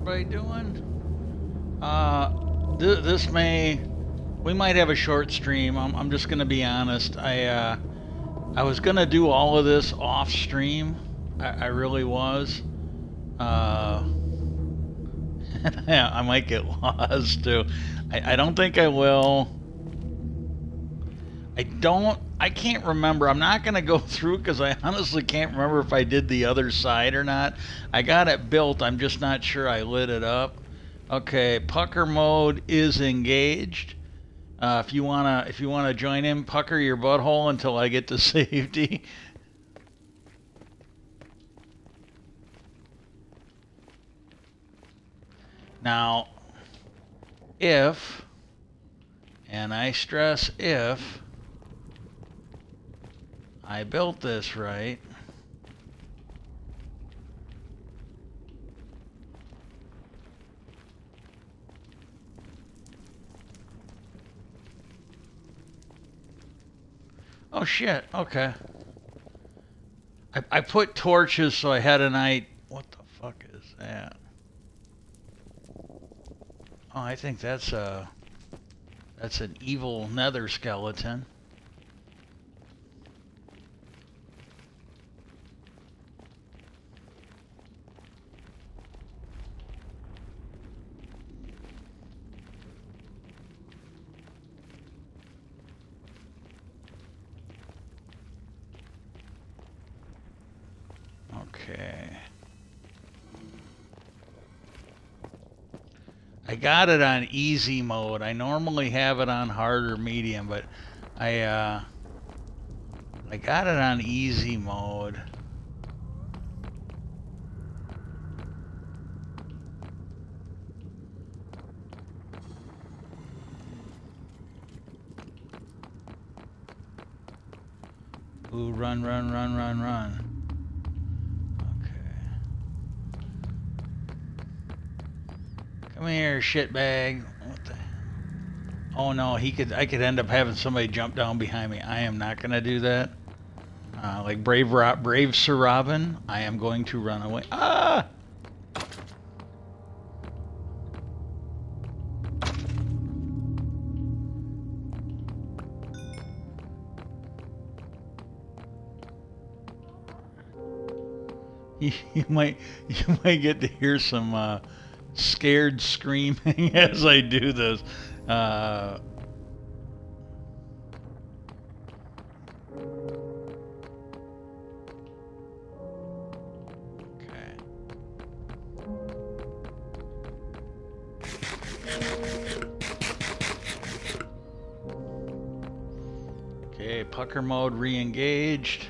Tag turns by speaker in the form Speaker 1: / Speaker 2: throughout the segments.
Speaker 1: Everybody doing? We might have a short stream. I'm just gonna be honest. I was gonna do all of this off stream. I really was. Uh, yeah, I might get lost too. I don't think I will. I can't remember. I'm not gonna go through because I honestly can't remember if I did the other side or not. I got it built. I'm just not sure I lit it up. Okay, pucker mode is engaged. If you wanna join in, pucker your butthole until I get to safety. Now, if, and I stress if, I built this right, oh shit, okay. I put torches so I had a night. What the fuck is that? Oh, I think that's an evil nether skeleton. Okay. I got it on easy mode. I normally have it on hard or medium, but I uh I got it on easy mode. Ooh, run, run, run, run, run. Okay. Come here, shitbag. What the? Oh no, I could end up having somebody jump down behind me. I am not gonna do that. Like brave Sir Robin, I am going to run away. Ah! You might get to hear some scared screaming as I do this. Uh, okay. Okay, pucker mode re-engaged.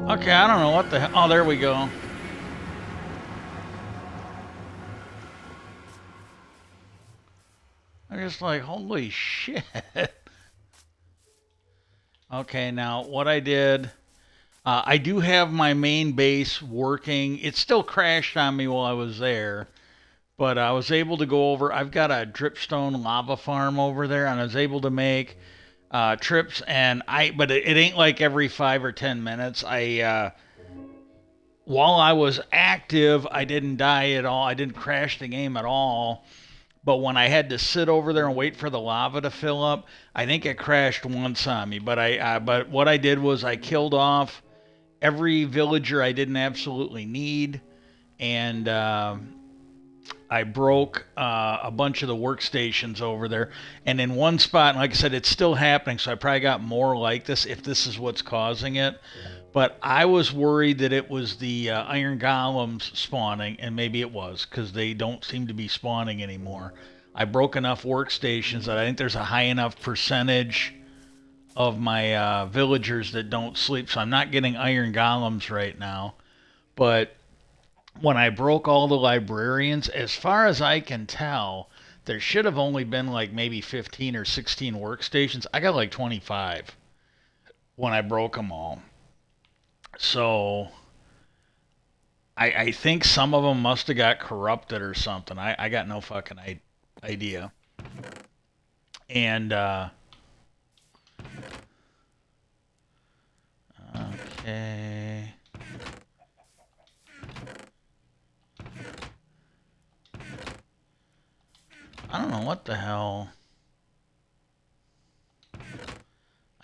Speaker 1: Okay, I don't know what the hell. Oh, there we go. I'm just like, holy shit. Okay, now what I did, I do have my main base working. It still crashed on me while I was there, but I was able to go over. I've got a dripstone lava farm over there, and I was able to make trips. But it ain't like every 5 or 10 minutes. While I was active, I didn't die at all. I didn't crash the game at all. But when I had to sit over there and wait for the lava to fill up, I think it crashed once on me. But what I did was I killed off every villager I didn't absolutely need, and I broke a bunch of the workstations over there. And in one spot, like I said, it's still happening. So I probably got more like this if this is what's causing it. But I was worried that it was the iron golems spawning, and maybe it was because they don't seem to be spawning anymore. I broke enough workstations that I think there's a high enough percentage of my villagers that don't sleep, so I'm not getting iron golems right now. But when I broke all the librarians, as far as I can tell, there should have only been like maybe 15 or 16 workstations. I got like 25 when I broke them all. So I think some of them must have got corrupted or something. I got no fucking idea. And, okay. I don't know what the hell.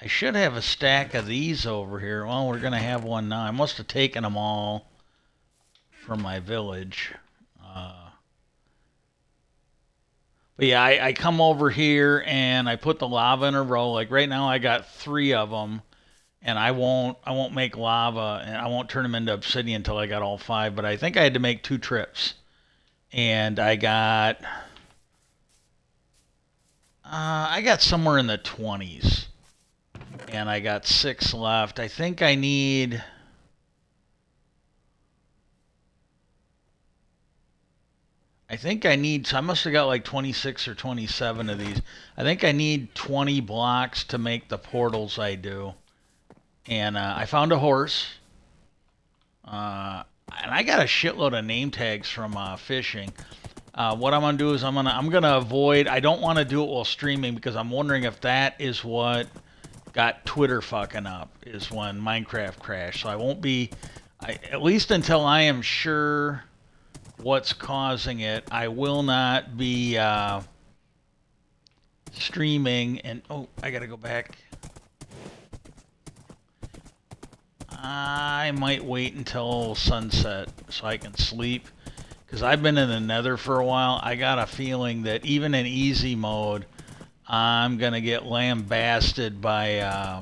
Speaker 1: I should have a stack of these over here. Well, we're going to have one now. I must have taken them all from my village. But yeah, I come over here and I put the lava in a row. Like right now, I got 3 of them, and I won't make lava and I won't turn them into obsidian until I got all 5. But I think I had to make 2 trips, and I got somewhere in the 20s, and I got 6 left. So I must have got like 26 or 27 of these. I think I need 20 blocks to make the portals I do. And I found a horse. And I got a shitload of name tags from fishing. What I'm gonna do is I'm gonna avoid. I don't want to do it while streaming because I'm wondering if that is what got Twitter fucking up. Is when Minecraft crashed. So I won't be. At least until I am sure what's causing it, I will not be streaming. And oh, I gotta go back. I might wait until sunset so I can sleep, because I've been in the nether for a while. I got a feeling that even in easy mode, I'm gonna get lambasted by a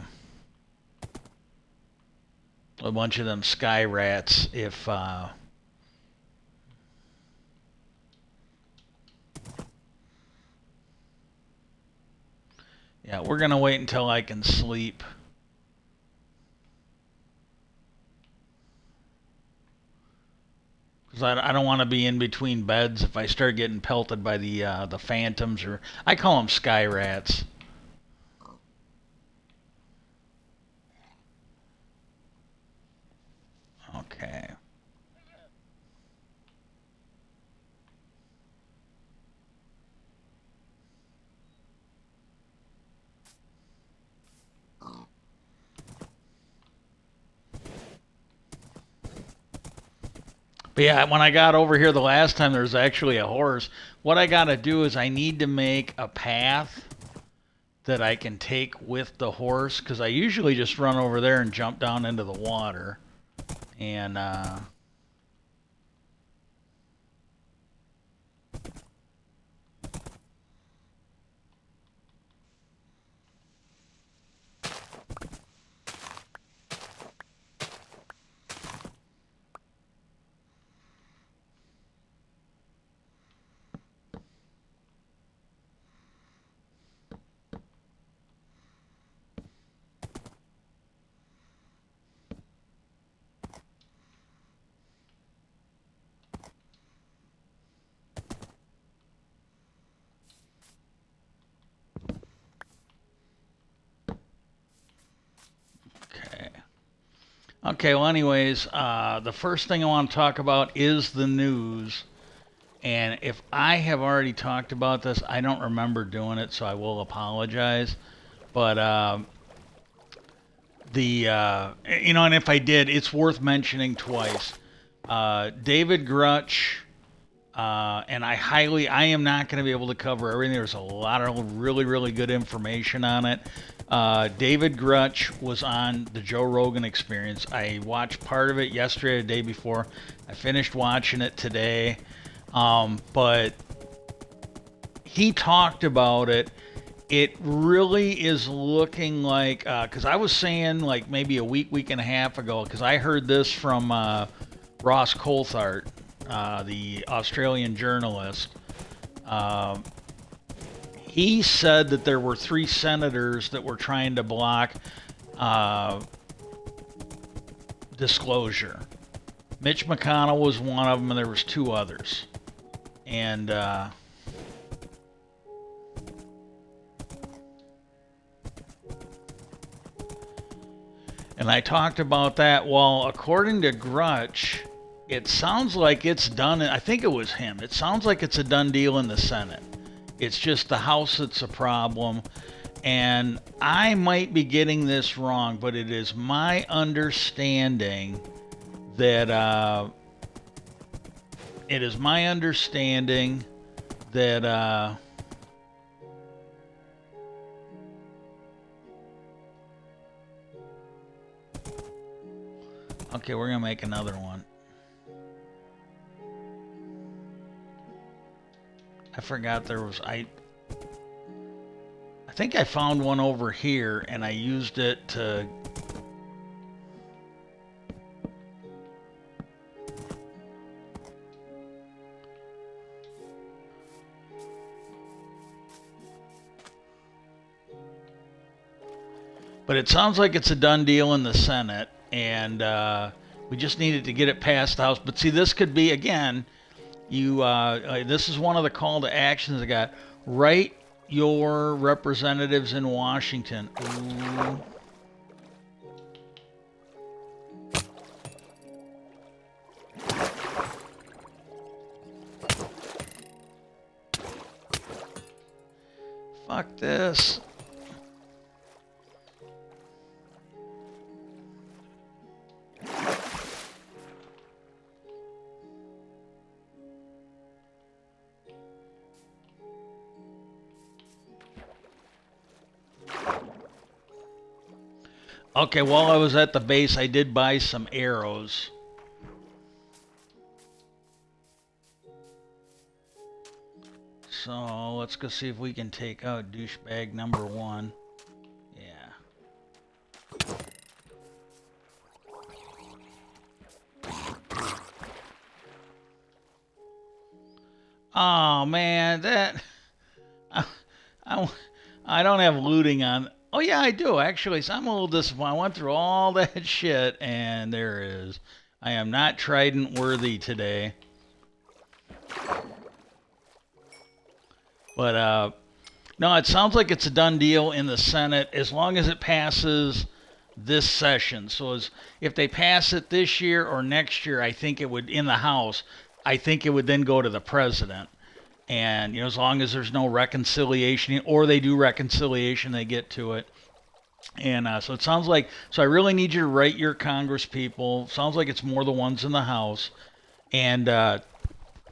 Speaker 1: bunch of them sky rats if yeah, we're gonna wait until I can sleep. Because I don't want to be in between beds if I start getting pelted by the phantoms, or I call them sky rats. Okay. But yeah, when I got over here the last time, there was actually a horse. What I gotta do is I need to make a path that I can take with the horse, because I usually just run over there and jump down into the water. And okay. Okay, well, anyways, the first thing I want to talk about is the news. And if I have already talked about this, I don't remember doing it, so I will apologize. But and if I did, it's worth mentioning twice. David Grutch, and I am not going to be able to cover everything. There's a lot of really, really good information on it. David Grutch was on the Joe Rogan Experience. I watched part of it yesterday, the day before. I finished watching it today. But he talked about it. It really is looking like, because I was saying like maybe a week and a half ago, because I heard this from Ross Coulthart, the Australian journalist. he said that there were 3 senators that were trying to block uh, disclosure. Mitch McConnell was one of them, and there was 2 others. And I talked about that. Well, according to Grutch, it sounds like it's done. I think it was him. It sounds like it's a done deal in the Senate. It's just the House that's a problem. And I might be getting this wrong, but it is my understanding that okay, we're gonna make another one. I forgot there was I think I found one over here and I used it to but it sounds like it's a done deal in the Senate, and we just needed to get it past the House. But see, this could be, again, this is one of the call to actions I got. Write your representatives in Washington. Ooh. Fuck this. Okay, while I was at the base, I did buy some arrows. So let's go see if we can take out douchebag number 1. Yeah. Oh man, that I don't have looting on. Oh yeah, I do actually. So I'm a little disappointed. I went through all that shit, and there it is. I am not trident worthy today. But no, it sounds like it's a done deal in the Senate as long as it passes this session. So if they pass it this year or next year, I think it would, in the House, I think it would then go to the president. And, as long as there's no reconciliation, or they do reconciliation, they get to it. And so it sounds like, so I really need you to write your Congress people. Sounds like it's more the ones in the House. And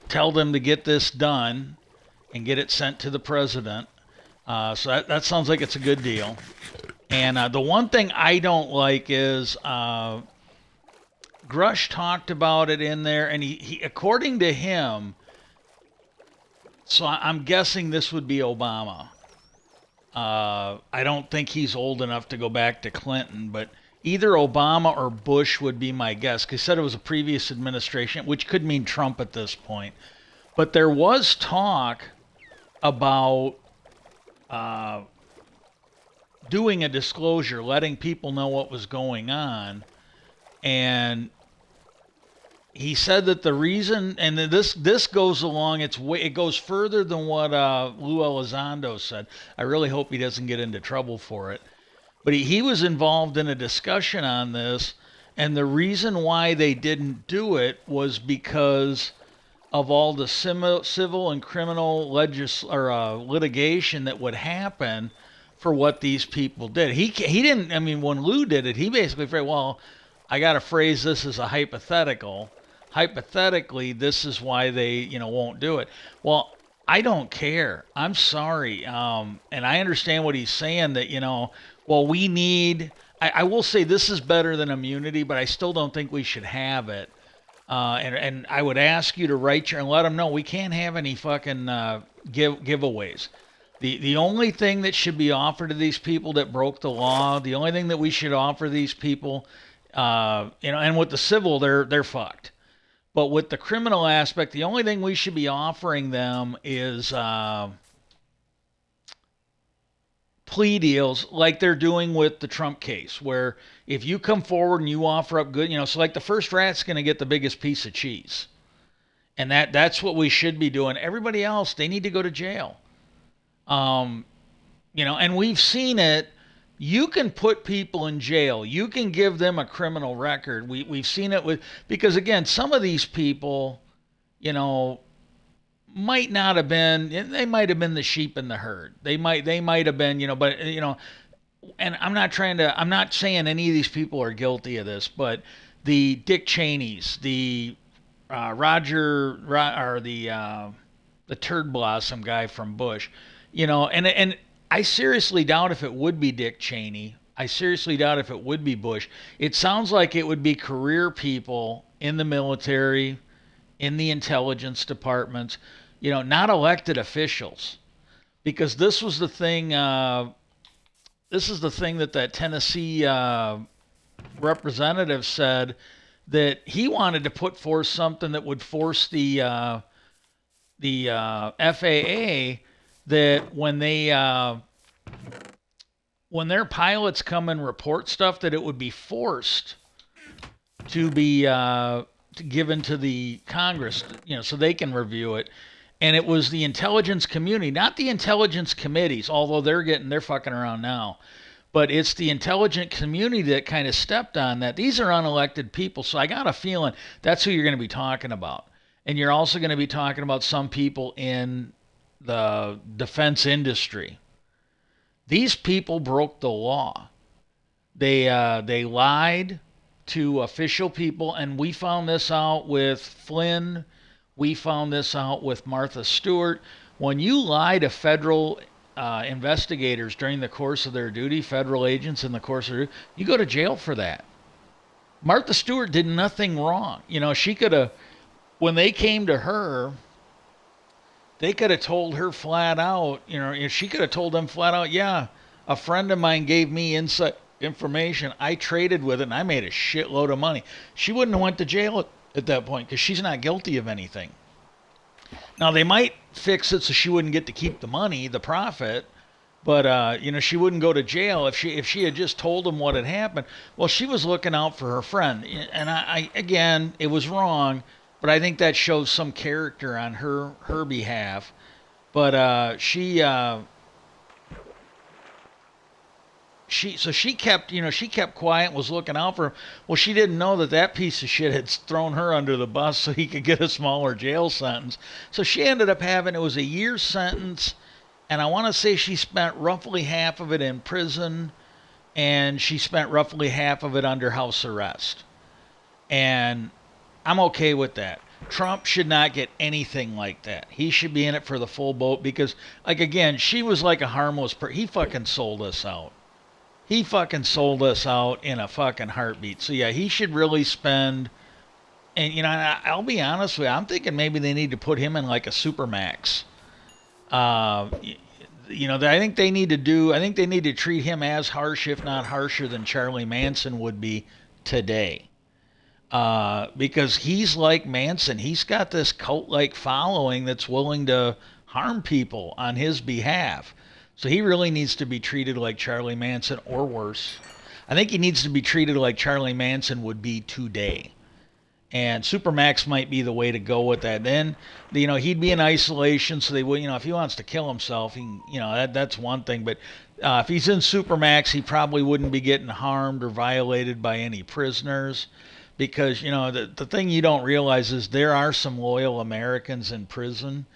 Speaker 1: tell them to get this done and get it sent to the president. So that sounds like it's a good deal. And the one thing I don't like is Grush talked about it in there, and he according to him, so I'm guessing this would be Obama. I don't think he's old enough to go back to Clinton, but either Obama or Bush would be my guess. Because he said it was a previous administration, which could mean Trump at this point. But there was talk about doing a disclosure, letting people know what was going on. And he said that the reason, and this goes along, it goes further than what Lou Elizondo said. I really hope he doesn't get into trouble for it. But he was involved in a discussion on this, and the reason why they didn't do it was because of all the civil and criminal litigation that would happen for what these people did. He didn't, I mean, when Lou did it, he basically said, well, I got to phrase this as a hypothetical. Hypothetically, this is why they, won't do it. Well, I don't care. I'm sorry. And I understand what he's saying that, well, we need, I will say this is better than immunity, but I still don't think we should have it. And I would ask you to write and let them know we can't have any fucking giveaways. The only thing that should be offered to these people that broke the law, the only thing that we should offer these people, and with the civil, they're fucked. But with the criminal aspect, the only thing we should be offering them is plea deals like they're doing with the Trump case, where if you come forward and you offer up good, so like the first rat's going to get the biggest piece of cheese. And that's what we should be doing. Everybody else, they need to go to jail. Um, and we've seen it. You can put people in jail. You can give them a criminal record. We've seen it because again, some of these people, you know, might not have been. They might have been the sheep in the herd. They might have been, but and I'm not saying any of these people are guilty of this, but the Dick Cheneys, the or the Turd Blossom guy from Bush, and I seriously doubt if it would be Dick Cheney. I seriously doubt if it would be Bush. It sounds like it would be career people in the military, in the intelligence departments, not elected officials. Because this was the thing. This is the thing that Tennessee representative said, that he wanted to put forth something that would force the FAA, that when their pilots come and report stuff, that it would be forced to be given to the Congress, so they can review it. And it was the intelligence community, not the intelligence committees, although they're fucking around now. But it's the intelligent community that kind of stepped on that. These are unelected people, so I got a feeling that's who you're going to be talking about. And you're also going to be talking about some people in the defense industry. These people broke the law. They lied to official people, and we found this out with Flynn. We found this out with Martha Stewart. When you lie to federal investigators during the course of their duty, federal agents in the course of their duty, you go to jail for that. Martha Stewart did nothing wrong. She could have, when they came to her, they could have told her flat out, she could have told them flat out, yeah, a friend of mine gave me inside information. I traded with it and I made a shitload of money. She wouldn't have went to jail at that point because she's not guilty of anything. Now, they might fix it so she wouldn't get to keep the money, the profit, but, she wouldn't go to jail if she had just told them what had happened. Well, she was looking out for her friend. And I again, it was wrong, but I think that shows some character on her behalf. But she kept quiet and was looking out for him. Well, she didn't know that piece of shit had thrown her under the bus so he could get a smaller jail sentence. So she ended up having, it was a year sentence, and I want to say she spent roughly half of it in prison, and she spent roughly half of it under house arrest. And I'm okay with that. Trump should not get anything like that. He should be in it for the full boat because, again, she was like a harmless person. He fucking sold us out. He fucking sold us out in a fucking heartbeat. So, yeah, he should really spend... And, I'll be honest with you. I'm thinking maybe they need to put him in like a supermax. I think they need to treat him as harsh, if not harsher, than Charlie Manson would be today. Because he's like Manson. He's got this cult-like following that's willing to harm people on his behalf. So he really needs to be treated like Charlie Manson or worse. I think he needs to be treated like Charlie Manson would be today. And Supermax might be the way to go with that. Then, he'd be in isolation, so they would, if he wants to kill himself, that's one thing. But if he's in Supermax, he probably wouldn't be getting harmed or violated by any prisoners. Because, the thing you don't realize is there are some loyal Americans in prison,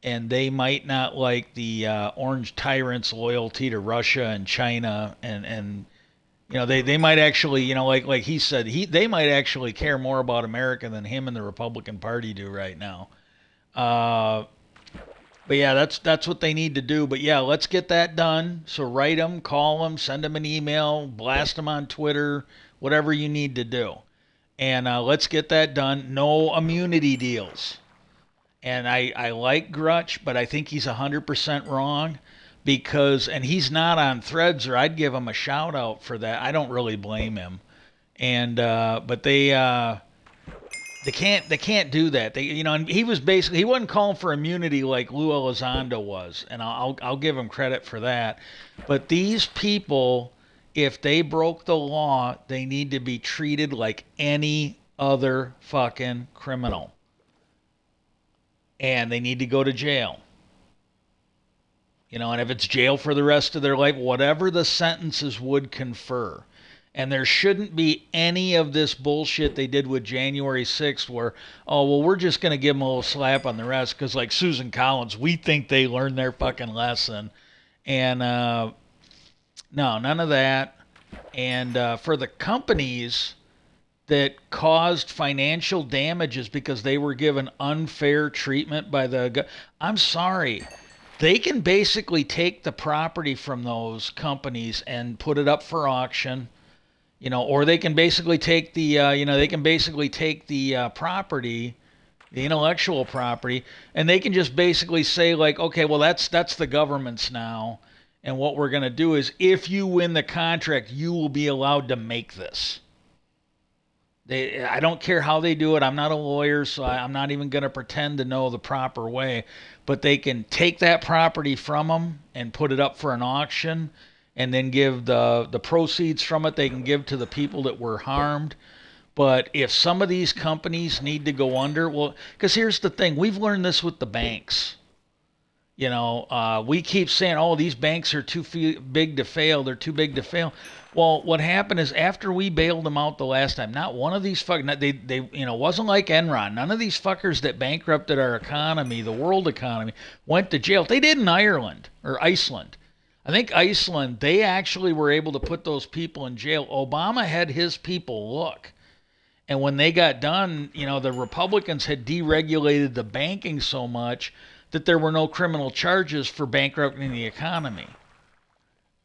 Speaker 1: and they might not like the orange tyrant's loyalty to Russia and China, and they might actually, like he said, they might actually care more about America than him and the Republican Party do right now. But yeah, that's what they need to do. But yeah, let's get that done. So write them, call them, send them an email, blast them on Twitter, whatever you need to do. And let's get that done. No immunity deals. And I like Grutch, but I think he's 100% wrong and he's not on Threads, or I'd give him a shout out for that. I don't really blame him. And but they they can't do that. And he was basically, he wasn't calling for immunity like Lou Elizondo was, and I'll give him credit for that. But these people, if they broke the law, they need to be treated like any other fucking criminal, and they need to go to jail. And if it's jail for the rest of their life, whatever the sentences would confer. And there shouldn't be any of this bullshit they did with January 6th where, oh, well, we're just going to give them a little slap on the wrist because, like Susan Collins, we think they learned their fucking lesson. And no, none of that. And for the companies that caused financial damages because they were given unfair treatment by I'm sorry. They can basically take the property from those companies and put it up for auction. Or they can basically take the property, the intellectual property, and they can just basically say like, okay, well that's the government's now, and what we're gonna do is if you win the contract, you will be allowed to make this. I don't care how they do it. I'm not a lawyer, so I'm not even gonna pretend to know the proper way, but they can take that property from them and put it up for an auction and then give the proceeds from it they can give to the people that were harmed. But if some of these companies need to go under, well, because here's the thing, we've learned this with the banks. We keep saying, oh, these banks are too big to fail. They're too big to fail. Well, what happened is after we bailed them out the last time, not one of these wasn't like Enron. None of these fuckers that bankrupted our economy, the world economy, went to jail. They did in Ireland or Iceland. I think Iceland, they actually were able to put those people in jail. Obama had his people look. And when they got done, the Republicans had deregulated the banking so much that there were no criminal charges for bankrupting the economy.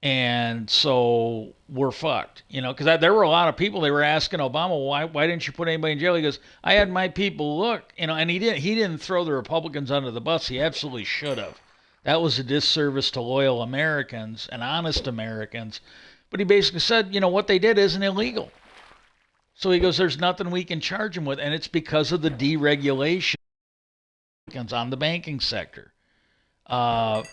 Speaker 1: And so we're fucked, because there were a lot of people, they were asking Obama, why didn't you put anybody in jail? He goes, I had my people look, and he didn't throw the Republicans under the bus. He absolutely should have. That was a disservice to loyal Americans and honest Americans. But he basically said, what they did isn't illegal. So he goes, there's nothing we can charge them with. And it's because of the deregulation on the banking sector. And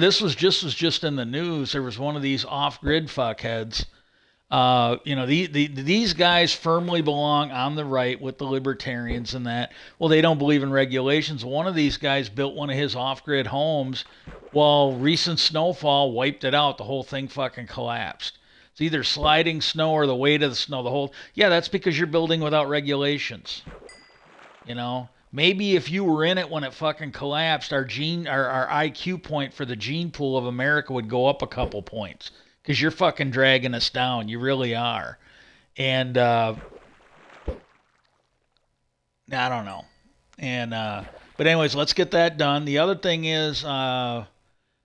Speaker 1: this was just in the news. There was one of these off-grid fuckheads. These guys firmly belong on the right with the libertarians and that. Well, they don't believe in regulations. One of these guys built one of his off-grid homes. Well, recent snowfall wiped it out. The whole thing fucking collapsed. It's either sliding snow or the weight of the snow. Yeah, that's because you're building without regulations. Maybe if you were in it when it fucking collapsed, our IQ point for the gene pool of America would go up a couple points. Because you're fucking dragging us down. You really are. And, I don't know. And, but anyways, let's get that done. The other thing is,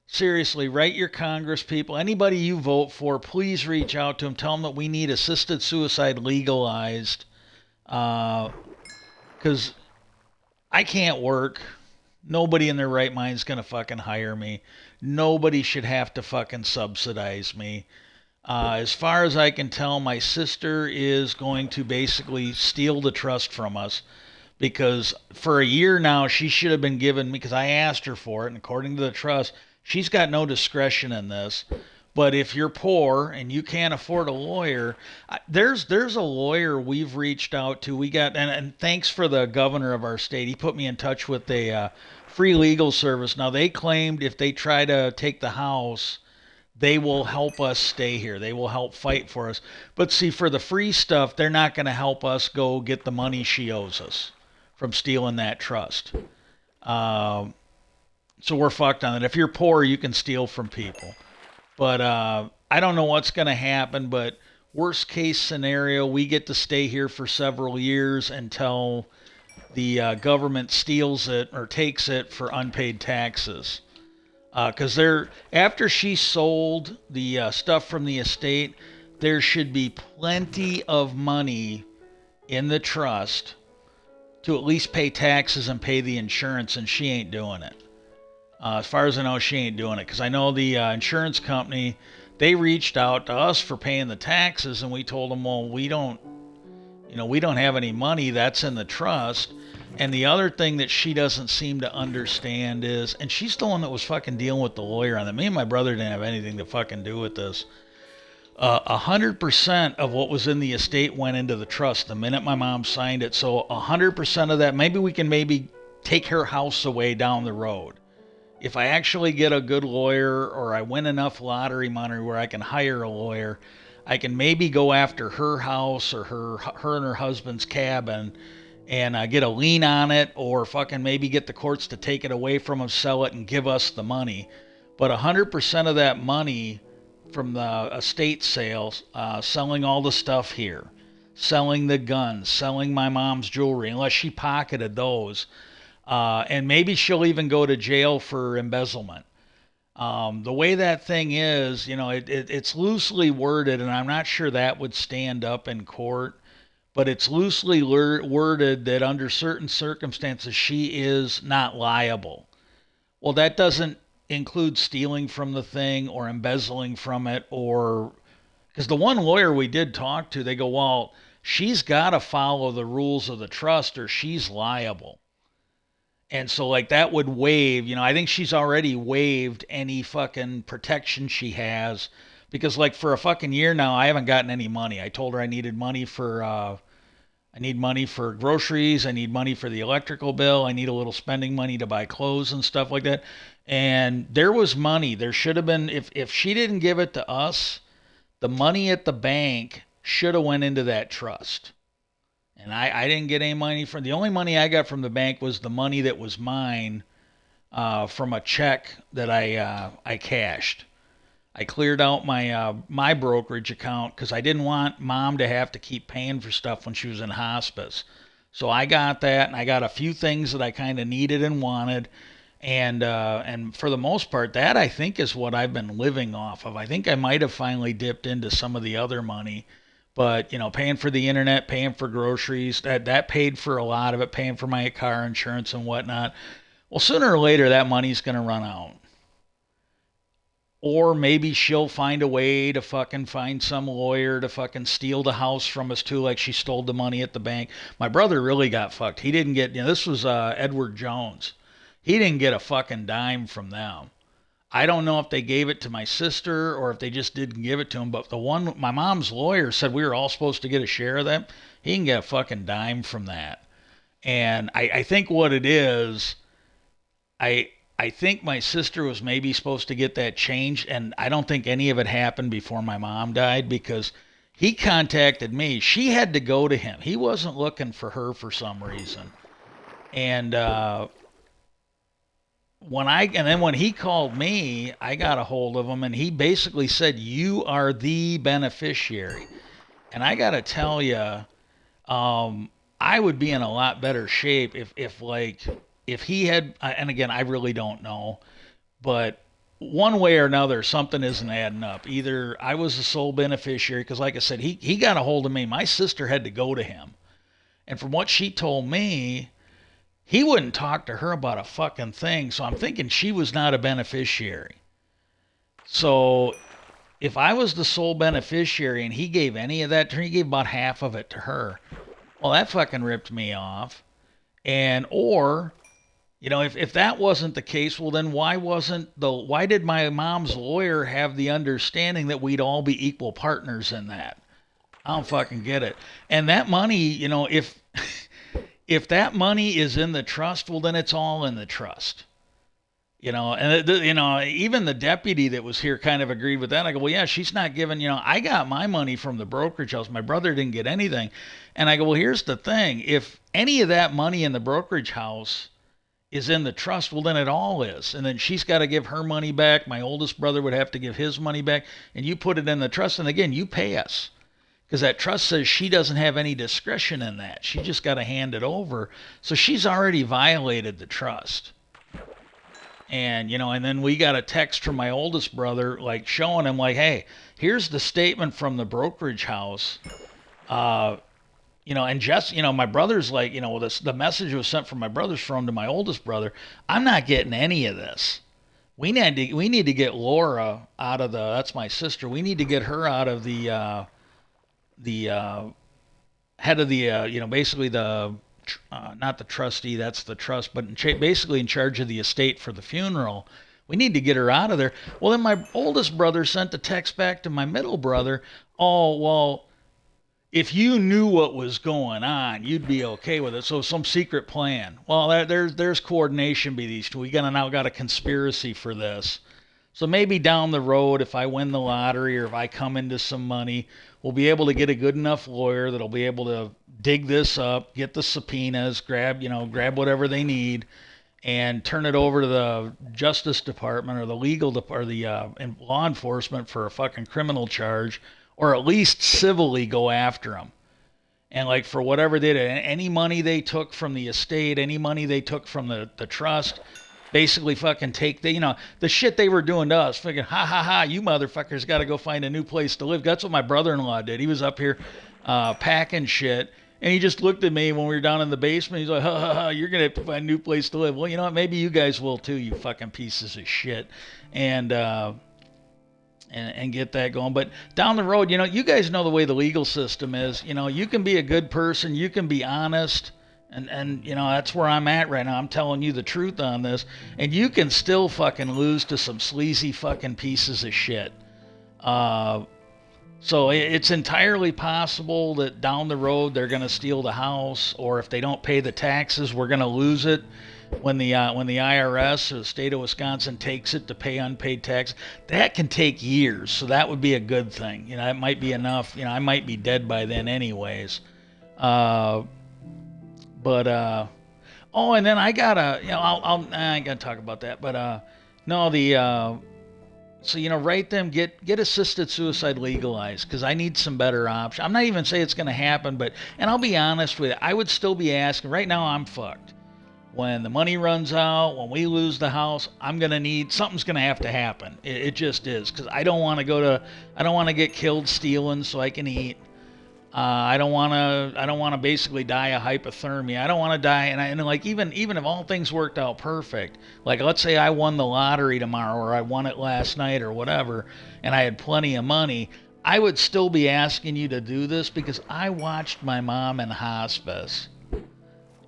Speaker 1: seriously, write your Congress people. Anybody you vote for, please reach out to them. Tell them that we need assisted suicide legalized. Because I can't work. Nobody in their right mind is going to fucking hire me. Nobody should have to fucking subsidize me. As far as I can tell, my sister is going to basically steal the trust from us because for a year now she should have been given me, because I asked her for it, and according to the trust, she's got no discretion in this. But if you're poor and you can't afford a lawyer, there's a lawyer we've reached out to. We got and thanks for the governor of our state. He put me in touch with a free legal service. Now they claimed if they try to take the house, they will help us stay here. They will help fight for us. But see, for the free stuff, they're not going to help us go get the money she owes us from stealing that trust. So we're fucked on it. If you're poor, you can steal from people. But I don't know what's going to happen, but worst case scenario, we get to stay here for several years until the government steals it or takes it for unpaid taxes. Because after she sold the stuff from the estate, there should be plenty of money in the trust to at least pay taxes and pay the insurance, and she ain't doing it. As far as I know, she ain't doing it, because I know the insurance company, they reached out to us for paying the taxes, and we told them, well, we don't, We don't have any money. That's in the trust. And the other thing that she doesn't seem to understand is, and she's the one that was fucking dealing with the lawyer on that. Me and my brother didn't have anything to fucking do with this. 100% of what was in the estate went into the trust the minute my mom signed it. So 100% of that, maybe take her house away down the road. If I actually get a good lawyer or I win enough lottery money where I can hire a lawyer, I can maybe go after her house or her and her husband's cabin and get a lien on it, or fucking maybe get the courts to take it away from them, sell it, and give us the money. But 100% of that money from the estate sales, selling all the stuff here, selling the guns, selling my mom's jewelry, unless she pocketed those, and maybe she'll even go to jail for embezzlement. The way that thing is, it's loosely worded, and I'm not sure that would stand up in court, but it's loosely worded that under certain circumstances she is not liable. Well, that doesn't include stealing from the thing or embezzling from it, or because the one lawyer we did talk to, they go, well, she's got to follow the rules of the trust or she's liable. And so, like, that would waive, I think she's already waived any fucking protection she has. Because, like, for a fucking year now, I haven't gotten any money. I told her I needed money for, I need money for groceries. I need money for the electrical bill. I need a little spending money to buy clothes and stuff like that. And there was money. There should have been, if she didn't give it to us, the money at the bank should have went into that trust. And I didn't get any money from, the only money I got from the bank was the money that was mine from a check that I cashed. I cleared out my brokerage account because I didn't want mom to have to keep paying for stuff when she was in hospice. So I got that, and I got a few things that I kind of needed and wanted, and for the most part, that I think is what I've been living off of. I think I might have finally dipped into some of the other money, but paying for the internet, paying for groceries, that paid for a lot of it, paying for my car insurance and whatnot. Well, sooner or later, that money's going to run out. Or maybe she'll find a way to fucking find some lawyer to fucking steal the house from us too, like she stole the money at the bank. My brother really got fucked. He didn't get, this was Edward Jones. He didn't get a fucking dime from them. I don't know if they gave it to my sister or if they just didn't give it to him, but my mom's lawyer said we were all supposed to get a share of that. He didn't get a fucking dime from that. And I think what it is, I think my sister was maybe supposed to get that changed, and I don't think any of it happened before my mom died because he contacted me. She had to go to him. He wasn't looking for her for some reason. And when he called me, I got a hold of him, and he basically said, "You are the beneficiary." And I got to tell you, I would be in a lot better shape if he had, and again, I really don't know, but one way or another, something isn't adding up. Either I was the sole beneficiary, because like I said, he got a hold of me. My sister had to go to him. And from what she told me, he wouldn't talk to her about a fucking thing. So I'm thinking she was not a beneficiary. So if I was the sole beneficiary and he gave any of that to her, he gave about half of it to her. Well, that fucking ripped me off. Or if that wasn't the case, well, then why did my mom's lawyer have the understanding that we'd all be equal partners in that? I don't fucking get it. And that money, if that money is in the trust, well, then it's all in the trust. Even the deputy that was here kind of agreed with that. I go, well, yeah, she's not giving, I got my money from the brokerage house. My brother didn't get anything. And I go, well, here's the thing. If any of that money in the brokerage house is in the trust, well, then it all is. And then she's got to give her money back. My oldest brother would have to give his money back. And you put it in the trust. And again, you pay us. Because that trust says she doesn't have any discretion in that. She just got to hand it over. So she's already violated the trust. And, and then we got a text from my oldest brother, like showing him, like, hey, here's the statement from the brokerage house. And just, my brother's like, the message was sent from my brother's phone to my oldest brother. I'm not getting any of this. We need to get Laura out of that's my sister. We need to get her out of the head of the basically the not the trustee, that's the trust, but basically in charge of the estate for the funeral. We need to get her out of there. Well, then my oldest brother sent a text back to my middle brother. Oh, well, if you knew what was going on, you'd be okay with it. So some secret plan. Well, there's coordination between these two. We now got a conspiracy for this. So maybe down the road, if I win the lottery or if I come into some money, we'll be able to get a good enough lawyer that'll be able to dig this up, get the subpoenas, grab whatever they need, and turn it over to the Justice Department or the legal or the law enforcement for a fucking criminal charge, or at least civilly go after them. And like for whatever they did, any money they took from the estate, any money they took from the trust, basically fucking take the shit they were doing to us. Fucking ha ha ha, you motherfuckers got to go find a new place to live. That's what my brother-in-law did. He was up here packing shit. And he just looked at me when we were down in the basement. He's like, ha ha ha, you're going to have to find a new place to live. Well, you know what? Maybe you guys will too, you fucking pieces of shit. And get that going. But down the road, you guys know the way the legal system is. You can be a good person. You can be honest. And that's where I'm at right now. I'm telling you the truth on this. And you can still fucking lose to some sleazy fucking pieces of shit. So it's entirely possible that down the road they're going to steal the house, or if they don't pay the taxes, we're going to lose it when the IRS or the state of Wisconsin takes it to pay unpaid tax. That can take years, so that would be a good thing. It might be enough. I might be dead by then anyways. Oh, and then I gotta, I ain't gonna talk about that, but no, so write them, get assisted suicide legalized, because I need some better options. I'm not even saying it's gonna happen, and I'll be honest with you, I would still be asking. Right now, I'm fucked. When the money runs out, when we lose the house, something's gonna have to happen. It just is, because I don't want to get killed stealing so I can eat. I don't want to basically die of hypothermia. I don't want to die, and like even if all things worked out perfect, like let's say I won the lottery tomorrow, or I won it last night or whatever, and I had plenty of money, I would still be asking you to do this because I watched my mom in hospice,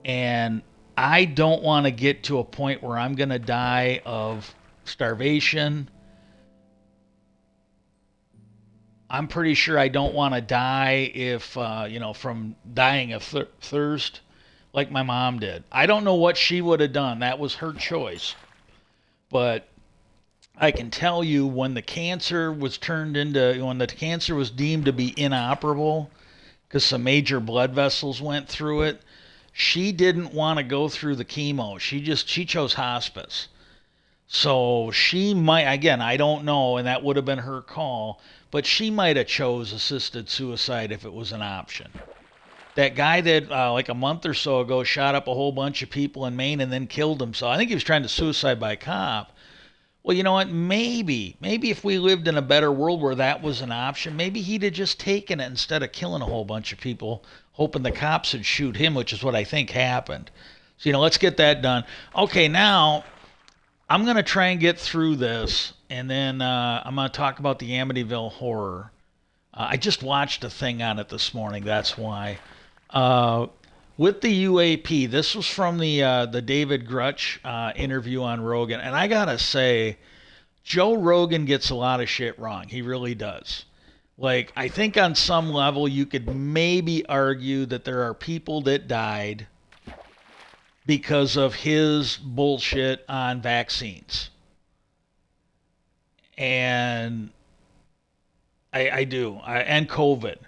Speaker 1: and I don't want to get to a point where I'm going to die of starvation. I'm pretty sure I don't want to die from dying of thirst like my mom did. I don't know what she would have done. That was her choice. But I can tell you when the cancer was deemed to be inoperable because some major blood vessels went through it, she didn't want to go through the chemo. She chose hospice. So she might, again, I don't know, and that would have been her call, but she might have chose assisted suicide if it was an option. That guy that like a month or so ago shot up a whole bunch of people in Maine and then killed himself. I think he was trying to suicide by cop. Well, you know what? Maybe if we lived in a better world where that was an option, maybe he'd have just taken it instead of killing a whole bunch of people, hoping the cops would shoot him, which is what I think happened. So, let's get that done. Okay, now I'm going to try and get through this, and then I'm going to talk about the Amityville horror. I just watched a thing on it this morning, that's why. With the UAP, this was from the David Grutch interview on Rogan, and I got to say, Joe Rogan gets a lot of shit wrong. He really does. Like, I think on some level you could maybe argue that there are people that died because of his bullshit on vaccines. And I do. And COVID.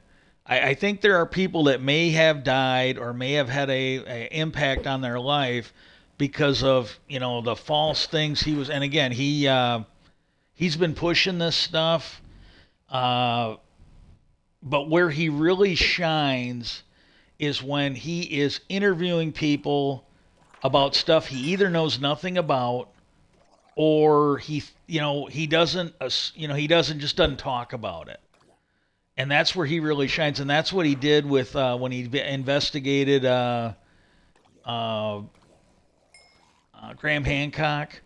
Speaker 1: I think there are people that may have died or may have had a impact on their life because of, the false things he was. And again, he's been pushing this stuff. But where he really shines is when he is interviewing people about stuff he either knows nothing about, or he doesn't talk about it. And that's where he really shines. And that's what he did with when he investigated Graham Hancock.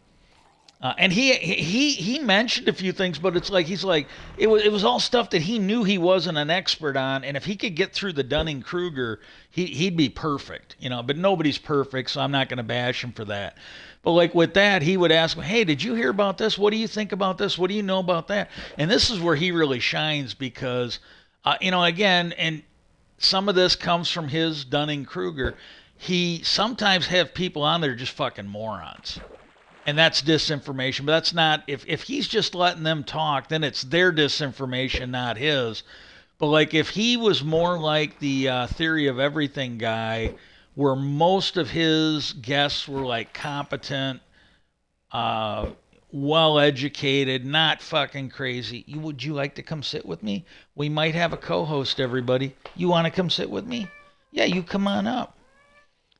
Speaker 1: And he mentioned a few things, but it's like he's like it was all stuff that he knew he wasn't an expert on, and if he could get through the Dunning Kruger, he'd be perfect, you know. But nobody's perfect, so I'm not going to bash him for that. But like with that, he would ask, "Hey, did you hear about this? What do you think about this? What do you know about that?" And this is where he really shines because, again, and some of this comes from his Dunning Kruger. He sometimes have people on there just fucking morons, and that's disinformation. But that's not, if he's just letting them talk, then it's their disinformation, not his. But like if he was more like the theory of everything guy, where most of his guests were like competent, uh, well educated, not fucking crazy. Would you like to come sit with me? We might have a co-host. Everybody, you want to come sit with me? Yeah, you come on up.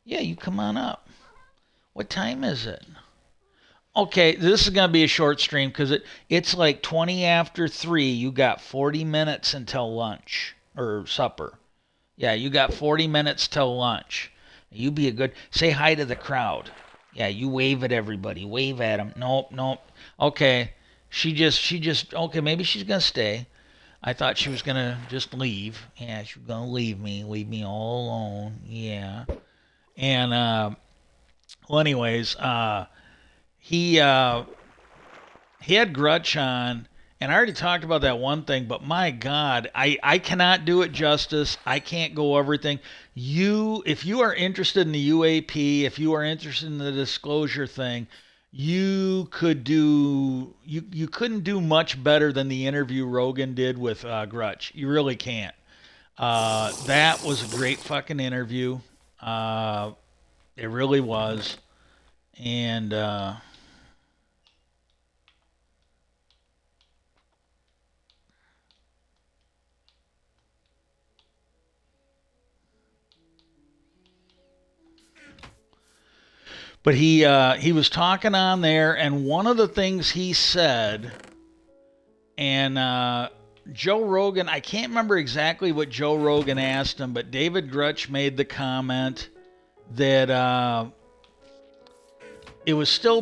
Speaker 1: Yeah, you come on up. What time is it? Okay, this is gonna be a short stream because it's like 20 after 3. You got 40 minutes until lunch or supper. Yeah, you got 40 minutes till lunch. You be a good. Say hi to the crowd. Yeah, you wave at everybody. Wave at them. Nope, nope. Okay, she just. Okay, maybe she's gonna stay. I thought she was gonna just leave. Yeah, she was gonna leave me all alone. Yeah, and well, anyways, he he had Grutch on, and I already talked about that one thing, but my God, I cannot do it justice. I can't go everything. If you are interested in the UAP, if you are interested in the disclosure thing, you couldn't do much better than the interview Rogan did with Grutch. You really can't. That was a great fucking interview. Uh, it really was, and. But he was talking on there, and one of the things he said, and Joe Rogan, I can't remember exactly what Joe Rogan asked him, but David Grutch made the comment that it was still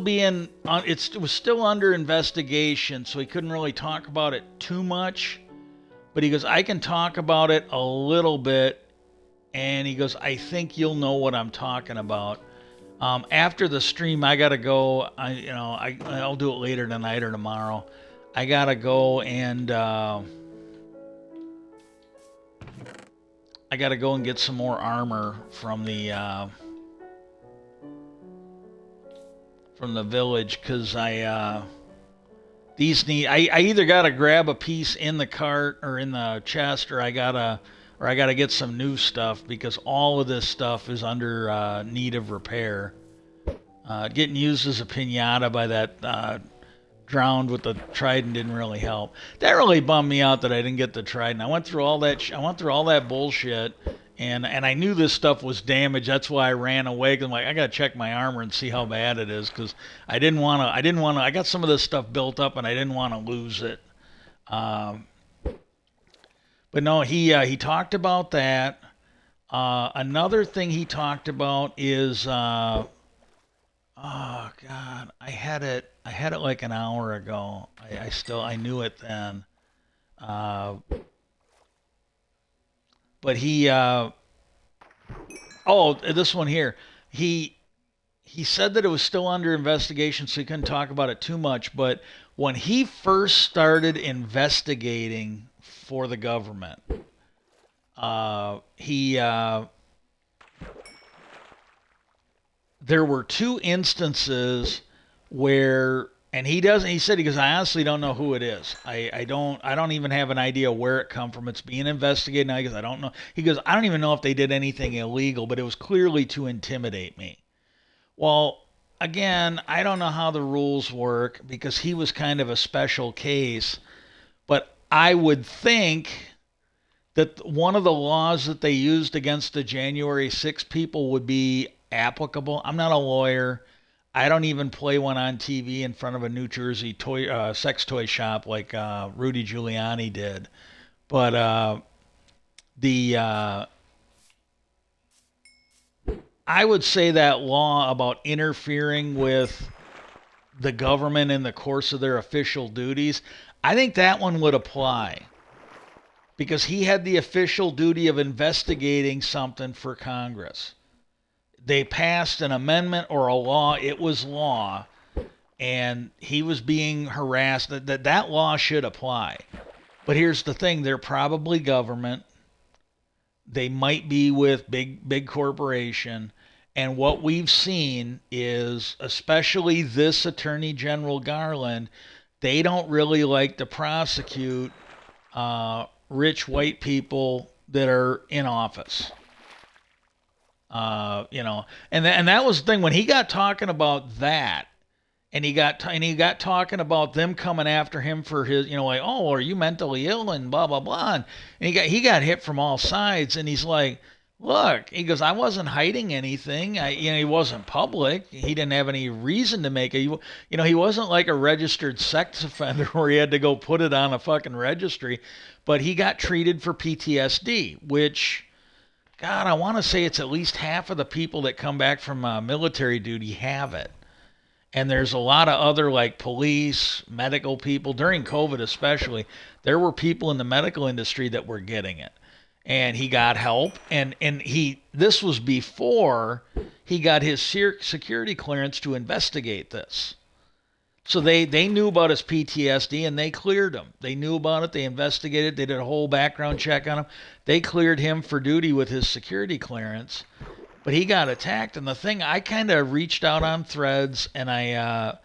Speaker 1: under investigation, so he couldn't really talk about it too much. But he goes, I can talk about it a little bit, and he goes, I think you'll know what I'm talking about. After the stream, I gotta go. I'll do it later tonight or tomorrow. I gotta go and I gotta go and get some more armor from the village because I either gotta grab a piece in the cart or in the chest, or I gotta get some new stuff because all of this stuff is under need of repair. Getting used as a pinata by that drowned with the trident didn't really help. That really bummed me out that I didn't get the trident. I went through all that. I went through all that bullshit, and I knew this stuff was damaged. That's why I ran away. 'Cause I'm like, I gotta check my armor and see how bad it is, because I didn't want to. I didn't want to. I got some of this stuff built up, and I didn't want to lose it. Um, but no, he talked about that. Another thing he talked about is oh God, I had it like an hour ago. I knew it then. Uh, but this one here. He he said that it was still under investigation, so he couldn't talk about it too much. But when he first started investigating for the government, he there were two instances where, and he said, he goes, I honestly don't know who it is. I don't even have an idea where it come from. It's being investigated now. He goes, I don't know. He goes, I don't even know if they did anything illegal, but it was clearly to intimidate me. Well, again, I don't know how the rules work because he was kind of a special case, but I would think that one of the laws that they used against the January 6 people would be applicable. I'm not a lawyer. I don't even play one on TV in front of a New Jersey sex toy shop like Rudy Giuliani did. But the I would say that law about interfering with the government in the course of their official duties, I think that one would apply because he had the official duty of investigating something for Congress. They passed an amendment or a law, it was law, and he was being harassed. That law should apply. But here's the thing, they're probably government. They might be with big corporation. And what we've seen is, especially this Attorney General Garland, they don't really like to prosecute rich white people that are in office. And that was the thing when he got talking about that, and he got talking about them coming after him for his, like, oh, are you mentally ill and blah blah blah, and he got hit from all sides, and he's like, look, he goes, I wasn't hiding anything. He wasn't public. He didn't have any reason to make it. He wasn't like a registered sex offender where he had to go put it on a fucking registry, but he got treated for PTSD, which, God, I want to say it's at least half of the people that come back from military duty have it. And there's a lot of other, like, police, medical people. During COVID especially, there were people in the medical industry that were getting it. And he got help. And this was before he got his security clearance to investigate this. So they knew about his PTSD and they cleared him. They knew about it. They investigated. They did a whole background check on him. They cleared him for duty with his security clearance. But he got attacked. And the thing, I kind of reached out on Threads, and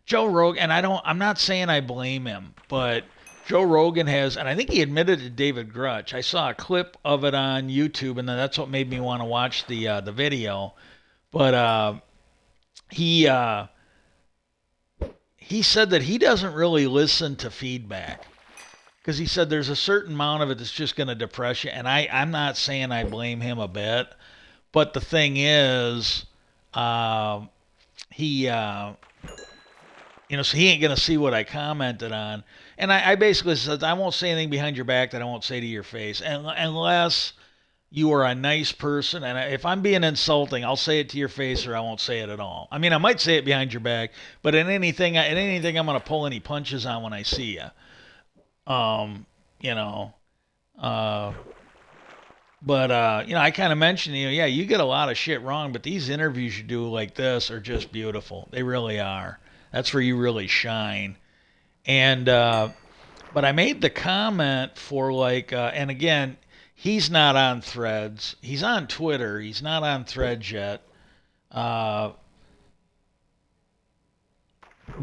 Speaker 1: Joe Rogan, and I'm not saying I blame him, but Joe Rogan has, and I think he admitted to David Grutch. I saw a clip of it on YouTube, and then that's what made me want to watch the video. But he said that he doesn't really listen to feedback because he said there's a certain amount of it that's just going to depress you. And I'm not saying I blame him a bit, but the thing is, he, so he ain't going to see what I commented on. And I basically said, I won't say anything behind your back that I won't say to your face, unless you are a nice person. And if I'm being insulting, I'll say it to your face or I won't say it at all. I mean, I might say it behind your back, but in anything I'm going to pull any punches on when I see you. I kind of mentioned, yeah, you get a lot of shit wrong, but these interviews you do like this are just beautiful. They really are. That's where you really shine. And, but I made the comment for and again, he's not on Threads. He's on Twitter. He's not on Threads yet. But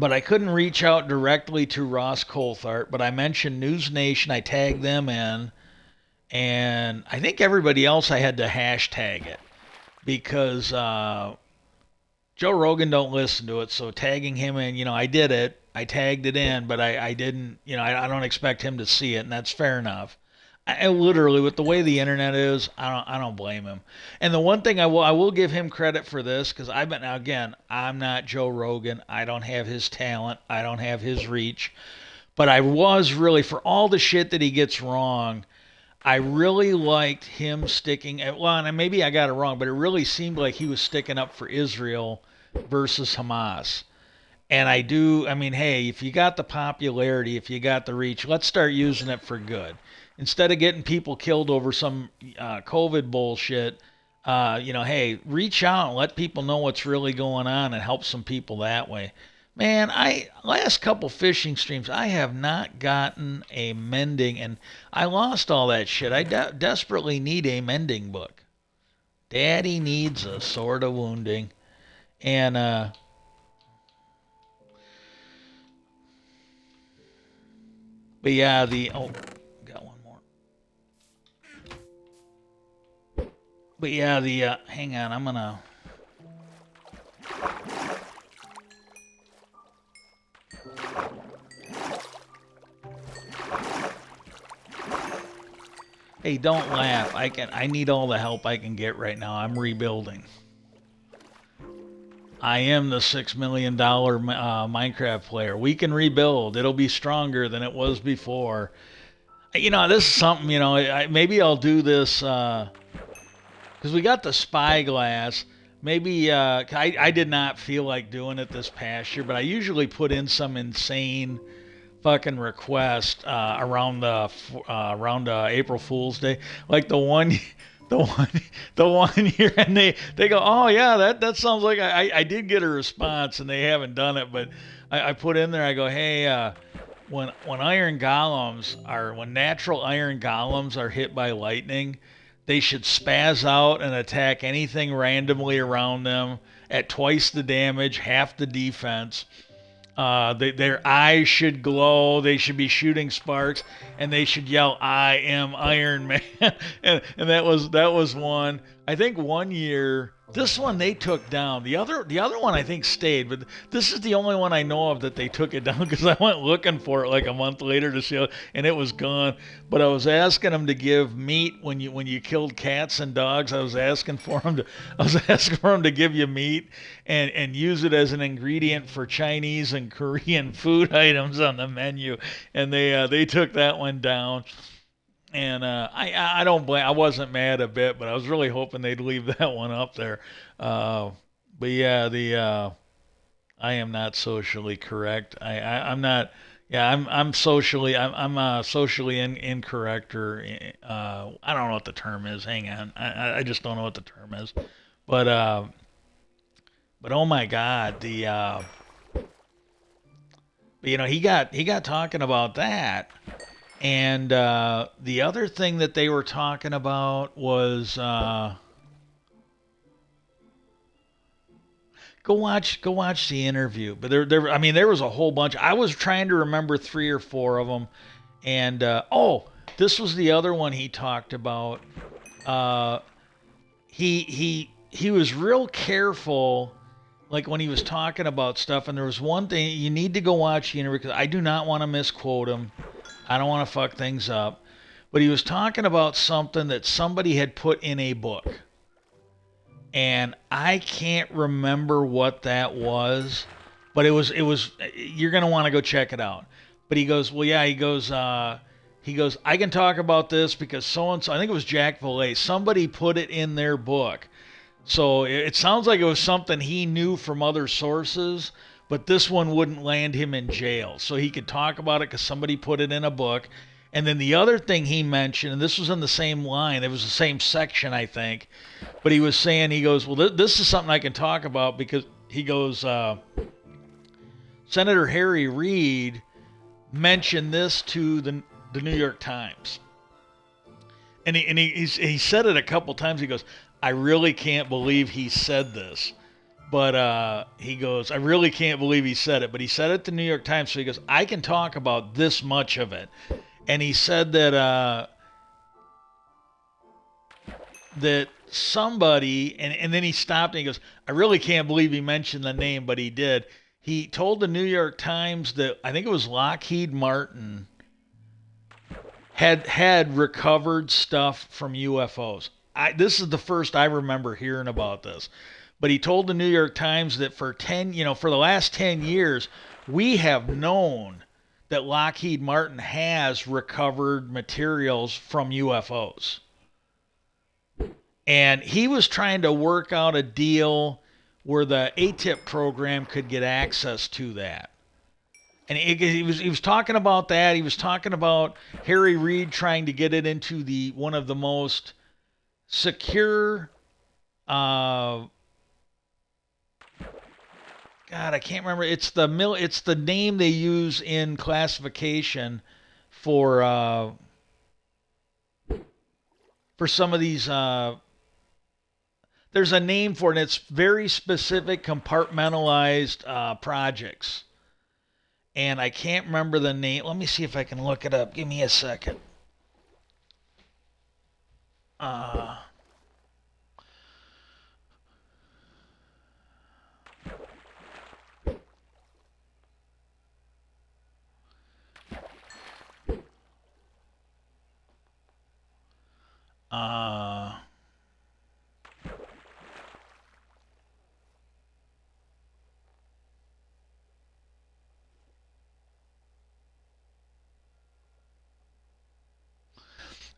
Speaker 1: I couldn't reach out directly to Ross Coulthart, but I mentioned News Nation. I tagged them in. And I think everybody else I had to hashtag it because Joe Rogan don't listen to it. So tagging him in, I did it. I tagged it in, but I didn't, I don't expect him to see it, and that's fair enough. I literally, with the way the internet is, I don't blame him. And the one thing I will give him credit for this, because I'm not Joe Rogan. I don't have his talent. I don't have his reach. But I was really, for all the shit that he gets wrong, I really liked him sticking, and maybe I got it wrong, but it really seemed like he was sticking up for Israel versus Hamas. And hey, if you got the popularity, if you got the reach, let's start using it for good. Instead of getting people killed over some COVID bullshit, hey, reach out and let people know what's really going on and help some people that way. Man, last couple fishing streams, I have not gotten a mending, and I lost all that shit. I desperately need a mending book. Daddy needs a sword of wounding. And, but yeah, got one more. But yeah, hang on, I'm gonna... Hey, don't laugh. I need all the help I can get right now. I'm rebuilding. I am the $6 million Minecraft player. We can rebuild. It'll be stronger than it was before. This is something, maybe I'll do this, because we got the spyglass. maybe I did not feel like doing it this past year, but I usually put in some insane fucking request around April Fool's Day, like the one. The one, the one year, and they go, oh yeah, that sounds like I did get a response, and they haven't done it, but I put in there, I go, hey, when natural iron golems are hit by lightning, they should spaz out and attack anything randomly around them at twice the damage, half the defense. Their eyes should glow. They should be shooting sparks, and they should yell, "I am Iron Man." and that was one. I think one year, this one they took down. The other one I think stayed, but this is the only one I know of that they took it down because I went looking for it like a month later to see, and it was gone. But I was asking them to give meat when you killed cats and dogs. I was asking for them to give you meat and use it as an ingredient for Chinese and Korean food items on the menu, and they took that one down. And I don't blame. I wasn't mad a bit, but I was really hoping they'd leave that one up there. Uh, but yeah, the I am not socially correct. I'm not. Yeah, I'm socially incorrect, or I don't know what the term is. Hang on, I just don't know what the term is. But oh my God, but, he got talking about that. And the other thing that they were talking about was go watch the interview. But I mean, there was a whole bunch. I was trying to remember three or four of them. And this was the other one he talked about. Uh, he was real careful, like when he was talking about stuff. And there was one thing you need to go watch the interview because I do not want to misquote him. I don't want to fuck things up. But he was talking about something that somebody had put in a book. And I can't remember what that was, but it was you're going to want to go check it out. But he goes, "Well, yeah, he goes, I can talk about this because so and so, I think it was Jack Valet, somebody put it in their book. So it sounds like it was something he knew from other sources, but this one wouldn't land him in jail. So he could talk about it because somebody put it in a book. And then the other thing he mentioned, and this was in the same line, it was the same section, I think, but he was saying, he goes, well, this is something I can talk about because he goes, Senator Harry Reid mentioned this to the New York Times. And he said it a couple times. He goes, I really can't believe he said this. But he goes, I really can't believe he said it. But he said it to the New York Times. So he goes, I can talk about this much of it. And he said that somebody, and then he stopped and he goes, I really can't believe he mentioned the name, but he did. He told the New York Times that I think it was Lockheed Martin had recovered stuff from UFOs. This is the first I remember hearing about this. But he told the New York Times that for the last 10 years, we have known that Lockheed Martin has recovered materials from UFOs. And he was trying to work out a deal where the ATIP program could get access to that. And he was talking about that. He was talking about Harry Reid trying to get it into one of the most secure God, I can't remember. It's the name they use in classification for some of these. There's a name for it. And it's very specific, compartmentalized projects, and I can't remember the name. Let me see if I can look it up. Give me a second. Uh, uh,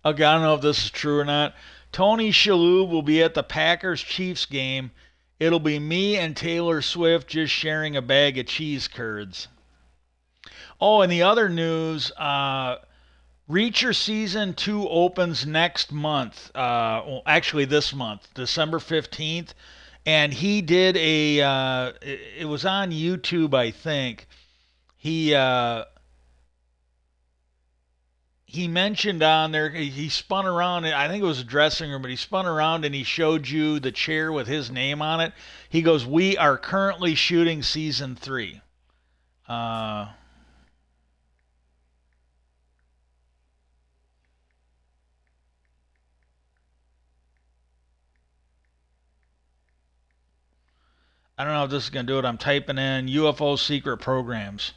Speaker 1: okay, I don't know if this is true or not. Tony Shalhoub will be at the Packers Chiefs game It'll be me and Taylor Swift just sharing a bag of cheese curds. Oh, and the other news, Reacher season 2 opens next month. Well, actually this month, December 15th. And he did it was on YouTube, I think. He, uh, he mentioned on there, he spun around, I think it was a dressing room, but he spun around and he showed you the chair with his name on it. He goes, "We are currently shooting season 3." Uh, I don't know if this is going to do it. I'm typing in UFO secret programs.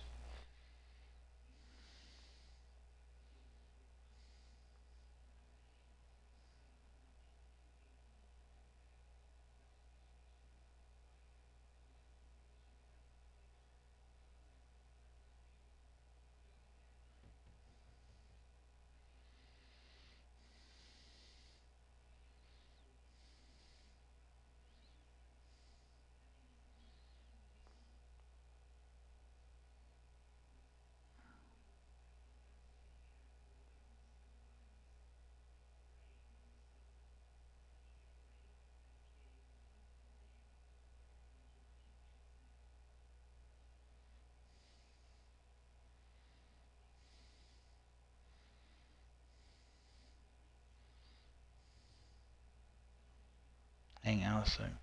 Speaker 1: Hang on a second.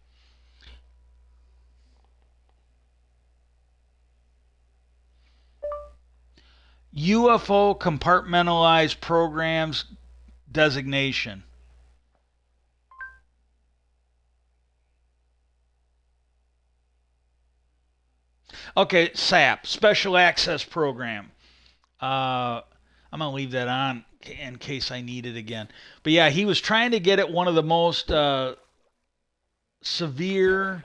Speaker 1: UFO compartmentalized programs designation. Okay, SAP, Special Access Program. I'm gonna leave that on in case I need it again. But yeah, he was trying to get at one of the most severe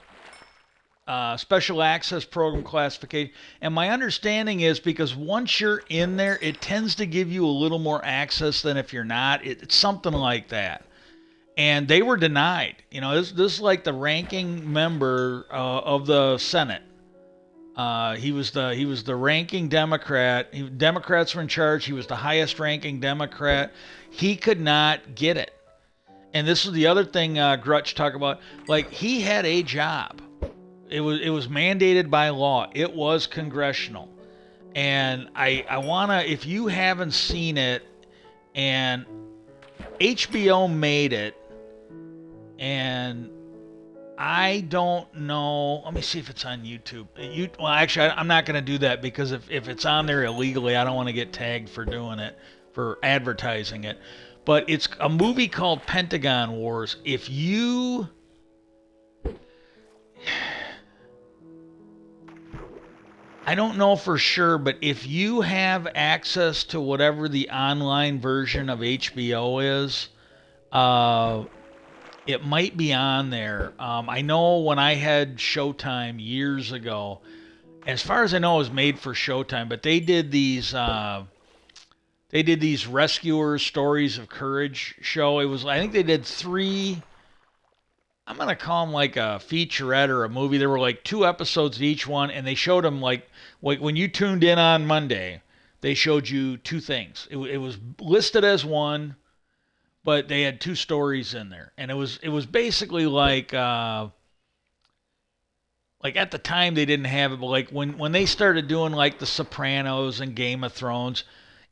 Speaker 1: special access program classification. And my understanding is because once you're in there, it tends to give you a little more access than if you're not. It's something like that. And they were denied. You know, this is like the ranking member of the Senate. He was the ranking Democrat. Democrats were in charge. He was the highest ranking Democrat. He could not get it. And this is the other thing Grutch talked about. Like he had a job. It was mandated by law. It was congressional. And I wanna, if you haven't seen it, and HBO made it, and I don't know. Let me see if it's on YouTube. Well, actually, I'm not going to do that because if it's on there illegally, I don't want to get tagged for doing it, for advertising it. But it's a movie called Pentagon Wars. If you. I don't know for sure, but if you have access to whatever the online version of HBO is, uh, it might be on there. I know when I had Showtime years ago, as far as I know, it was made for Showtime, but they did these rescuers stories of courage show. It was, I think they did three. I'm gonna call them like a featurette or a movie. There were like 2 episodes of each one, and they showed them like when you tuned in on Monday, they showed you two things. It was listed as one, but they had two stories in there, and it was basically like at the time they didn't have it, but like when they started doing like The Sopranos and Game of Thrones,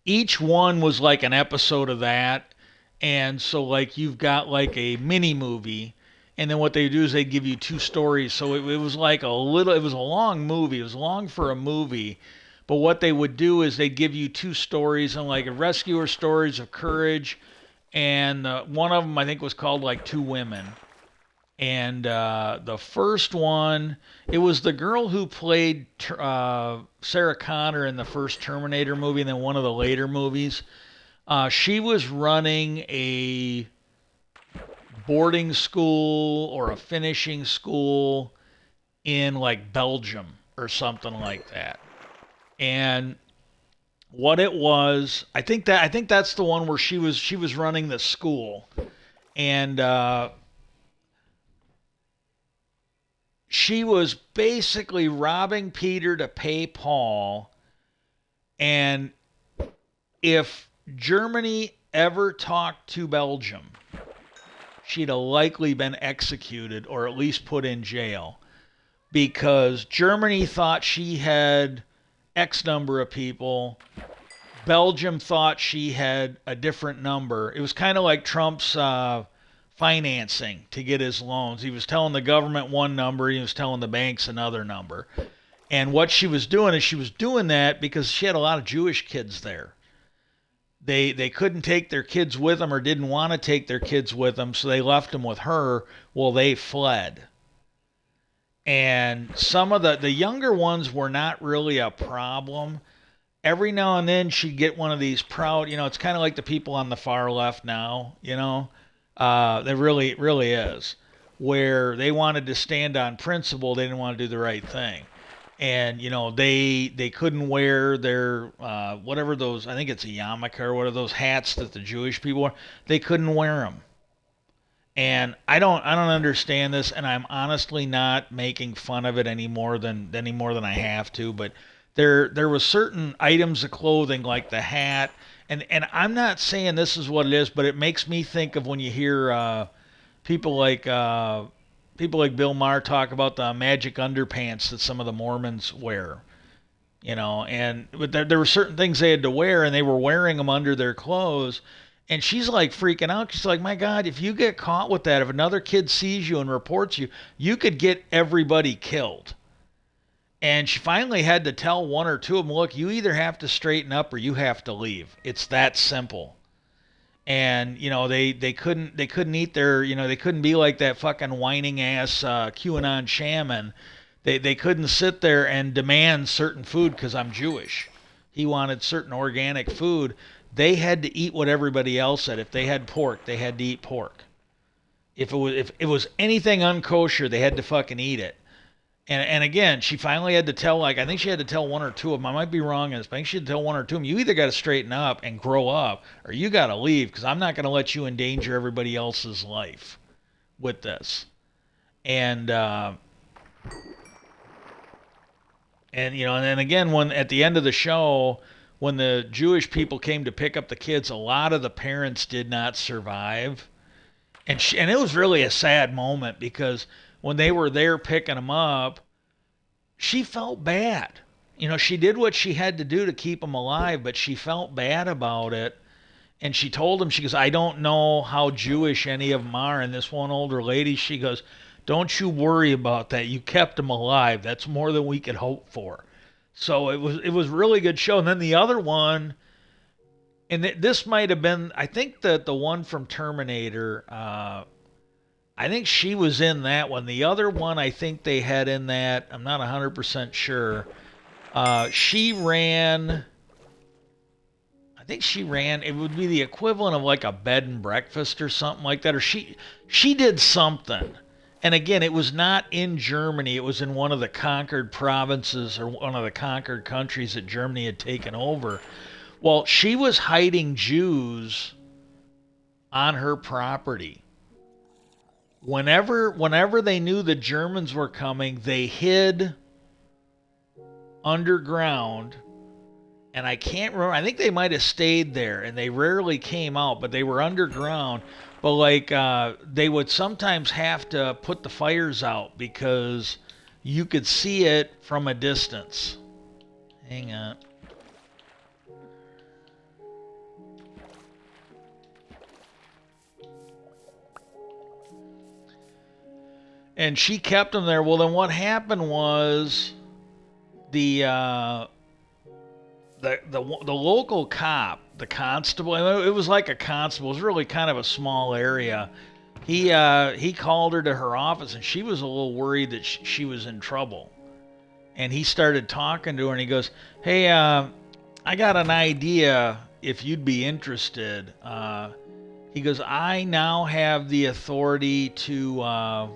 Speaker 1: each one was like an episode of that, and so like you've got like a mini movie, and then what they do is they give you two stories, so it was like it was a long movie, it was long for a movie. But what they would do is they'd give you two stories, and like a rescuer stories of courage, and one of them I think was called like Two Women. And the first one, it was the girl who played Sarah Connor in the first Terminator movie, and then one of the later movies. She was running a boarding school or a finishing school in like Belgium or something like that. And what it was, I think that's the one where she was running the school, and she was basically robbing Peter to pay Paul. And if Germany ever talked to Belgium, she'd have likely been executed or at least put in jail, because Germany thought she had X number of people. Belgium thought she had a different number. It was kind of like Trump's financing to get his loans. He was telling the government one number, he was telling the banks another number. And what she was doing is she was doing that because she had a lot of Jewish kids there. They couldn't take their kids with them, or didn't want to take their kids with them, so they left them with her. Well, they fled. And some of the younger ones were not really a problem. Every now and then she'd get one of these proud, it's kind of like the people on the far left now, There really is, where they wanted to stand on principle. They didn't want to do the right thing. And, they couldn't wear their, whatever those, I think it's a yarmulke or what are those hats that the Jewish people wear. They couldn't wear them. And I don't understand this, and I'm honestly not making fun of it any more than I have to, but there was certain items of clothing like the hat, and I'm not saying this is what it is, but it makes me think of when you hear people like Bill Maher talk about the magic underpants that some of the Mormons wear. But there were certain things they had to wear, and they were wearing them under their clothes. And she's like freaking out. She's like, my God, if you get caught with that, if another kid sees you and reports you, you could get everybody killed. And she finally had to tell one or two of them, look, you either have to straighten up or you have to leave. It's that simple. And, they couldn't eat their, they couldn't be like that fucking whining ass QAnon shaman. They couldn't sit there and demand certain food because I'm Jewish. He wanted certain organic food. They had to eat what everybody else said. If they had pork, they had to eat pork. If it was anything unkosher, they had to fucking eat it. And again, she finally had to tell, I think she had to tell one or two of them. I might be wrong in this, but I think she had to tell one or two of them, you either got to straighten up and grow up, or you got to leave, because I'm not going to let you endanger everybody else's life with this. And then again, when at the end of the show, when the Jewish people came to pick up the kids, a lot of the parents did not survive. And it was really a sad moment, because when they were there picking them up, she felt bad. She did what she had to do to keep them alive, but she felt bad about it. And she told them, she goes, I don't know how Jewish any of them are. And this one older lady, she goes, don't you worry about that. You kept them alive. That's more than we could hope for. So it was really good show. And then the other one, and this might have been, I think that the one from Terminator, I think she was in that one. The other one I think they had in that, I'm not 100% sure. She ran, it would be the equivalent of like a bed and breakfast or something like that. Or she did something. And again, it was not in Germany. It was in one of the conquered provinces or one of the conquered countries that Germany had taken over. Well, she was hiding Jews on her property. Whenever they knew the Germans were coming, they hid underground. And I can't remember. I think they might have stayed there, and they rarely came out, but they were underground. But they would sometimes have to put the fires out because you could see it from a distance. Hang on. And she kept them there. Well, then what happened was the local cop, the constable, it was like a constable. It was really kind of a small area. He called her to her office, and she was a little worried that she was in trouble. And he started talking to her, and he goes, hey, I got an idea if you'd be interested. He goes, I now have the authority to...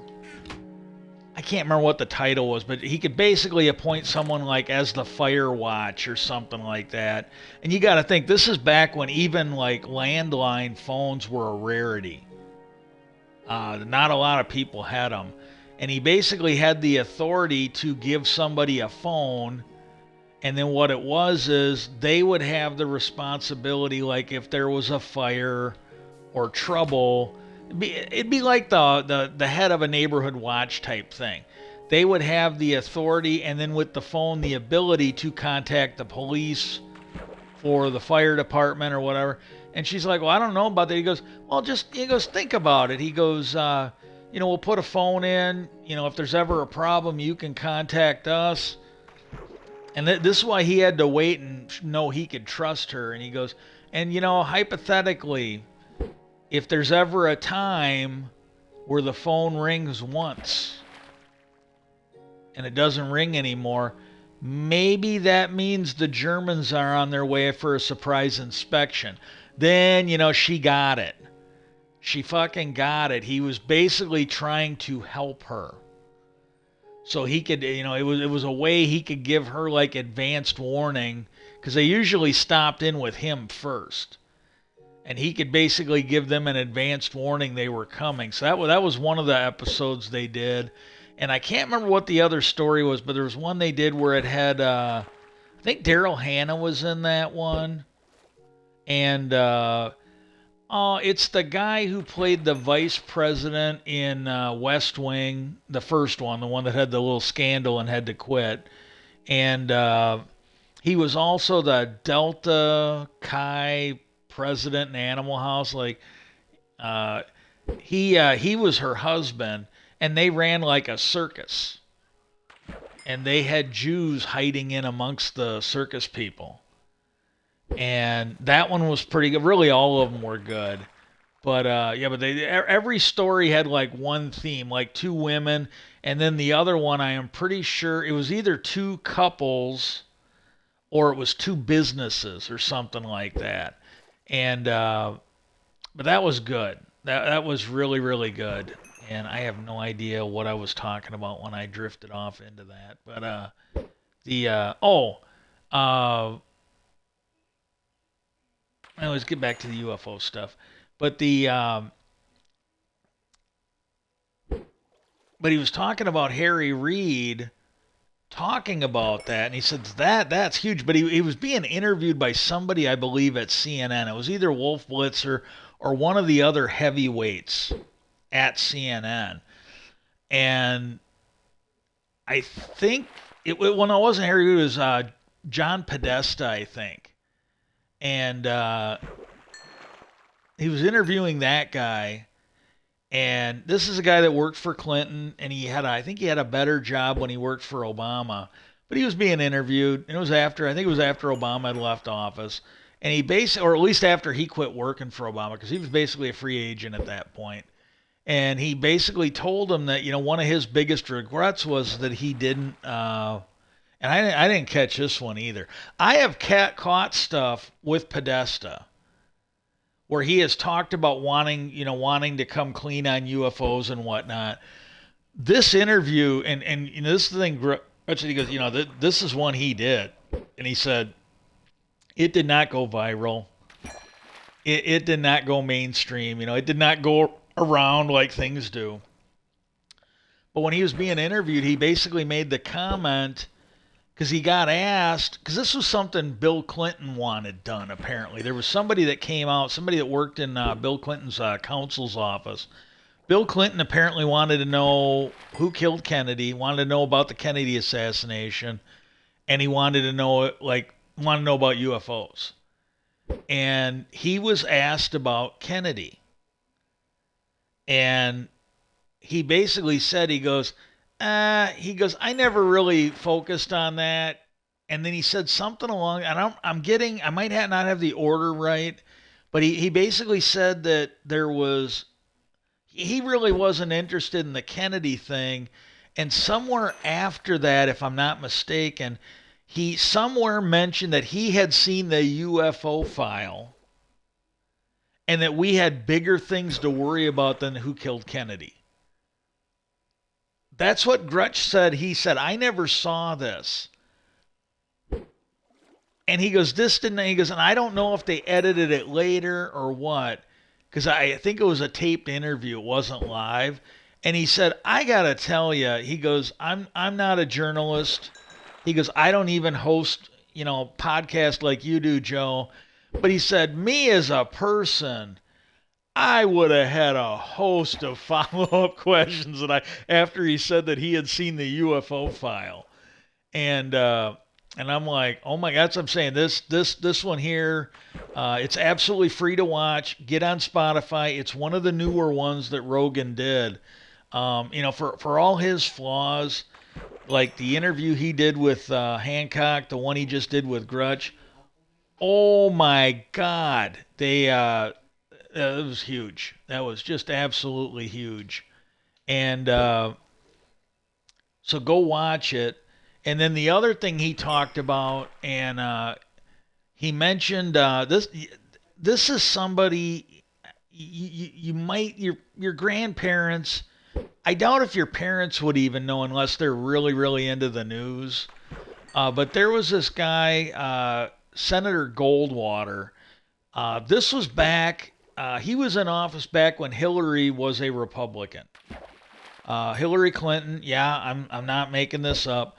Speaker 1: I can't remember what the title was, but he could basically appoint someone like as the fire watch or something like that. And you got to think, this is back when even like landline phones were a rarity. Not a lot of people had them. And he basically had the authority to give somebody a phone. And then what it was is they would have the responsibility, like if there was a fire or trouble, it'd be like the head of a neighborhood watch type thing. They would have the authority, and then with the phone, the ability to contact the police or the fire department or whatever. And she's like, well, I don't know about that. He goes, well, he goes, think about it. He goes, we'll put a phone in. If there's ever a problem, you can contact us. And this is why he had to wait and know he could trust her. And he goes, and hypothetically, if there's ever a time where the phone rings once and it doesn't ring anymore, maybe that means the Germans are on their way for a surprise inspection. Then, she got it. She fucking got it. He was basically trying to help her. So he could, it was a way he could give her like advanced warning, because they usually stopped in with him first. And he could basically give them an advanced warning they were coming. So that was one of the episodes they did. And I can't remember what the other story was, but there was one they did where it had, I think Daryl Hannah was in that one. And it's the guy who played the vice president in West Wing, the first one, the one that had the little scandal and had to quit. And he was also the Delta Chi president in Animal House. Like, he was her husband, and they ran like a circus. And they had Jews hiding in amongst the circus people. And that one was pretty good. Really, all of them were good. But every story had like one theme, like two women, and then the other one, I am pretty sure it was either two couples or it was two businesses or something like that. And but that was good. That was really, really good. And I have no idea what I was talking about when I drifted off into that. But let's get back to the UFO stuff. But but he was talking about Harry Reid talking about that, and he said that's huge. But he was being interviewed by somebody, I believe, at CNN. It was either Wolf Blitzer or one of the other heavyweights at CNN. And I think it wasn't Harry Reid, it was John Podesta, I think. And he was interviewing that guy, and this is a guy that worked for Clinton, and I think he had a better job when he worked for Obama, but he was being interviewed, and I think it was after Obama had left office, and or at least after he quit working for Obama, because he was basically a free agent at that point, and he basically told him that, one of his biggest regrets was that he didn't, and I didn't catch this one either. I have caught stuff with Podesta where he has talked about wanting to come clean on UFOs and whatnot. This interview, and this is the thing, he goes, this is one he did. And he said, it did not go viral. It did not go mainstream. It did not go around like things do. But when he was being interviewed, he basically made the comment, because he got asked, because this was something Bill Clinton wanted done, apparently. There was somebody that came out, somebody that worked in Bill Clinton's counsel's office. Bill Clinton apparently wanted to know who killed Kennedy, wanted to know about the Kennedy assassination, and he wanted to know about UFOs. And he was asked about Kennedy. And he basically said, he goes, I never really focused on that. And then he said something along, and I might not have the order right, but he basically said that he really wasn't interested in the Kennedy thing. And somewhere after that, if I'm not mistaken, he somewhere mentioned that he had seen the UFO file and that we had bigger things to worry about than who killed Kennedy. That's what Grutch said. He said, I never saw this. And he goes, and I don't know if they edited it later or what, because I think it was a taped interview. It wasn't live. And he said, I gotta tell you, he goes, I'm not a journalist. He goes, I don't even host, podcasts like you do, Joe. But he said, me as a person, I would have had a host of follow-up questions after he said that he had seen the UFO file. And I'm like, oh my God, that's what I'm saying. This one here, it's absolutely free to watch. Get on Spotify. It's one of the newer ones that Rogan did. For all his flaws, like the interview he did with Hancock, the one he just did with Grutch. Oh my God, it was huge. That was just absolutely huge. And so go watch it. And then the other thing he talked about, and he mentioned this. This is somebody you might your grandparents. I doubt if your parents would even know unless they're really really into the news. But there was this guy, Senator Goldwater. This was back. He was in office back when Hillary was a Republican. Hillary Clinton. Yeah, I'm not making this up.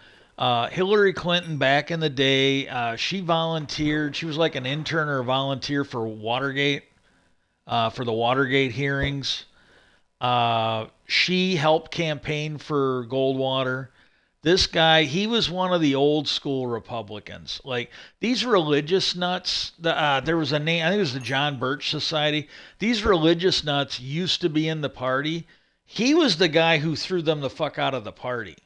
Speaker 1: Hillary Clinton back in the day, she volunteered. She was like an intern or a volunteer for Watergate, for the Watergate hearings. She helped campaign for Goldwater. This guy, he was one of the old school Republicans. Like these religious nuts, there was a name, I think it was the John Birch Society. These religious nuts used to be in the party. He was the guy who threw them the fuck out of the party.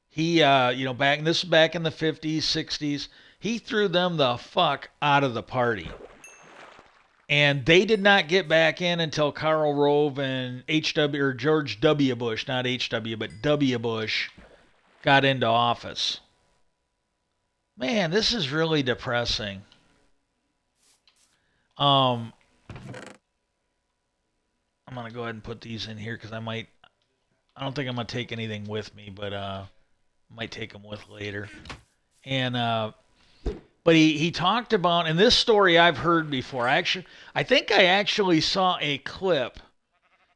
Speaker 1: He, this was back in the 50s, 60s. He threw them the fuck out of the party. And they did not get back in until Karl Rove and George W. Bush, not H.W., but W. Bush, got into office. Man, this is really depressing. I'm going to go ahead and put these in here because I don't think I'm going to take anything with me, but might take them with later. And but he talked about, and this story I've heard before. I think I actually saw a clip,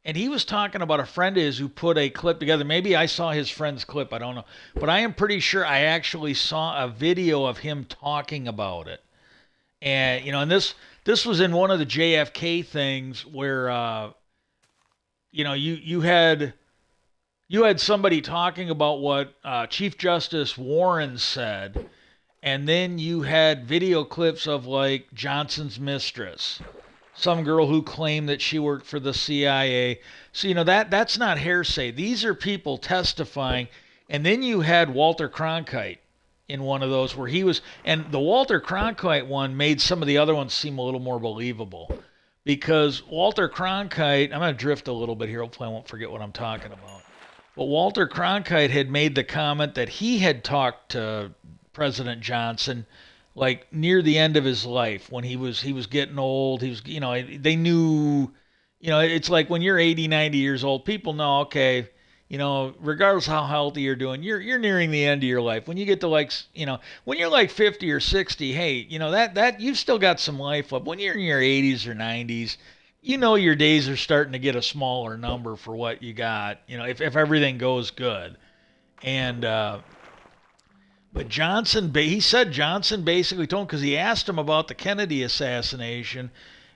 Speaker 1: and he was talking about a friend of his who put a clip together. Maybe I saw his friend's clip, I don't know, but I am pretty sure I actually saw a video of him talking about it. And and this was in one of the JFK things where you had somebody talking about what Chief Justice Warren said, and then you had video clips of like Johnson's mistress, some girl who claimed that she worked for the CIA. So that's not hearsay. These are people testifying. And then you had Walter Cronkite in one of those where he was, and the Walter Cronkite one made some of the other ones seem a little more believable. Because Walter Cronkite, I'm going to drift a little bit here. Hopefully I won't forget what I'm talking about. But Walter Cronkite had made the comment that he had talked to President Johnson like near the end of his life when he was getting old. He was, they knew, it's like when you're 80, 90 years old, people know, okay, regardless how healthy you're doing, you're nearing the end of your life. When you get to when you're like 50 or 60, hey, that you've still got some life left. When you're in your 80s or 90s, your days are starting to get a smaller number for what you got, if everything goes good. And but he said Johnson basically told him, because he asked him about the Kennedy assassination.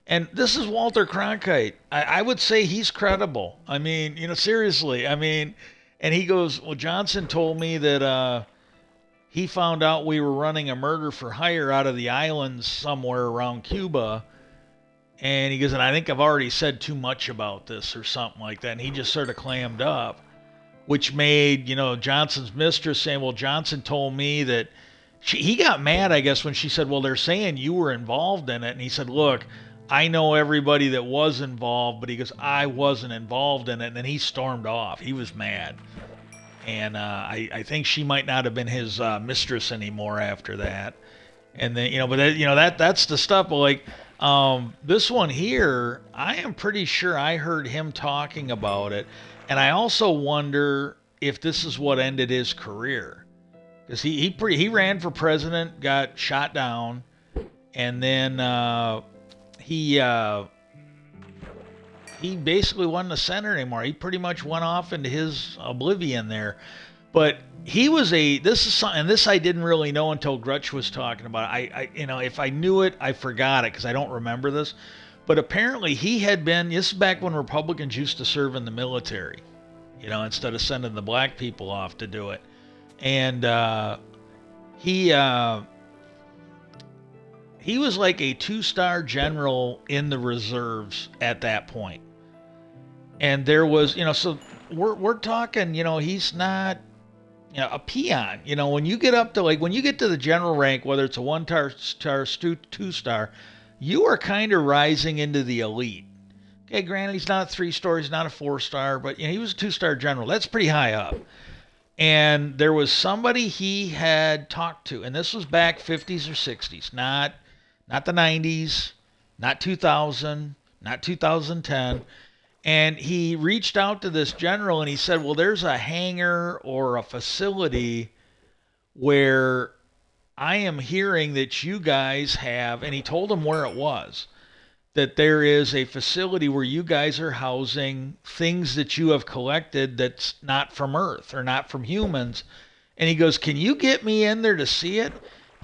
Speaker 1: And this is Walter Cronkite. I would say he's credible. I mean, seriously. I mean, and he goes, well, Johnson told me that he found out we were running a murder for hire out of the islands somewhere around Cuba. And he goes, and I think I've already said too much about this or something like that. And he just sort of clammed up, which made, Johnson's mistress saying, well, Johnson told me that he got mad, I guess, when she said, well, they're saying you were involved in it. And he said, look, I know everybody that was involved, but he goes, I wasn't involved in it. And then he stormed off. He was mad. And I think she might not have been his mistress anymore after that. And then, but that's the stuff. But like this one here, I am pretty sure I heard him talking about it. And I also wonder if this is what ended his career. Because he ran for president, got shot down, and then he he basically wasn't a senator anymore. He pretty much went off into his oblivion there. But he was this is something, and this I didn't really know until Grutch was talking about it. If I knew it, I forgot it because I don't remember this. But apparently he had been, this is back when Republicans used to serve in the military, instead of sending the black people off to do it. And he was like a 2-star general in the reserves at that point. And there was, so we're talking, he's not, a peon. When you get up to when you get to the general rank, whether it's a 1-star, 2-star, you are kind of rising into the elite. Okay, granted, he's not a 3-star, he's not a 4-star, but he was a 2-star general. That's pretty high up. And there was somebody he had talked to, and this was back 50s or 60s, not the 90s, not 2000, not 2010. And he reached out to this general and he said, well, there's a hangar or a facility where I am hearing that you guys have, and he told him where it was, that there is a facility where you guys are housing things that you have collected that's not from Earth or not from humans. And he goes, can you get me in there to see it?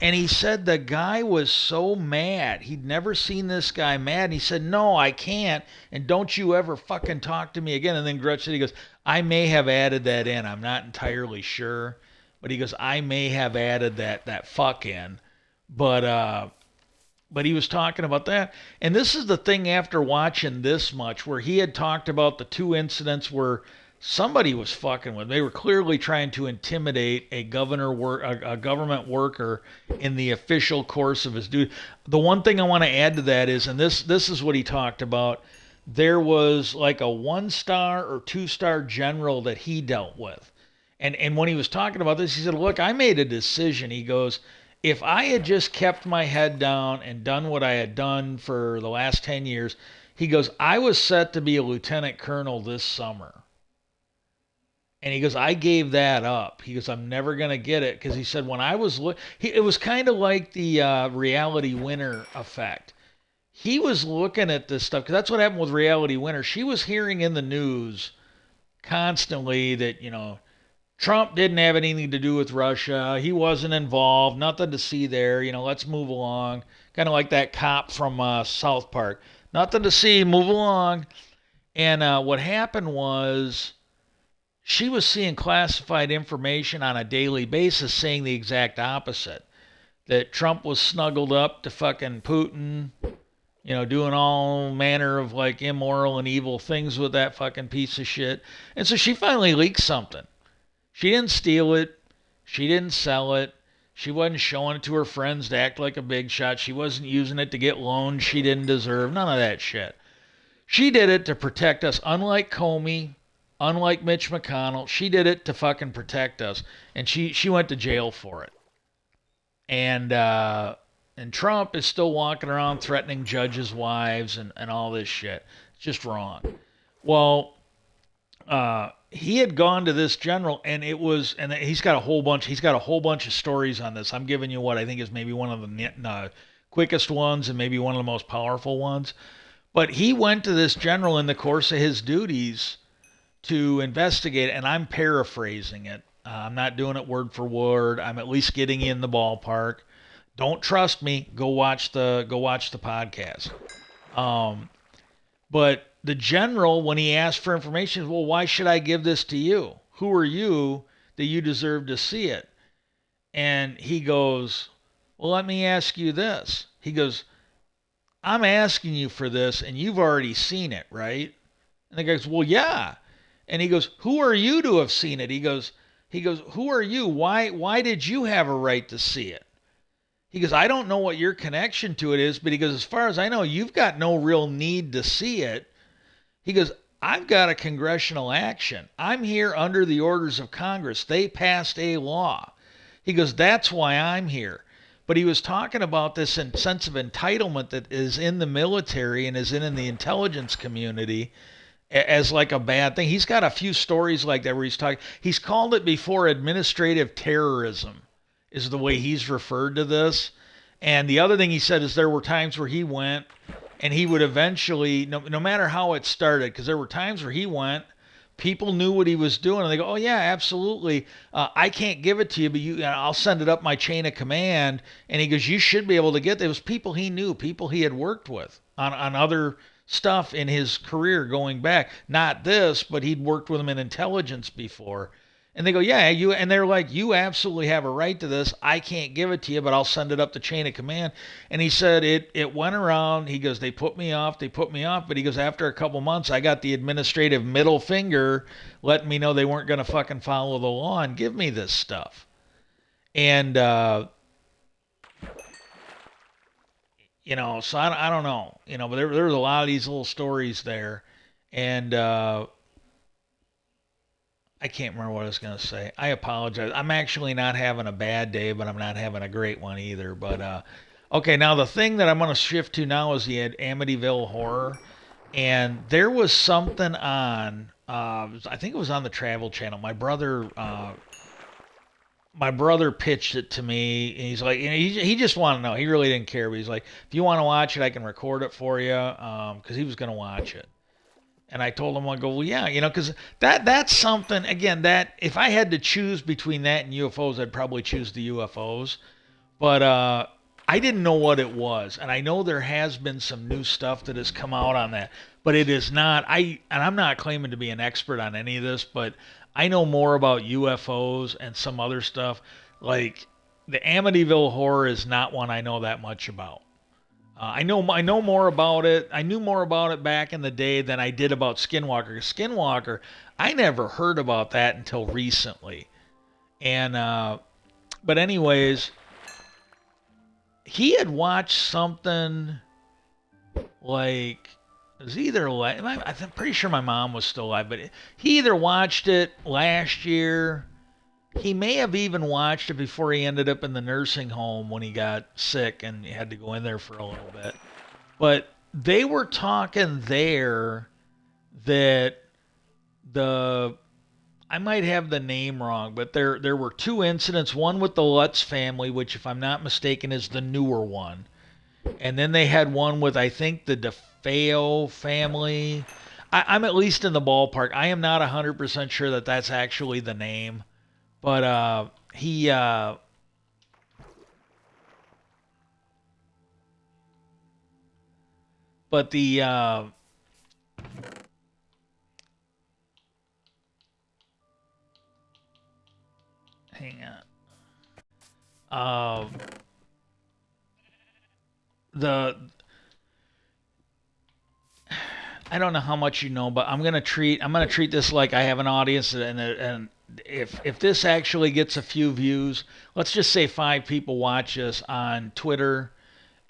Speaker 1: And he said the guy was so mad. He'd never seen this guy mad. And he said, no, I can't. And don't you ever fucking talk to me again. And then Grutch said, he goes, I may have added that in. I'm not entirely sure. But he goes, I may have added that fuck in. But he was talking about that. And this is the thing after watching this much, where he had talked about the 2 incidents where somebody was fucking with. They were clearly trying to intimidate a government worker in the official course of his duty. The one thing I want to add to that is, and this is what he talked about, there was like a 1-star or 2-star general that he dealt with. And when he was talking about this, he said, look, I made a decision. He goes, if I had just kept my head down and done what I had done for the last 10 years, he goes, I was set to be a lieutenant colonel this summer. And he goes, I gave that up. He goes, I'm never going to get it. Because he said, when I was, it was kind of like the Reality Winner effect. He was looking at this stuff, because that's what happened with Reality Winner. She was hearing in the news constantly that, Trump didn't have anything to do with Russia. He wasn't involved. Nothing to see there. Let's move along. Kind of like that cop from South Park. Nothing to see. Move along. And what happened was, she was seeing classified information on a daily basis saying the exact opposite. That Trump was snuggled up to fucking Putin, doing all manner of immoral and evil things with that fucking piece of shit. And so she finally leaked something. She didn't steal it. She didn't sell it. She wasn't showing it to her friends to act like a big shot. She wasn't using it to get loans she didn't deserve. None of that shit. She did it to protect us. Unlike Comey, unlike Mitch McConnell, she did it to fucking protect us. And she went to jail for it. And Trump is still walking around threatening judges' wives and all this shit. It's just wrong. Well, he had gone to this general, and he's got a whole bunch of stories on this. I'm giving you what I think is maybe one of the quickest ones and maybe one of the most powerful ones. But he went to this general in the course of his duties to investigate, and I'm paraphrasing it. I'm not doing it word for word. I'm at least getting in the ballpark. Don't trust me? Go watch the podcast. But the general, when he asked for information, said, well, why should I give this to you? Who are you that you deserve to see it? And he goes, well, let me ask you this. He goes, I'm asking you for this, and you've already seen it, right? And the guy goes, well, yeah. And he goes, who are you to have seen it? He goes, who are you? Why did you have a right to see it? He goes, I don't know what your connection to it is, but he goes, as far as I know, you've got no real need to see it. He goes, I've got a congressional action. I'm here under the orders of Congress. They passed a law. He goes, that's why I'm here. But he was talking about this sense of entitlement that is in the military and is in the intelligence community as like a bad thing. He's got a few stories like that where he's called it before administrative terrorism is the way he's referred to this. And the other thing he said is there were times where he went and he would eventually, no matter how it started, because there were times where he went, people knew what he was doing, and they go, "Oh yeah, absolutely. I can't give it to you, but I'll send it up my chain of command." And he goes, "You should be able to get." There was people he knew, people he had worked with on other stuff in his career going back. Not this, but he'd worked with them in intelligence before. And they go, "Yeah, you," and they're like, "You absolutely have a right to this. I can't give it to you, but I'll send it up the chain of command." And he said it went around. He goes, they put me off, but he goes, after a couple months, I got the administrative middle finger letting me know they weren't going to fucking follow the law and give me this stuff. And so I don't know, but there was a lot of these little stories there, and I can't remember what I was going to say. I apologize. I'm actually not having a bad day, but I'm not having a great one either. But okay, now the thing that I'm going to shift to now is the Amityville horror, and there was something on. I think it was on the Travel Channel. My brother pitched it to me, and he's like, he just wanted to know. He really didn't care, but he's like, if you want to watch it, I can record it for you, because he was going to watch it. And I told him, I go, well, yeah, because that's something, again, that if I had to choose between that and UFOs, I'd probably choose the UFOs. But I didn't know what it was. And I know there has been some new stuff that has come out on that. But it is not, and I'm not claiming to be an expert on any of this, but I know more about UFOs and some other stuff. Like, the Amityville horror is not one I know that much about. I know more about it. I knew more about it back in the day than I did about Skinwalker. Skinwalker, I never heard about that until recently. And but anyways, he had watched something like, it was either I'm pretty sure my mom was still alive, but he either watched it last year. He may have even watched it before he ended up in the nursing home when he got sick and he had to go in there for a little bit. But they were talking there that I might have the name wrong, but there were two incidents. One with the Lutz family, which, if I'm not mistaken, is the newer one. And then they had one with, I think, the DeFeo family. I'm at least in the ballpark. I am not 100% sure that that's actually the name. But he but the hang on. The I don't know how much you know, but I'm gonna treat this like I have an audience, and if this actually gets a few views, let's just say 5 people watch this on Twitter,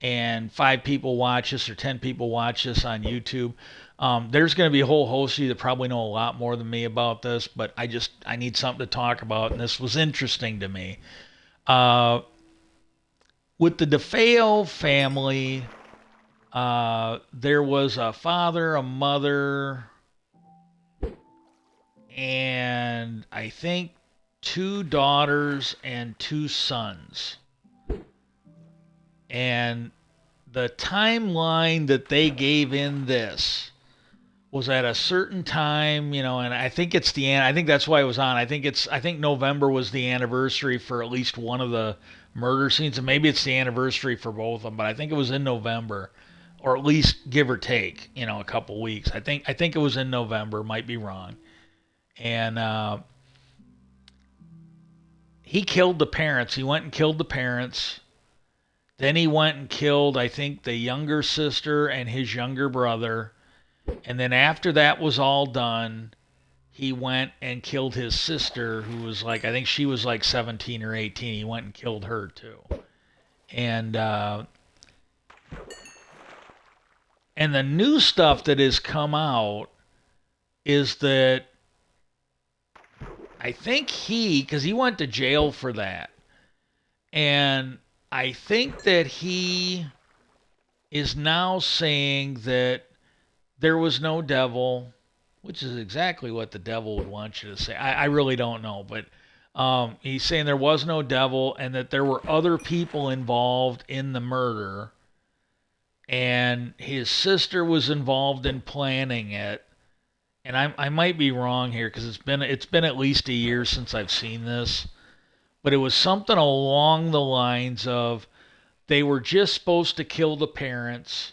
Speaker 1: and 5 people watch this, or 10 people watch this on YouTube. There's going to be a whole host of you that probably know a lot more than me about this, but I need something to talk about, and this was interesting to me. With the DeFeo family, there was a father, a mother, and I think 2 daughters and 2 sons. And the timeline that they gave in this was at a certain time, and I think it's I think that's why it was on. I think November was the anniversary for at least one of the murder scenes, and maybe it's the anniversary for both of them, but I think it was in November, or at least give or take, a couple weeks. I think it was in November, might be wrong. And he killed the parents. He went and killed the parents. Then he went and killed, I think, the younger sister and his younger brother. And then after that was all done, he went and killed his sister, who was I think she was 17 or 18. He went and killed her too. And the new stuff that has come out is that I think because he went to jail for that, and I think that he is now saying that there was no devil, which is exactly what the devil would want you to say. I really don't know, but he's saying there was no devil and that there were other people involved in the murder, and his sister was involved in planning it. And I might be wrong here because it's been at least a year since I've seen this, but it was something along the lines of they were just supposed to kill the parents.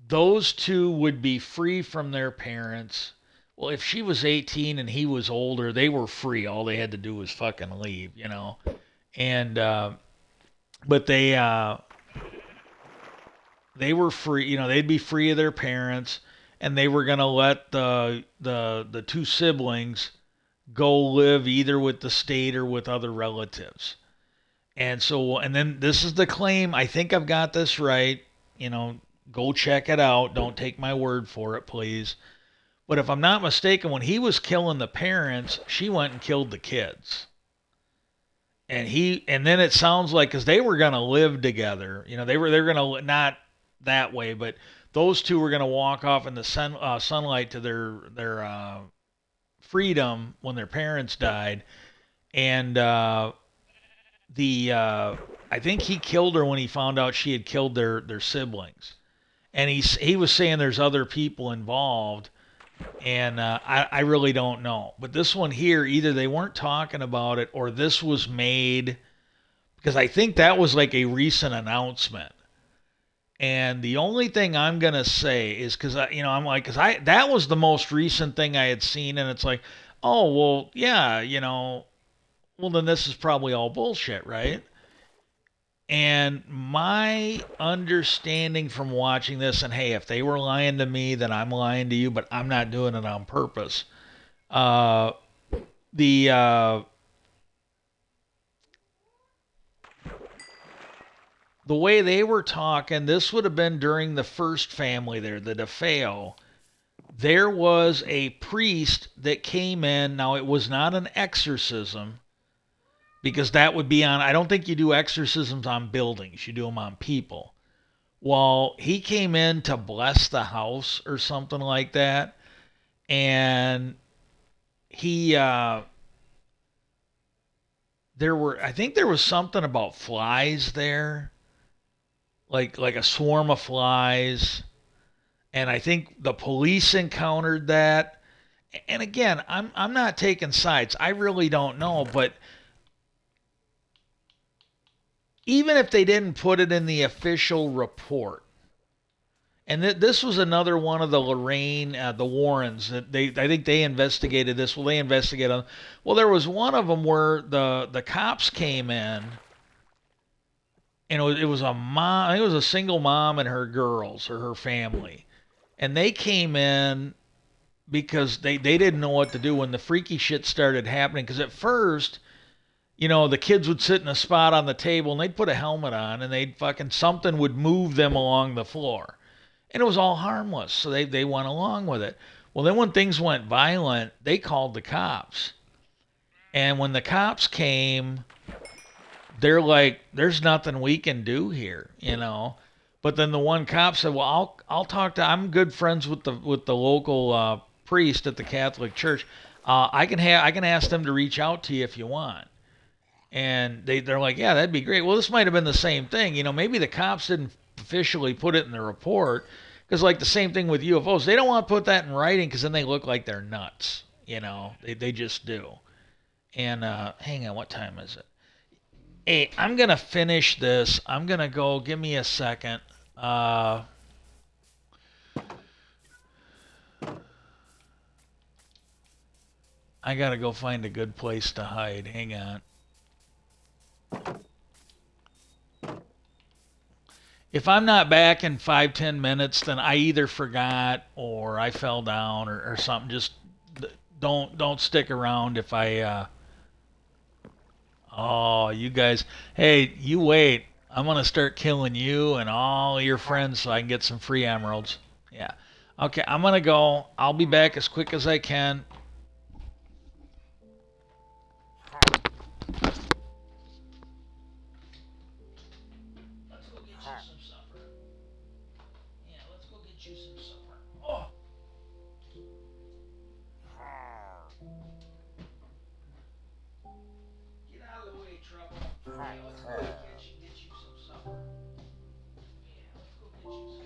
Speaker 1: Those two would be free from their parents. Well, if she was 18 and he was older, they were free. All they had to do was fucking leave. And but they were free. They'd be free of their parents, and they were gonna let the two siblings go live either with the state or with other relatives. And then this is the claim. I think I've got this right. You know, go check it out. Don't take my word for it, please. But if I'm not mistaken, when he was killing the parents, she went and killed the kids. And then it sounds like because they were gonna live together. They're gonna not that way, but those two were gonna walk off in the sunlight to their freedom when their parents died. And the I think he killed her when he found out she had killed their siblings. And he was saying there's other people involved, and I really don't know. But this one here, either they weren't talking about it or this was made because I think that was like a recent announcement. And the only thing I'm gonna say is because I'm like because I that was the most recent thing I had seen, and it's like, oh well, yeah, well then this is probably all bullshit, right? And my understanding from watching this, and hey, if they were lying to me, then I'm lying to you, but I'm not doing it on purpose. Uh, the the way they were talking, this would have been during the first family there, the DeFeo. There was a priest that came in. Now it was not an exorcism because that would be on. I don't think you do exorcisms on buildings. You do them on people. Well, he came in to bless the house or something like that, and he I think there was something about flies there, like a swarm of flies, and I think the police encountered that. And again, I'm not taking sides. I really don't know, but even if they didn't put it in the official report, and this was another one of the Lorraine, the Warrens that I think they investigated this. Well, they investigated. Well, there was one of them where the cops came in, and it was a mom. I think it was a single mom and her girls or her family, and they came in because they didn't know what to do when the freaky shit started happening. Because at first, the kids would sit in a spot on the table and they'd put a helmet on and they'd fucking something would move them along the floor. And it was all harmless, so they went along with it. Well, then when things went violent, they called the cops. And when the cops came, they're like, "There's nothing we can do here." But then the one cop said, "Well, I'll talk to. I'm good friends with the local priest at the Catholic Church. I can ask them to reach out to you if you want." And they're like, "Yeah, that'd be great." Well, this might have been the same thing. Maybe the cops didn't officially put it in the report because like the same thing with UFOs, they don't want to put that in writing because then they look like they're nuts. They just do. And hang on, what time is it? Hey, I'm gonna finish this. I'm gonna go. Give me a second. I gotta go find a good place to hide. Hang on. If I'm not back in 5-10 minutes, then I either forgot or I fell down or something. Just don't stick around if I. Oh, you guys. Hey, you wait. I'm gonna start killing you and all your friends so I can get some free emeralds. Yeah. Okay, I'm gonna go. I'll be back as quick as I can. Let's go get you some supper. Yeah, let's go get you some supper. Oh, get out of the way, trouble. Yeah, let's go get you some supper. Yeah, let's go get you some.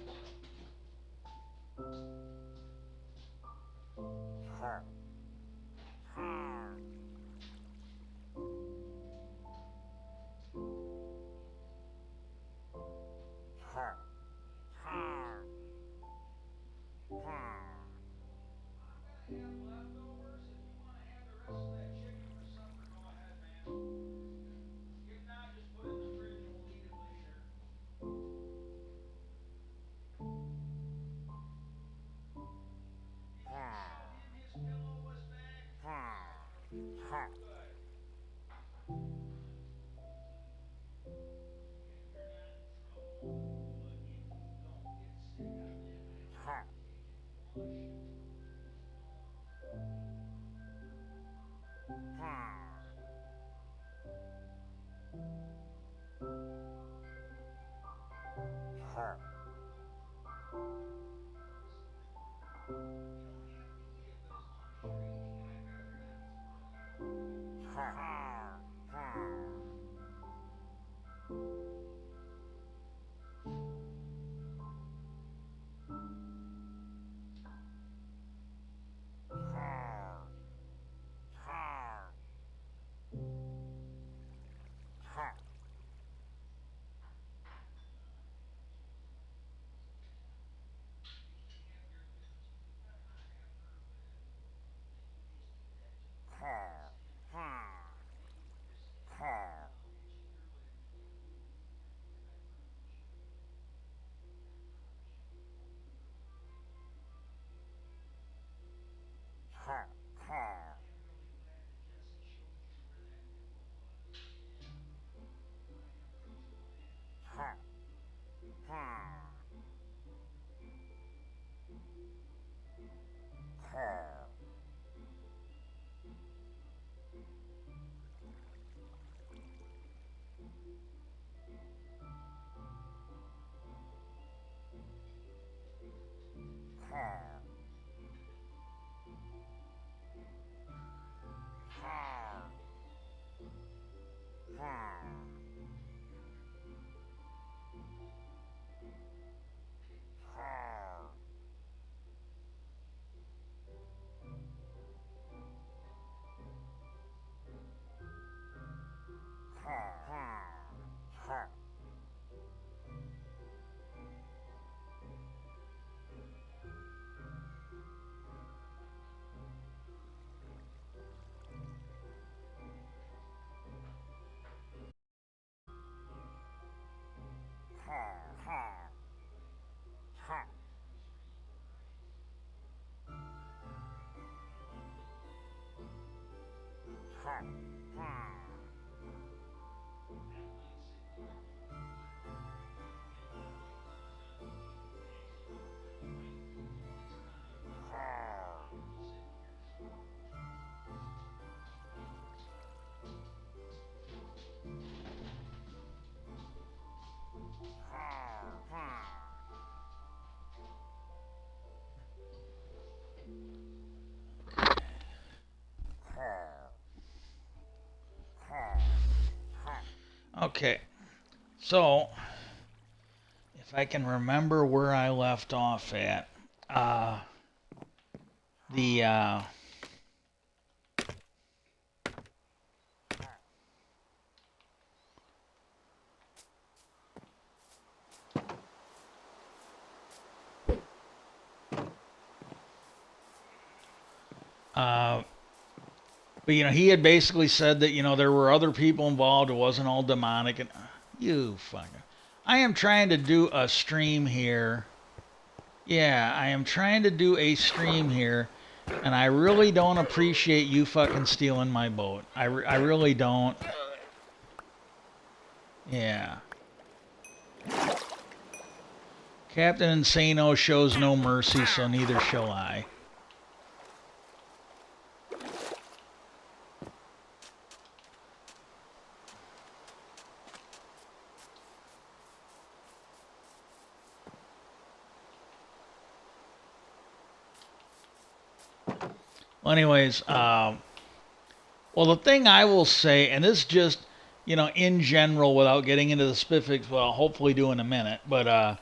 Speaker 1: Okay. So, if I can remember where I left off at, uh, the uh, but he had basically said that there were other people involved. It wasn't all demonic. And you fucking, I am trying to do a stream here. Yeah, I am trying to do a stream here, and I really don't appreciate you fucking stealing my boat. I really don't. Yeah. Captain Insano shows no mercy, so neither shall I. Well, anyways, well, the thing I will say, and this just, in general, without getting into the specifics, well, I'll hopefully do in a minute, but,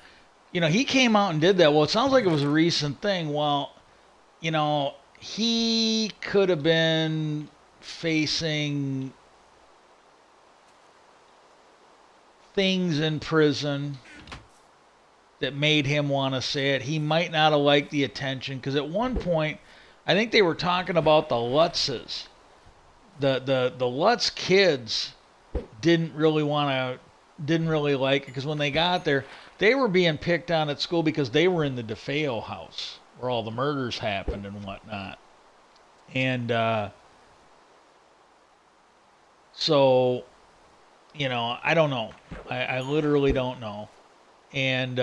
Speaker 1: he came out and did that. Well, it sounds like it was a recent thing. Well, he could have been facing things in prison that made him want to say it. He might not have liked the attention, because at one point, I think they were talking about the Lutzes. The Lutz kids didn't really like it, because when they got there, they were being picked on at school because they were in the DeFeo house where all the murders happened and whatnot. And so, I don't know. I literally don't know. And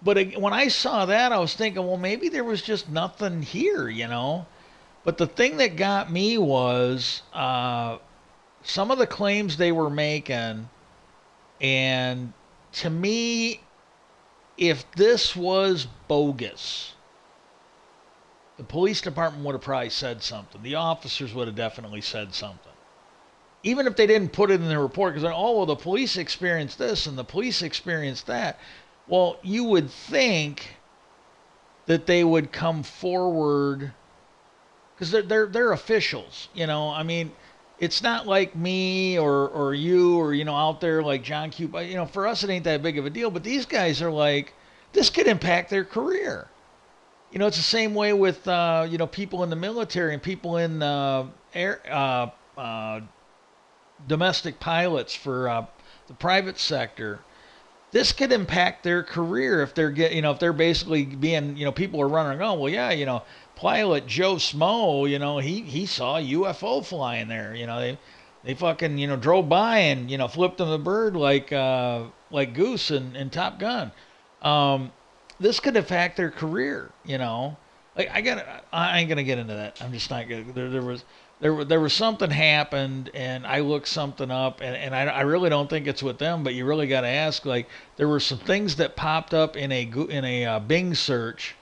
Speaker 1: but when I saw that, I was thinking, well, maybe there was just nothing here, But the thing that got me was some of the claims they were making, and to me, if this was bogus, the police department would have probably said something. The officers would have definitely said something. Even if they didn't put it in the report, because, well, the police experienced this and the police experienced that. Well, you would think that they would come forward, because they're officials, I mean, it's not like me or you or out there like John Q. For us it ain't that big of a deal, but these guys are like, this could impact their career. It's the same way with people in the military and people in domestic pilots for the private sector. This could impact their career if if they're basically being, people are running, oh, well, yeah, pilot Joe Smo, he saw a UFO flying there. They fucking, drove by and, flipped him the bird like Goose in Top Gun. This could affect their career, Like, I ain't gonna get into that. I'm just not gonna. There was something happened, and I looked something up, and I really don't think it's with them, but you really got to ask. Like, there were some things that popped up in a Bing search,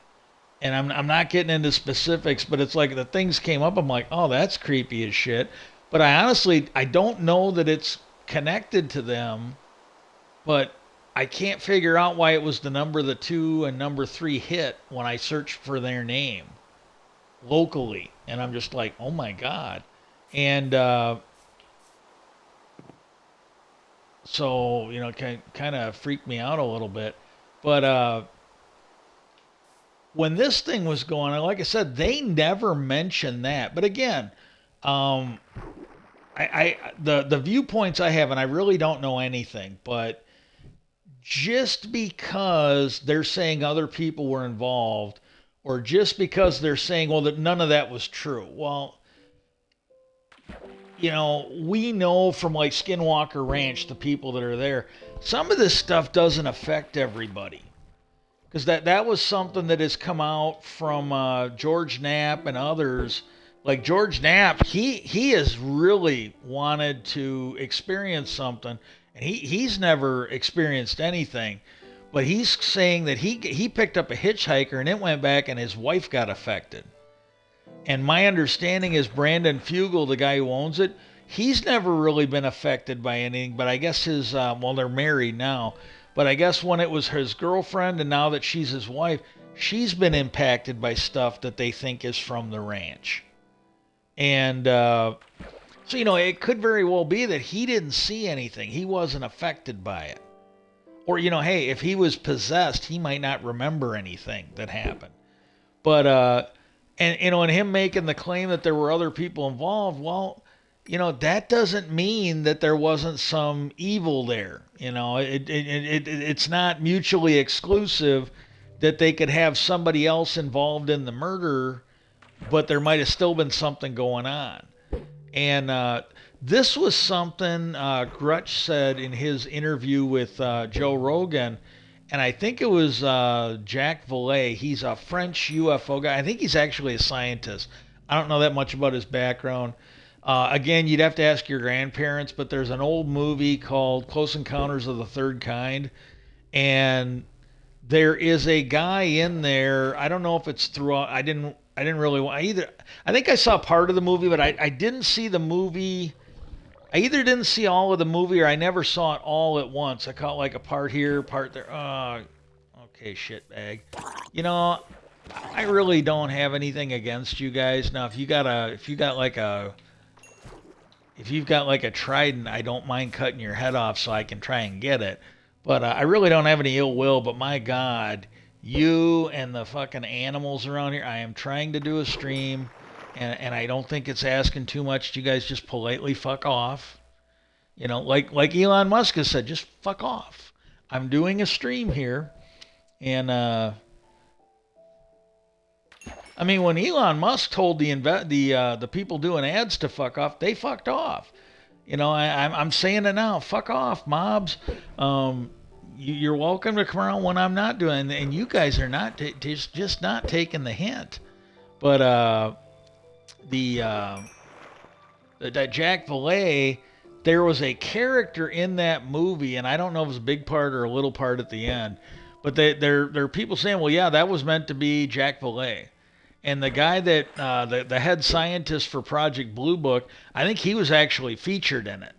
Speaker 1: and I'm not getting into specifics, but it's like the things came up. I'm like, oh, that's creepy as shit. But I don't know that it's connected to them, but I can't figure out why it was the number 2 and number 3 hit when I searched for their name locally, and I'm just like, oh my god. And so kind of freaked me out a little bit. But when this thing was going on, like I said, they never mentioned that. But again, the viewpoints I have, and I really don't know anything, but just because they're saying other people were involved, or just because they're saying, well, that none of that was true. Well, we know from like Skinwalker Ranch, the people that are there, some of this stuff doesn't affect everybody. Because that was something that has come out from George Knapp and others. Like George Knapp, he has really wanted to experience something, and he's never experienced anything. But he's saying that he picked up a hitchhiker and it went back and his wife got affected. And my understanding is Brandon Fugel, the guy who owns it, he's never really been affected by anything. But I guess his well, they're married now. But I guess when it was his girlfriend and now that she's his wife, she's been impacted by stuff that they think is from the ranch. And so, it could very well be that he didn't see anything. He wasn't affected by it. Or, hey, if he was possessed, he might not remember anything that happened. But, and him making the claim that there were other people involved, well, that doesn't mean that there wasn't some evil there. It's not mutually exclusive that they could have somebody else involved in the murder, but there might have still been something going on. And this was something Grutch said in his interview with Joe Rogan, and I think it was Jacques Vallée. He's a French UFO guy. I think he's actually a scientist. I don't know that much about his background. Again, you'd have to ask your grandparents, but there's an old movie called Close Encounters of the Third Kind, and there is a guy in there. I don't know if it's throughout. I didn't really want either. I think I saw part of the movie, but I didn't see the movie. I either didn't see all of the movie or I never saw it all at once. I caught like a part here, part there. Okay, shitbag. I really don't have anything against you guys. Now, if you've got like a trident, I don't mind cutting your head off so I can try and get it. But I really don't have any ill will. But my God, you and the fucking animals around here. I am trying to do a stream, and I don't think it's asking too much. You guys just politely fuck off. Like Elon Musk has said, just fuck off. I'm doing a stream here, and I mean, when Elon Musk told the people doing ads to fuck off, they fucked off. I'm saying it now. Fuck off, mobs. You're welcome to come around when I'm not doing, and you guys are not just not taking the hint. But that Jacques Vallée, there was a character in that movie, and I don't know if it was a big part or a little part at the end, but there are people saying, well, yeah, that was meant to be Jacques Vallée. And the guy that the head scientist for Project Blue Book, I think he was actually featured in it.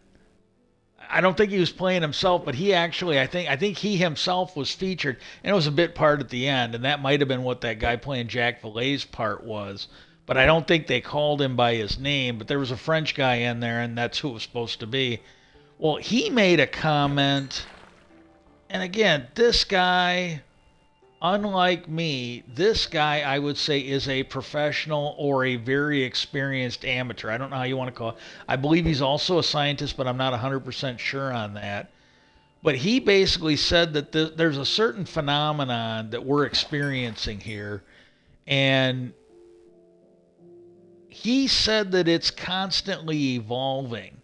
Speaker 1: I don't think he was playing himself, but he actually, I think he himself was featured, and it was a bit part at the end, and that might have been what that guy playing Jacques Vallée's part was. But I don't think they called him by his name, but there was a French guy in there, and that's who it was supposed to be. Well, he made a comment, and again, this guy, unlike me, this guy, I would say, is a professional or a very experienced amateur. I don't know how you want to call it. I believe he's also a scientist, but I'm not 100% sure on that. But he basically said that there's a certain phenomenon that we're experiencing here, and he said that it's constantly evolving.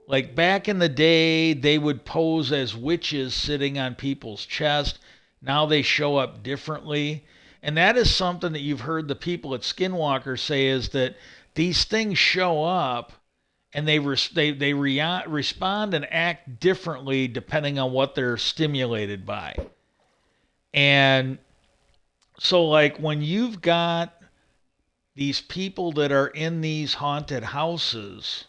Speaker 1: Like back in the day, they would pose as witches sitting on people's chest. Now they show up differently. And that is something that you've heard the people at Skinwalker say, is that these things show up and they respond and act differently depending on what they're stimulated by. And so like when you've got these people that are in these haunted houses,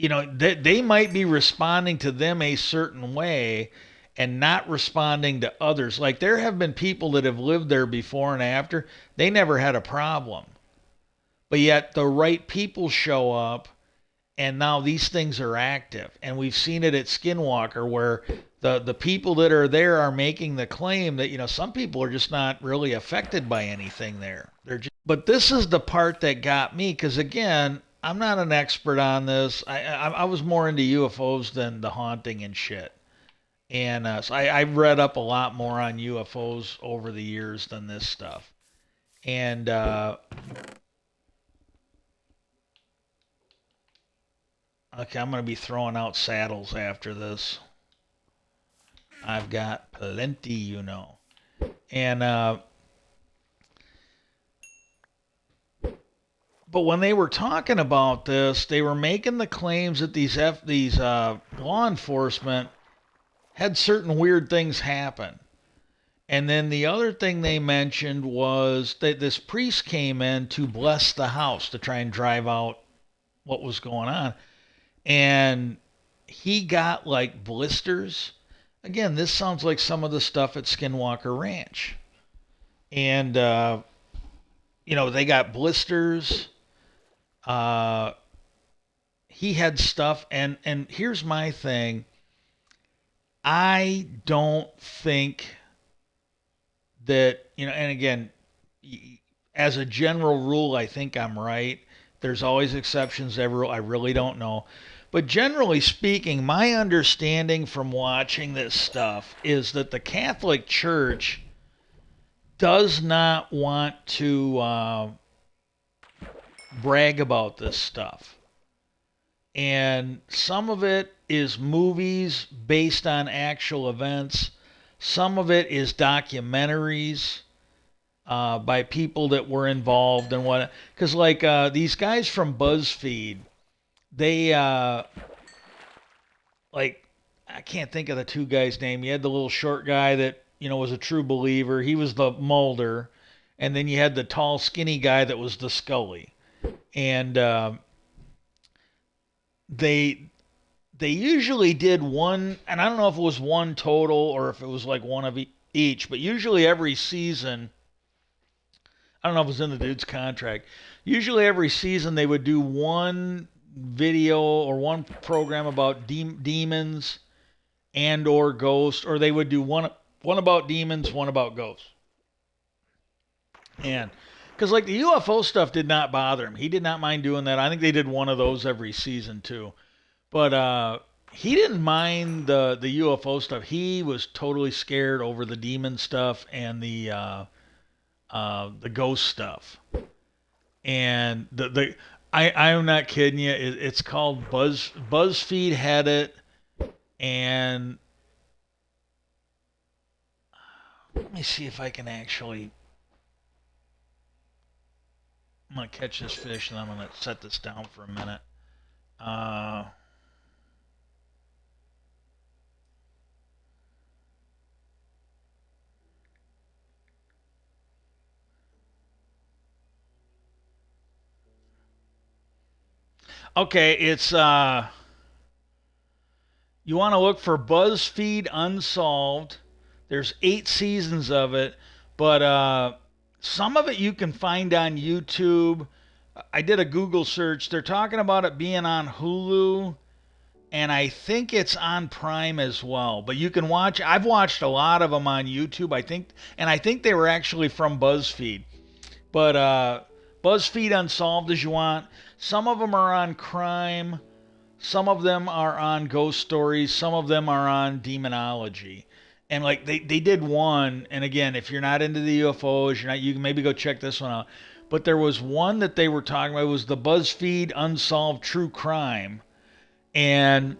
Speaker 1: they might be responding to them a certain way and not responding to others. Like there have been people that have lived there before and after, they never had a problem. But yet the right people show up and now these things are active. And we've seen it at Skinwalker where the people that are there are making the claim that, some people are just not really affected by anything there. But this is the part that got me, because again, I'm not an expert on this. I was more into UFOs than the haunting and shit. And so I've read up a lot more on UFOs over the years than this stuff. And okay, I'm going to be throwing out saddles after this. I've got plenty, And but when they were talking about this, they were making the claims that these law enforcement had certain weird things happen. And then the other thing they mentioned was that this priest came in to bless the house to try and drive out what was going on. And he got like blisters. Again, this sounds like some of the stuff at Skinwalker Ranch. And, they got blisters. Uh, he had stuff. And here's my thing. I don't think that, and again, as a general rule, I think I'm right. There's always exceptions to every rule. I really don't know. But generally speaking, my understanding from watching this stuff is that the Catholic Church does not want to brag about this stuff. And some of it is movies based on actual events. Some of it is documentaries by people that were involved and what. Because like these guys from BuzzFeed, they like I can't think of the two guys' name. You had the little short guy that was a true believer. He was the Mulder, and then you had the tall, skinny guy that was the Scully. And they usually did one, and I don't know if it was one total or if it was like one of each, but usually every season, I don't know if it was in the dude's contract. Usually every season they would do one video or one program about demons and or ghosts, or they would do one about demons, one about ghosts. And because like the UFO stuff did not bother him. He did not mind doing that. I think they did one of those every season too. But he didn't mind the UFO stuff. He was totally scared over the demon stuff and the ghost stuff. And I'm not kidding you. It's called BuzzFeed had it, and let me see if I can actually. I'm gonna catch this fish and I'm gonna set this down for a minute. Uh, okay, it's you want to look for BuzzFeed Unsolved. There's 8 seasons of it, but some of it you can find on YouTube. I did a Google search. They're talking about it being on Hulu, and I think it's on Prime as well. But you can watch. I've watched a lot of them on YouTube. I think they were actually from BuzzFeed. But BuzzFeed Unsolved as you want. Some of them are on crime. Some of them are on ghost stories. Some of them are on demonology. And like they did one, and again, if you're not into the UFOs, you can maybe go check this one out. But there was one that they were talking about. It was the BuzzFeed Unsolved True Crime, and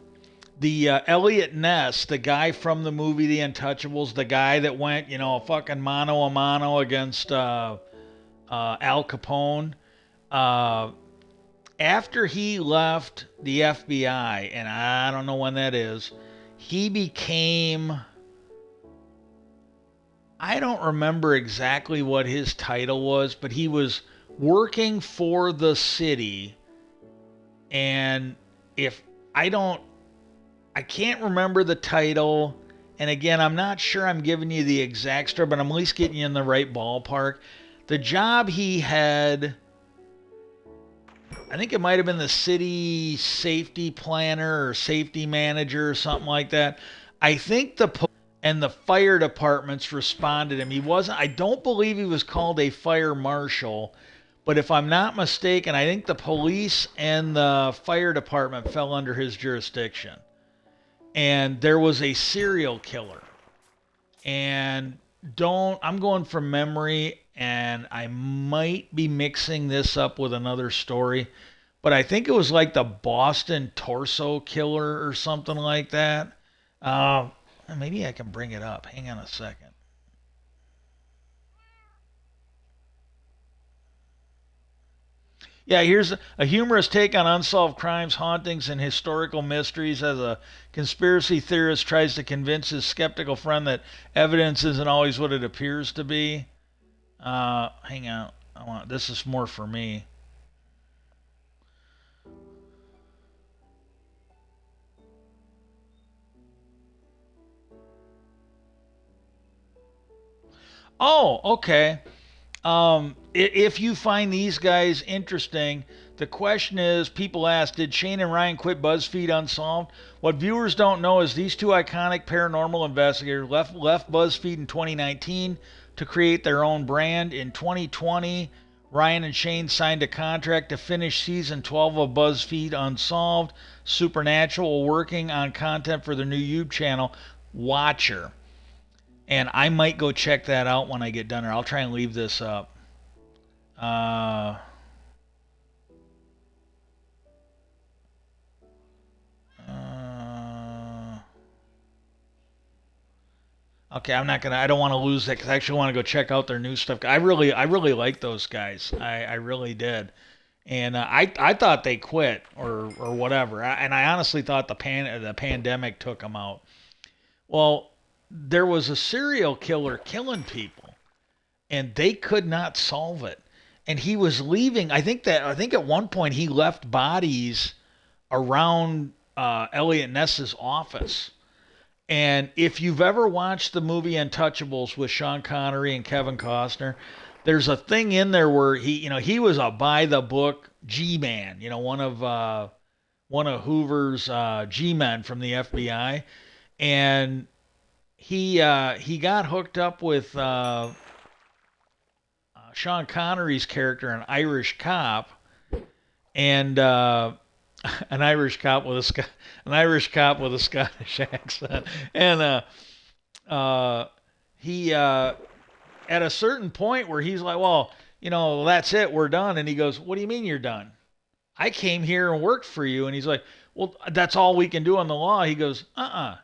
Speaker 1: the Elliot Ness, the guy from the movie The Untouchables, the guy that went, fucking mano a mano against Al Capone. After he left the FBI, and I don't know when that is, he became. I don't remember exactly what his title was, but he was working for the city. And if I can't remember the title. And again, I'm not sure I'm giving you the exact story, but I'm at least getting you in the right ballpark. The job he had, I think it might have been the city safety planner or safety manager or something like that. I think and the fire departments responded to him. I don't believe he was called a fire marshal, but if I'm not mistaken, I think the police and the fire department fell under his jurisdiction. And there was a serial killer. And I'm going from memory, and I might be mixing this up with another story, but I think it was like the Boston Torso Killer or something like that. Maybe I can bring it up. Hang on a second. Yeah, here's a humorous take on unsolved crimes, hauntings, and historical mysteries as a conspiracy theorist tries to convince his skeptical friend that evidence isn't always what it appears to be. Hang on. This is more for me. Oh, okay. If you find these guys interesting, the question is people ask, did Shane and Ryan quit BuzzFeed Unsolved? What viewers don't know is these two iconic paranormal investigators left BuzzFeed in 2019 to create their own brand. In 2020, Ryan and Shane signed a contract to finish season 12 of BuzzFeed Unsolved Supernatural, working on content for their new YouTube channel, Watcher. And I might go check that out when I get done, or I'll try and leave this up. Uh, uh, okay, I'm not gonna. I don't want to lose that because I actually want to go check out their new stuff. I really like those guys. I really did. And I thought they quit or whatever. And I honestly thought the pandemic took them out. Well, there was a serial killer killing people, and they could not solve it. And he was leaving. I think at one point he left bodies around Elliot Ness's office. And if you've ever watched the movie Untouchables with Sean Connery and Kevin Costner, there's a thing in there where he was a by the book G man, one of Hoover's G men from the FBI, and he got hooked up with Sean Connery's character, an Irish cop, and an Irish cop with an Irish cop with a Scottish accent, and he at a certain point where he's like, well, that's it, we're done, and he goes, what do you mean you're done? I came here and worked for you. And he's like, well, that's all we can do on the law. He goes,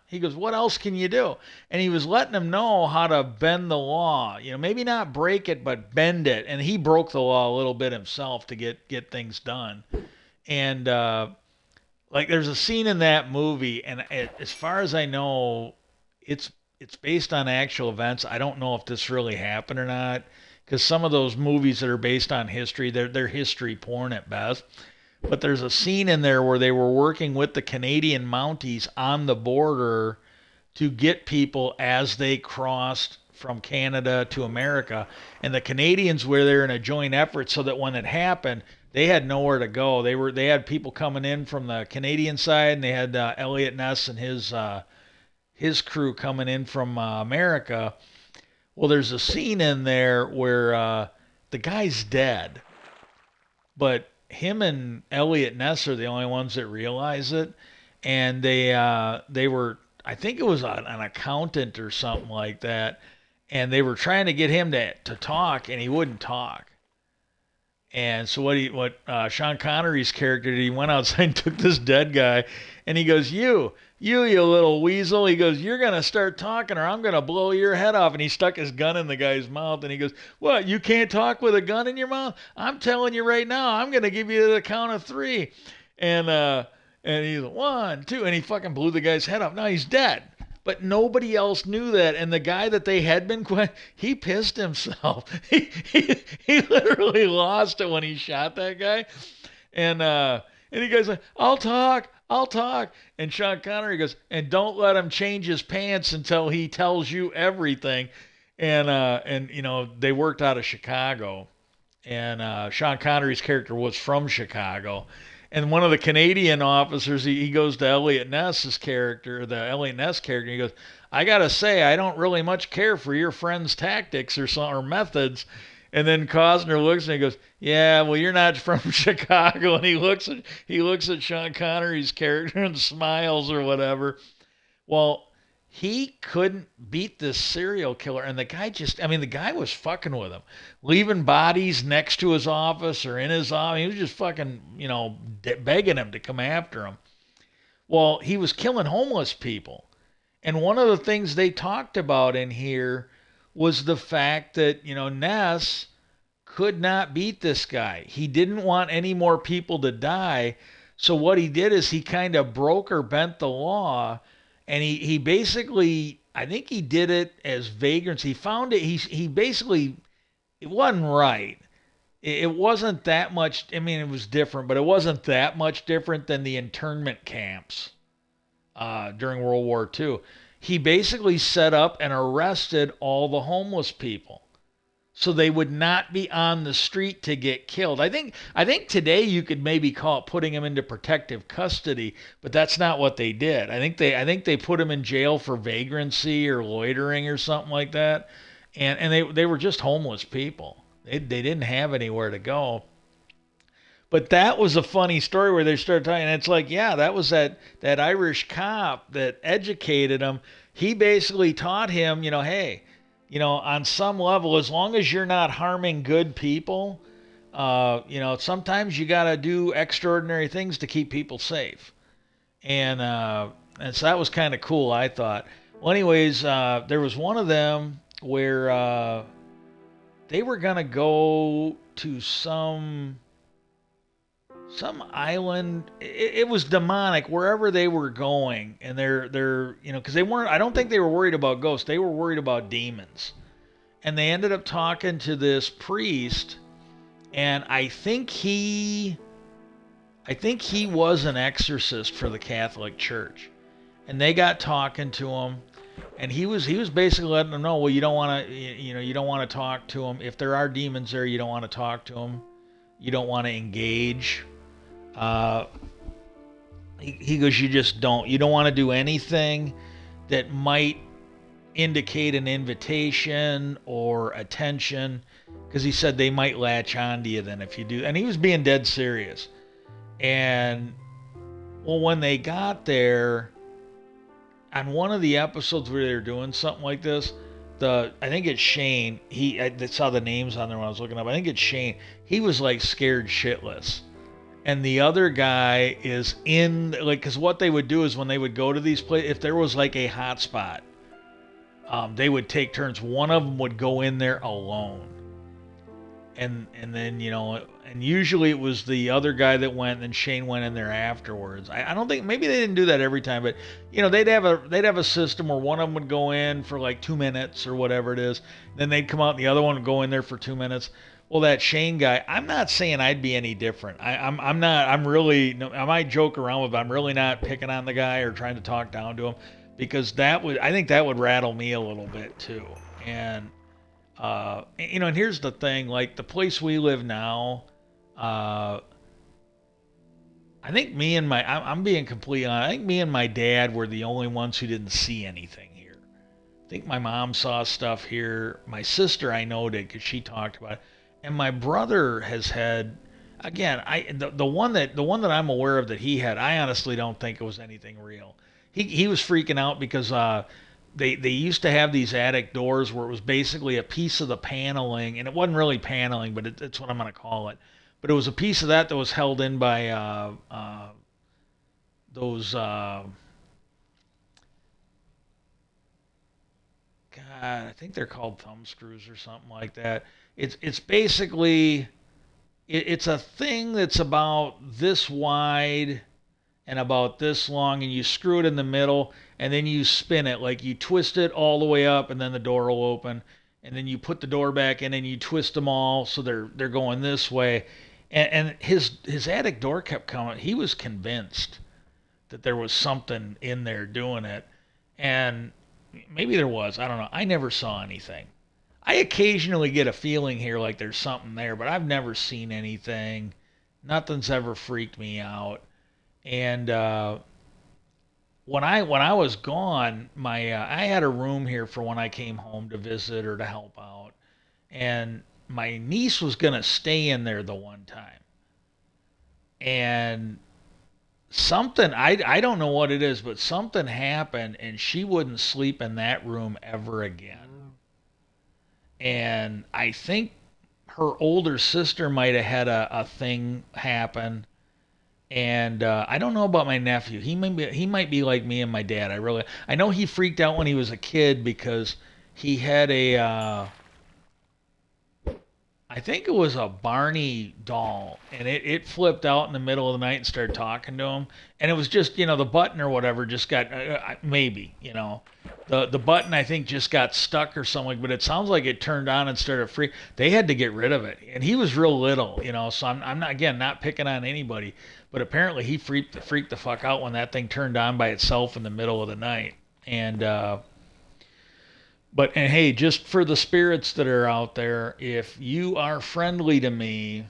Speaker 1: He goes, what else can you do? And he was letting him know how to bend the law. Maybe not break it, but bend it. And he broke the law a little bit himself to get things done. And like, there's a scene in that movie, and as far as I know, it's based on actual events. I don't know if this really happened or not, because some of those movies that are based on history, they're history porn at best. But there's a scene in there where they were working with the Canadian Mounties on the border to get people as they crossed from Canada to America. And the Canadians were there in a joint effort so that when it happened, they had nowhere to go. They had people coming in from the Canadian side, and they had Elliot Ness and his crew coming in from America. Well, there's a scene in there where the guy's dead, but him and Elliot Ness are the only ones that realize it, and they were, I think it was an accountant or something like that, and they were trying to get him to talk, and he wouldn't talk. And so what Sean Connery's character did, he went outside and took this dead guy, and he goes, you little weasel. He goes, you're going to start talking or I'm going to blow your head off. And he stuck his gun in the guy's mouth, and he goes, what, you can't talk with a gun in your mouth? I'm telling you right now, I'm going to give you the count of three. And he's like, 1, 2, and he fucking blew the guy's head off. Now he's dead. But nobody else knew that. And the guy that they had been he pissed himself. He literally lost it when he shot that guy. And he goes like, I'll talk. And Sean Connery goes, and don't let him change his pants until he tells you everything. And they worked out of Chicago. And Sean Connery's character was from Chicago. And one of the Canadian officers, he goes to Elliot Ness's character, the Elliot Ness character. He goes, I gotta say, I don't really much care for your friend's tactics or methods. And then Costner looks and he goes, yeah, well, you're not from Chicago. And he looks at Sean Connery's character and smiles or whatever. Well, he couldn't beat this serial killer, and the guy was fucking with him, leaving bodies next to his office or in his office. He was just fucking, begging him to come after him. Well, he was killing homeless people. And one of the things they talked about in here was the fact that, Ness could not beat this guy. He didn't want any more people to die. So what he did is he kind of broke or bent the law, and he basically, I think he did it as vagrants. He found it. He basically, it wasn't right. It wasn't that much. I mean, it was different, but it wasn't that much different than the internment camps during World War II. He basically set up and arrested all the homeless people, so they would not be on the street to get killed. I think today you could maybe call it putting them into protective custody, but that's not what they did. I think they put them in jail for vagrancy or loitering or something like that, and they were just homeless people. They didn't have anywhere to go. But that was a funny story where they started talking. And it's like, yeah, that was that Irish cop that educated him. He basically taught him, hey, on some level, as long as you're not harming good people, sometimes you got to do extraordinary things to keep people safe. And so that was kind of cool, I thought. Well, anyways, there was one of them where they were gonna go to some island. It was demonic wherever they were going, and they're because they weren't. I don't think they were worried about ghosts. They were worried about demons, and they ended up talking to this priest, and I think he was an exorcist for the Catholic Church, and they got talking to him. And he was basically letting them know, well, you don't want to talk to them. If there are demons there, you don't want to talk to them. You don't want to engage. He goes, you just don't. You don't want to do anything that might indicate an invitation or attention, because he said they might latch onto you then if you do. And he was being dead serious. And well, when they got there, on one of the episodes where they were doing something like this, I think it's Shane. I saw the names on there when I was looking up. I think it's Shane. He was like scared shitless, and the other guy is because what they would do is when they would go to these places, if there was like a hot spot, they would take turns. One of them would go in there alone, and then and usually it was the other guy that went, and then Shane went in there afterwards. I don't think, maybe they didn't do that every time, but they'd have a system where one of them would go in for like 2 minutes or whatever it is, then they'd come out and the other one would go in there for 2 minutes. Well, that Shane guy, I'm not saying I'd be any different. I'm not. I might joke around with, but I'm really not picking on the guy or trying to talk down to him, because I think that would rattle me a little bit too. And and here's the thing, like the place we live now. I think I'm being completely honest. I think me and my dad were the only ones who didn't see anything here. I think my mom saw stuff here. My sister, I know, did, because she talked about it. And my brother has had, again, the one that I'm aware of that he had, I honestly don't think it was anything real. He was freaking out because they used to have these attic doors where it was basically a piece of the paneling, and it wasn't really paneling, but it's what I'm going to call it. But it was a piece of that was held in by those, God, I think they're called thumb screws or something like that. It's basically, it's a thing that's about this wide and about this long, and you screw it in the middle, and then you spin it, like you twist it all the way up, and then the door will open, and then you put the door back in, and you twist them all so they're going this way. And his attic door kept coming. He was convinced that there was something in there doing it. And maybe there was. I don't know. I never saw anything. I occasionally get a feeling here like there's something there, but I've never seen anything. Nothing's ever freaked me out. And when I was gone, I had a room here for when I came home to visit or to help out. And my niece was going to stay in there the one time. And something, I don't know what it is, but something happened and she wouldn't sleep in that room ever again. And I think her older sister might have had a thing happen. And I don't know about my nephew. He might be like me and my dad. I know he freaked out when he was a kid because he had I I think it was a Barney doll, and it flipped out in the middle of the night and started talking to him. And it was just, the button or whatever just got, maybe, the button I think just got stuck or something, but it sounds like it turned on and started free. They had to get rid of it, and he was real little, so I'm not, again, not picking on anybody, but apparently he freaked the fuck out when that thing turned on by itself in the middle of the night. And and hey, just for the spirits that are out there, if you are friendly to me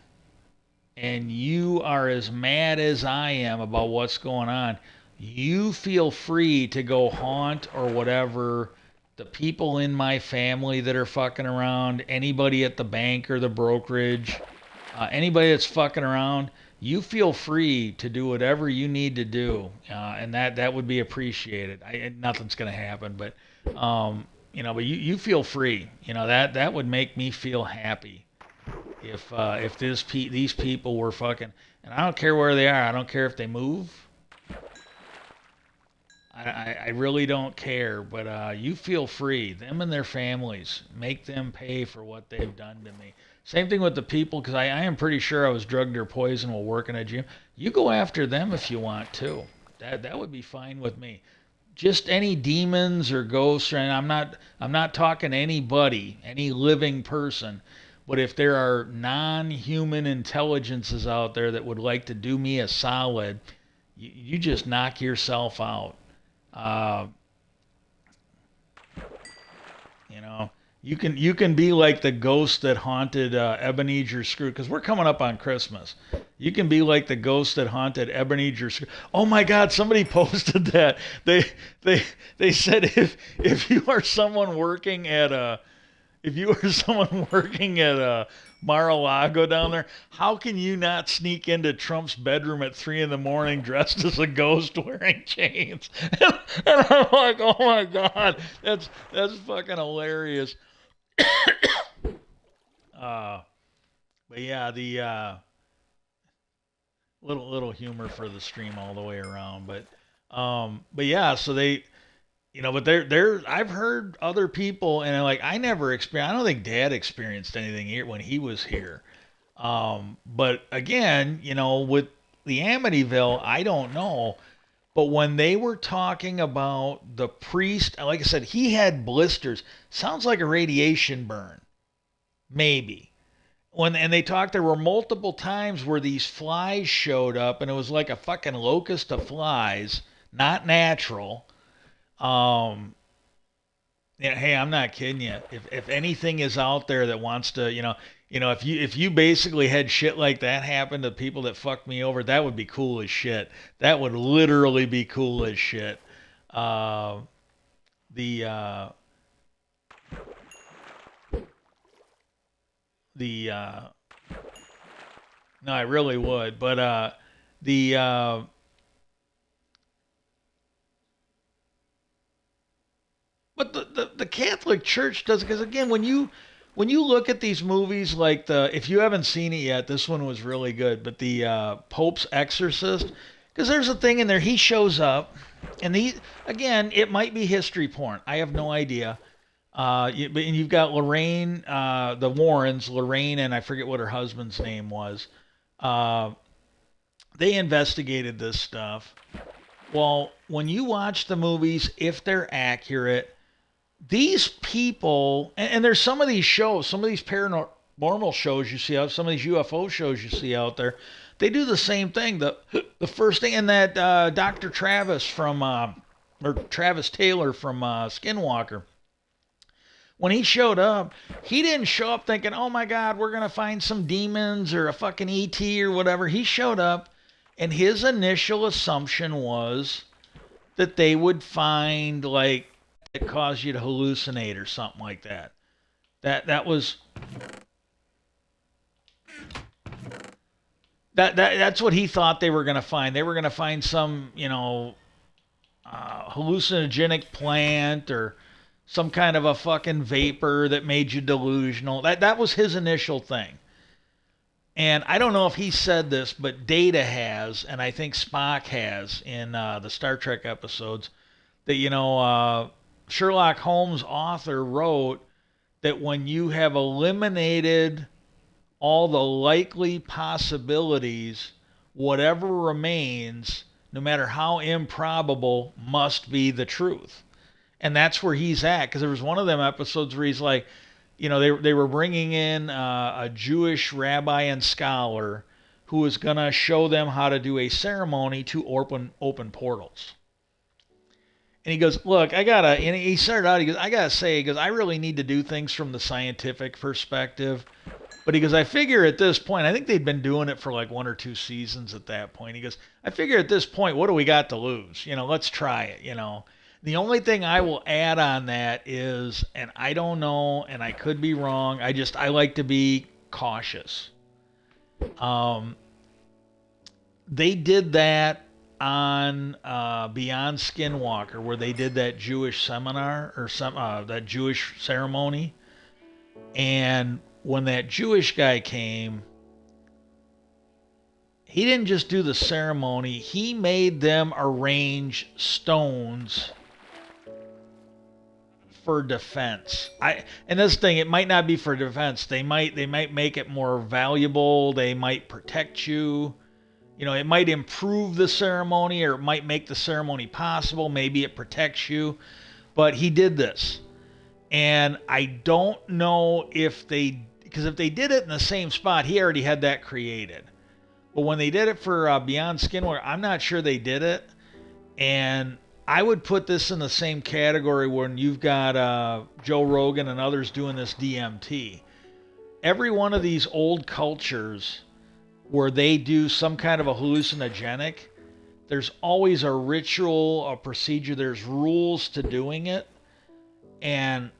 Speaker 1: and you are as mad as I am about what's going on, you feel free to go haunt or whatever the people in my family that are fucking around, anybody at the bank or the brokerage, anybody that's fucking around. You feel free to do whatever you need to do, and that would be appreciated. Nothing's gonna happen, but but you feel free. That would make me feel happy if these people were fucking. And I don't care where they are. I don't care if they move. I really don't care. But you feel free. Them and their families. Make them pay for what they've done to me. Same thing with the people, because I am pretty sure I was drugged or poisoned while working at gym. You go after them if you want to. That would be fine with me. Just any demons or ghosts, and I'm not talking anybody, any living person, but if there are non-human intelligences out there that would like to do me a solid, you just knock yourself out. Uh, you know, you can be like the ghost that haunted Ebenezer Scrooge, because we're coming up on Christmas. You can be like the ghost that haunted Ebenezer Scrooge. Oh my God! Somebody posted that. They said if you are someone working at Mar-a-Lago down there, how can you not sneak into Trump's bedroom at 3 in the morning dressed as a ghost wearing chains? And I'm like, oh my God, that's fucking hilarious. uh, but yeah, the little humor for the stream all the way around. But yeah, so they, but they're I've heard other people, and like I never experienced. I don't think Dad experienced anything here when he was here. But again, with the Amityville, I don't know. But when they were talking about the priest, like I said, he had blisters. Sounds like a radiation burn, maybe. And they talked, there were multiple times where these flies showed up, and it was like a fucking locust of flies, not natural. Um, yeah, hey, I'm not kidding you. If anything is out there that wants to, if you basically had shit like that happen to people that fucked me over, that would be cool as shit. That would literally be cool as shit. Uh, the uh, the No, I really would. But the but the Catholic Church does, because again, when you look at these movies, like if you haven't seen it yet, this one was really good. But the Pope's Exorcist, because there's a thing in there, he shows up, and again, it might be history porn. I have no idea. And you've got Lorraine, the Warrens, Lorraine, and I forget what her husband's name was. Uh, they investigated this stuff. Well, when you watch the movies, if they're accurate, these people, and there's some of these shows, some of these paranormal shows you see out, some of these UFO shows you see out there, they do the same thing. The first thing, and that Dr. Travis or Travis Taylor from Skinwalker, when he showed up, he didn't show up thinking, oh my God, we're going to find some demons or a fucking ET or whatever. He showed up, and his initial assumption was that they would find, like, it caused you to hallucinate or something like that. That's what he thought they were going to find. They were going to find some, hallucinogenic plant or some kind of a fucking vapor that made you delusional. That was his initial thing. And I don't know if he said this, but Data has, and I think Spock has in the Star Trek episodes, that, Sherlock Holmes author wrote that when you have eliminated all the likely possibilities, whatever remains, no matter how improbable, must be the truth. And that's where he's at. Because there was one of them episodes where he's like, they were bringing in a Jewish rabbi and scholar who was going to show them how to do a ceremony to open portals. And he goes, look, and he started out, he goes, I gotta say, he goes, I really need to do things from the scientific perspective. But he goes, I figure at this point, I think they'd been doing it for like 1 or 2 seasons at that point. He goes, I figure at this point, what do we got to lose? Let's try it. The only thing I will add on that is, and I don't know, and I could be wrong, I like to be cautious. They did that on Beyond Skinwalker, where they did that Jewish seminar or that Jewish ceremony, and when that Jewish guy came, he didn't just do the ceremony; he made them arrange stones for defense. And this thing, it might not be for defense. They might make it more valuable. They might protect you. It might improve the ceremony, or it might make the ceremony possible. Maybe it protects you. But he did this. And I don't know because if they did it in the same spot, he already had that created. But when they did it for Beyond Skinwalker, I'm not sure they did it. And I would put this in the same category when you've got Joe Rogan and others doing this DMT. Every one of these old cultures where they do some kind of a hallucinogenic, there's always a ritual, a procedure, there's rules to doing it. And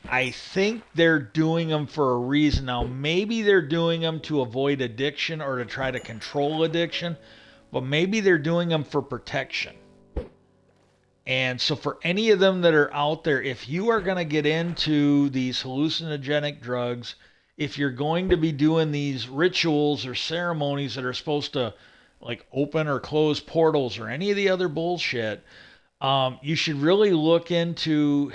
Speaker 1: I think they're doing them for a reason. Now, maybe they're doing them to avoid addiction or to try to control addiction, but maybe they're doing them for protection. And so for any of them that are out there, if you are going to get into these hallucinogenic drugs, if you're going to be doing these rituals or ceremonies that are supposed to like open or close portals or any of the other bullshit, you should really look into,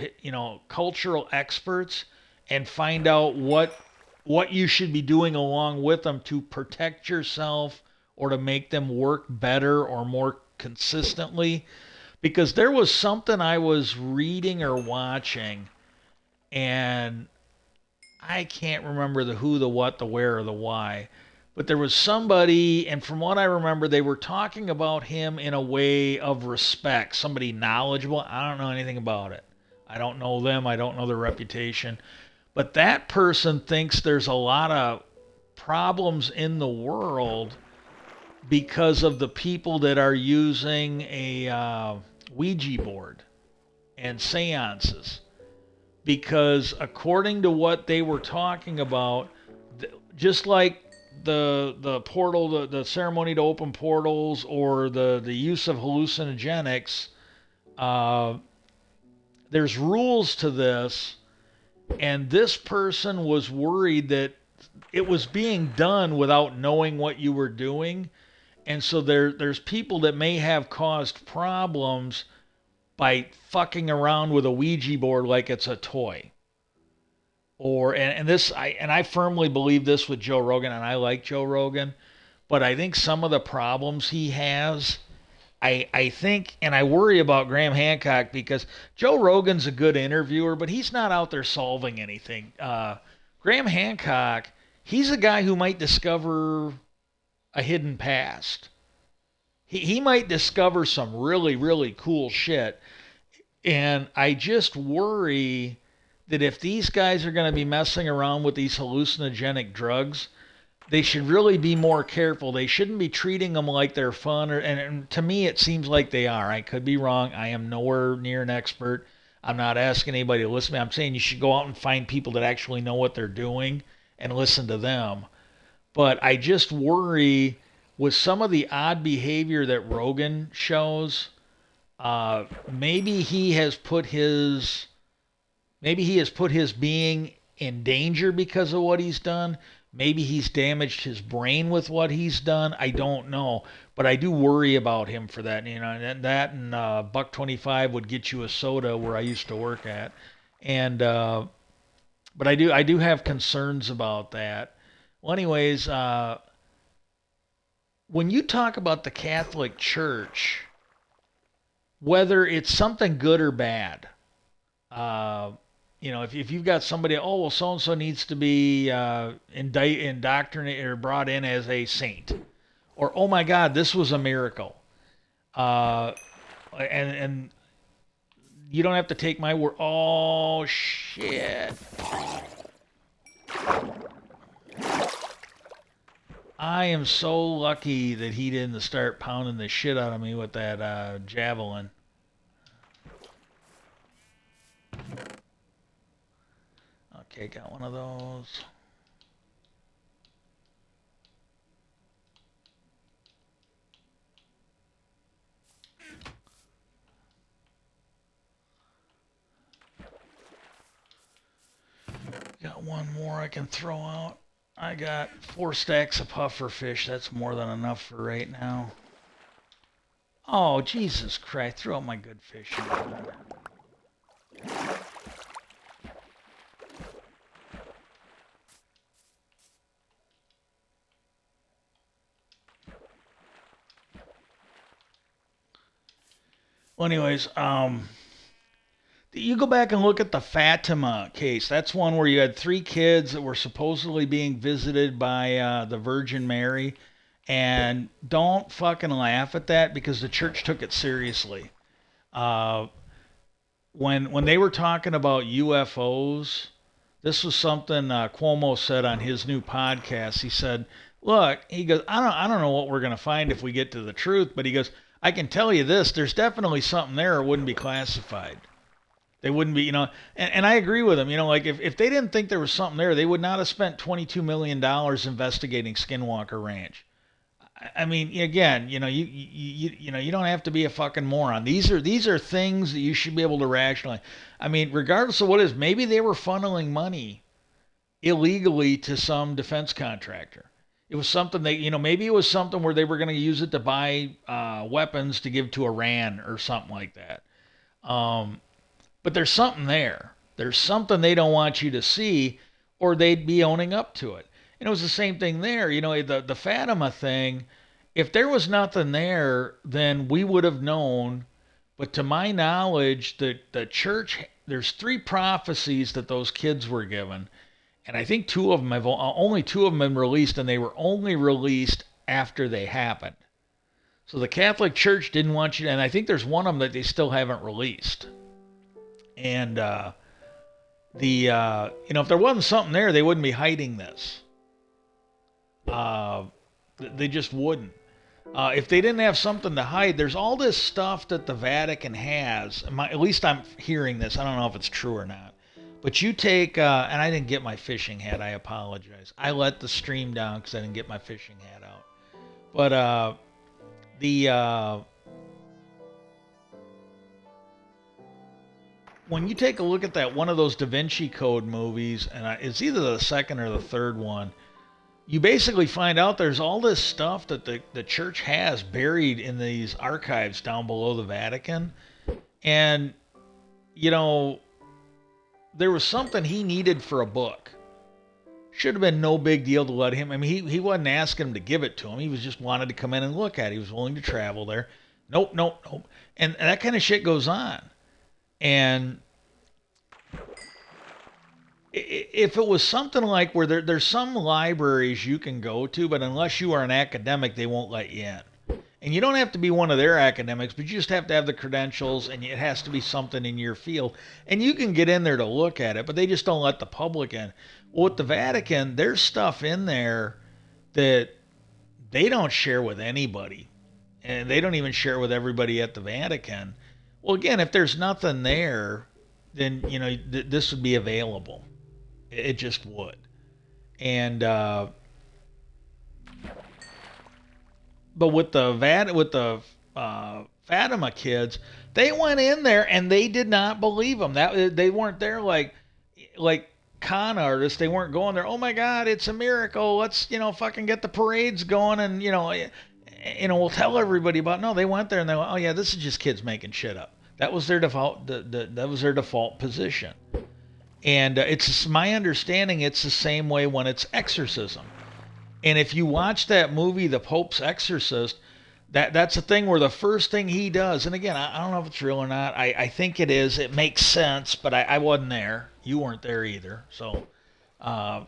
Speaker 1: cultural experts and find out what you should be doing along with them to protect yourself or to make them work better or more consistently. Because there was something I was reading or watching, and I can't remember the who, the what, the where, or the why. But there was somebody, and from what I remember, they were talking about him in a way of respect. Somebody knowledgeable. I don't know anything about it. I don't know them. I don't know their reputation. But that person thinks there's a lot of problems in the world because of the people that are using a Ouija board and seances. Because according to what they were talking about, just like the portal, the ceremony to open portals, or the use of hallucinogenics, there's rules to this, and this person was worried that it was being done without knowing what you were doing, and so there's people that may have caused problems by fucking around with a Ouija board like it's a toy. I firmly believe this with Joe Rogan, and I like Joe Rogan, but I think some of the problems he has, I think, and I worry about Graham Hancock, because Joe Rogan's a good interviewer, but he's not out there solving anything. Graham Hancock, he's a guy who might discover a hidden past. He might discover some really, really cool shit. And I just worry that if these guys are going to be messing around with these hallucinogenic drugs, they should really be more careful. They shouldn't be treating them like they're fun. And to me, it seems like they are. I could be wrong. I am nowhere near an expert. I'm not asking anybody to listen to me. I'm saying you should go out and find people that actually know what they're doing and listen to them. But I just worry with some of the odd behavior that Rogan shows. Maybe he has put his being in danger because of what he's done. Maybe he's damaged his brain with what he's done. I don't know, but I do worry about him for that. And that and $1.25 would get you a soda where I used to work at, and but I do have concerns about that. Well, anyways, when you talk about the Catholic Church, whether it's something good or bad, uh, if you've got somebody, oh, well, so and so needs to be indoctrinated or brought in as a saint, or oh my God, this was a miracle, uh, and you don't have to take my word. Oh shit! I am so lucky that he didn't start pounding the shit out of me with that javelin. Okay, got one of those. Got one more I can throw out. I got 4 stacks of puffer fish. That's more than enough for right now. Oh, Jesus Christ. Throw out my good fish. Well, anyways, you go back and look at the Fatima case. That's one where you had 3 kids that were supposedly being visited by the Virgin Mary. And don't fucking laugh at that because the church took it seriously. Uh, when they were talking about UFOs, this was something Cuomo said on his new podcast. He said, "Look," he goes, I don't know what we're gonna find if we get to the truth, but he goes, I can tell you this: there's definitely something there. It wouldn't be classified. They wouldn't be, and I agree with him. Like if they didn't think there was something there, they would not have spent $22 million investigating Skinwalker Ranch. I mean, again, you don't have to be a fucking moron. These are things that you should be able to rationalize. I mean, regardless of what it is, maybe they were funneling money illegally to some defense contractor. It was something they, maybe it was something where they were going to use it to buy weapons to give to Iran or something like that. But there's something there. There's something they don't want you to see, or they'd be owning up to it. And it was the same thing there. The Fatima thing. If there was nothing there, then we would have known. But to my knowledge, the church, there's 3 prophecies that those kids were given, and I think only 2 of them have been released, and they were only released after they happened. So the Catholic Church didn't want you, and I think there's one of them that they still haven't released. And if there wasn't something there, they wouldn't be hiding this. They just wouldn't. If they didn't have something to hide, there's all this stuff that the Vatican has. At least I'm hearing this. I don't know if it's true or not. But you take, and I didn't get my fishing hat. I apologize. I let the stream down because I didn't get my fishing hat out. But when you take a look at that one of those Da Vinci Code movies, and it's either the second or the third one, you basically find out there's all this stuff that the church has buried in these archives down below the Vatican. And, there was something he needed for a book. Should have been no big deal to let him. I mean, he wasn't asking him to give it to him. He was just wanted to come in and look at it. He was willing to travel there. Nope. And that kind of shit goes on. And if it was something like where there's some libraries you can go to, but unless you are an academic, they won't let you in. And you don't have to be one of their academics, but you just have to have the credentials, and it has to be something in your field. And you can get in there to look at it, but they just don't let the public in. Well, with the Vatican, there's stuff in there that they don't share with anybody. And they don't even share with everybody at the Vatican. Well, again, if there's nothing there, then, this would be available. It just would. And, but with the Fatima kids, they went in there and they did not believe them. They weren't there like con artists. They weren't going there. Oh my God, it's a miracle. Let's fucking get the parades going, and we'll tell everybody about. No, they went there and they went, oh yeah, this is just kids making shit up. That was their default. That was their default position. And it's my understanding it's the same way when it's exorcism. And if you watch that movie, The Pope's Exorcist, that's a thing where the first thing he does, and again, I don't know if it's real or not. I think it is. It makes sense, but I wasn't there. You weren't there either. So, uh,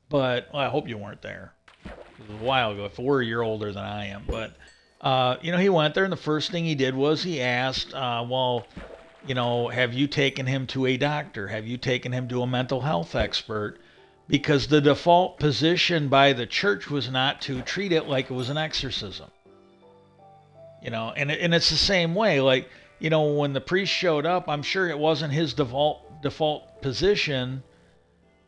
Speaker 1: but well, I hope you weren't there. It was a while ago. If we're a year older than I am, but he went there, and the first thing he did was he asked, well, have you taken him to a doctor? Have you taken him to a mental health expert? Because the default position by the church was not to treat it like it was an exorcism. And it's the same way. Like, when the priest showed up, I'm sure it wasn't his default position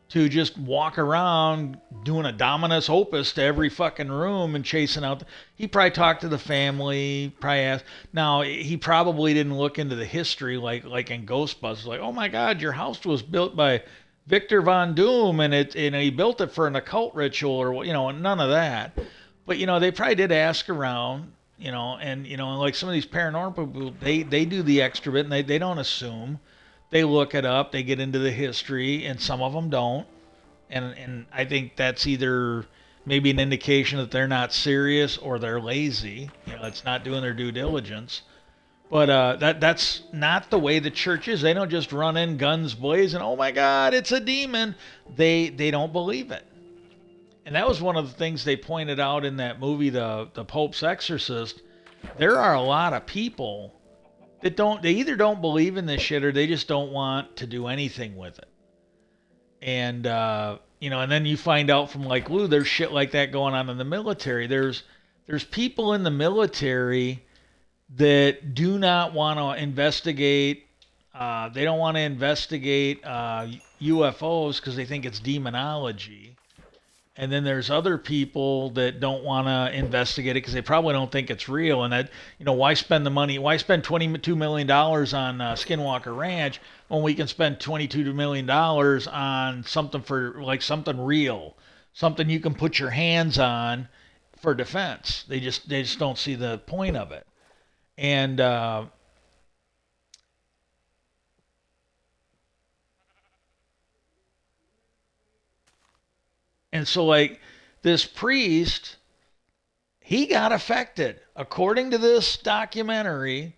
Speaker 1: to just walk around doing a Dominus Opus to every fucking room and chasing out. He probably talked to the family, probably asked. Now, he probably didn't look into the history like in Ghostbusters, like, oh my God, your house was built by Victor Von Doom and he built it for an occult ritual or, none of that. But, they probably did ask around, and, like some of these paranormal people, they do the extra bit and they don't assume. They look it up, they get into the history, and some of them don't. And I think that's either maybe an indication that they're not serious or they're lazy. It's not doing their due diligence. But that's not the way the church is. They don't just run in guns blazing. Oh my God, it's a demon. They don't believe it. And that was one of the things they pointed out in that movie, the Pope's Exorcist. There are a lot of people that they either don't believe in this shit or they just don't want to do anything with it. And and then you find out from like Lou, there's shit like that going on in the military. There's people in the military that do not want to investigate. They don't want to investigate UFOs because they think it's demonology. And then there's other people that don't want to investigate it because they probably don't think it's real. And that, why spend the money? Why spend $22 million on Skinwalker Ranch when we can spend $22 million on something for like something real, something you can put your hands on for defense? They just don't see the point of it. And so like this priest, he got affected according to this documentary,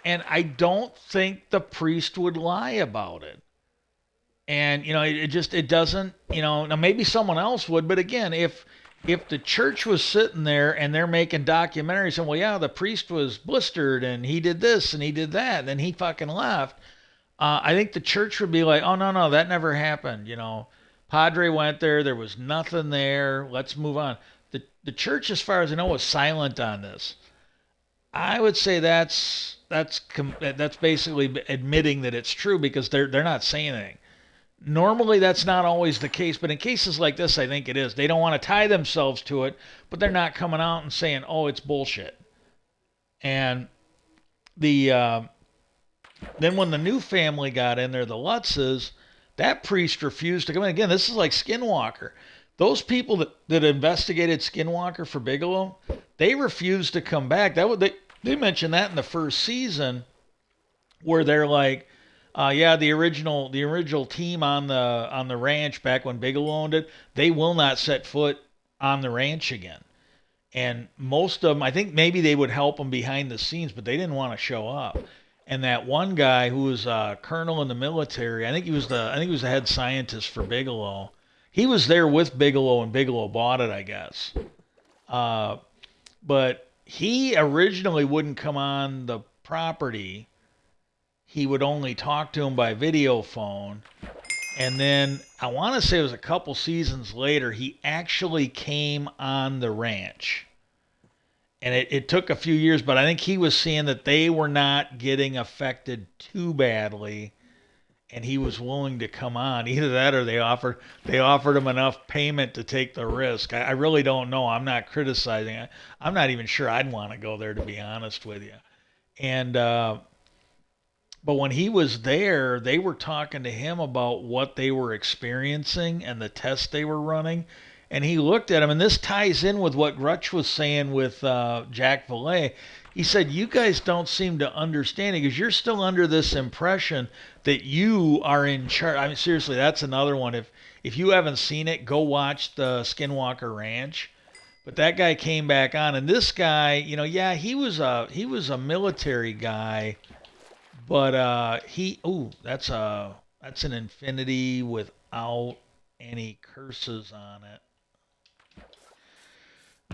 Speaker 1: and I don't think the priest would lie about it. And it doesn't, now maybe someone else would, but again, if the church was sitting there and they're making documentaries and, well, yeah, the priest was blistered and he did this and he did that and then he fucking left, I think the church would be like, oh no, that never happened. Padre went there was nothing there, let's move on. The church, as far as I know, was silent on this. I would say that's basically admitting that it's true because they're not saying anything. Normally, that's not always the case, but in cases like this, I think it is. They don't want to tie themselves to it, but they're not coming out and saying, "Oh, it's bullshit." And the then when the new family got in there, the Lutzes, that priest refused to come in. Again, this is like Skinwalker. Those people that investigated Skinwalker for Bigelow, they refused to come back. They mentioned that in the first season, where they're like, yeah, the original team on the ranch back when Bigelow owned it, they will not set foot on the ranch again. And most of them, I think maybe they would help them behind the scenes, but they didn't want to show up. And that one guy who was a colonel in the military, I think he was the head scientist for Bigelow. He was there with Bigelow, and Bigelow bought it, I guess. But he originally wouldn't come on the property. He would only talk to him by video phone. And then I want to say it was a couple seasons later, he actually came on the ranch. And it took a few years, but I think he was seeing that they were not getting affected too badly, and he was willing to come on. Either that or they offered him enough payment to take the risk. I really don't know. I'm not criticizing it. I'm not even sure I'd want to go there, to be honest with you. And but when he was there, they were talking to him about what they were experiencing and the tests they were running. And he looked at him, and this ties in with what Grutch was saying with Jack Valet. He said, you guys don't seem to understand it because you're still under this impression that you are in charge. I mean, seriously, that's another one. if you haven't seen it, go watch the Skinwalker Ranch. But that guy came back on, and this guy, yeah, he was a military guy, but that's an infinity without any curses on it.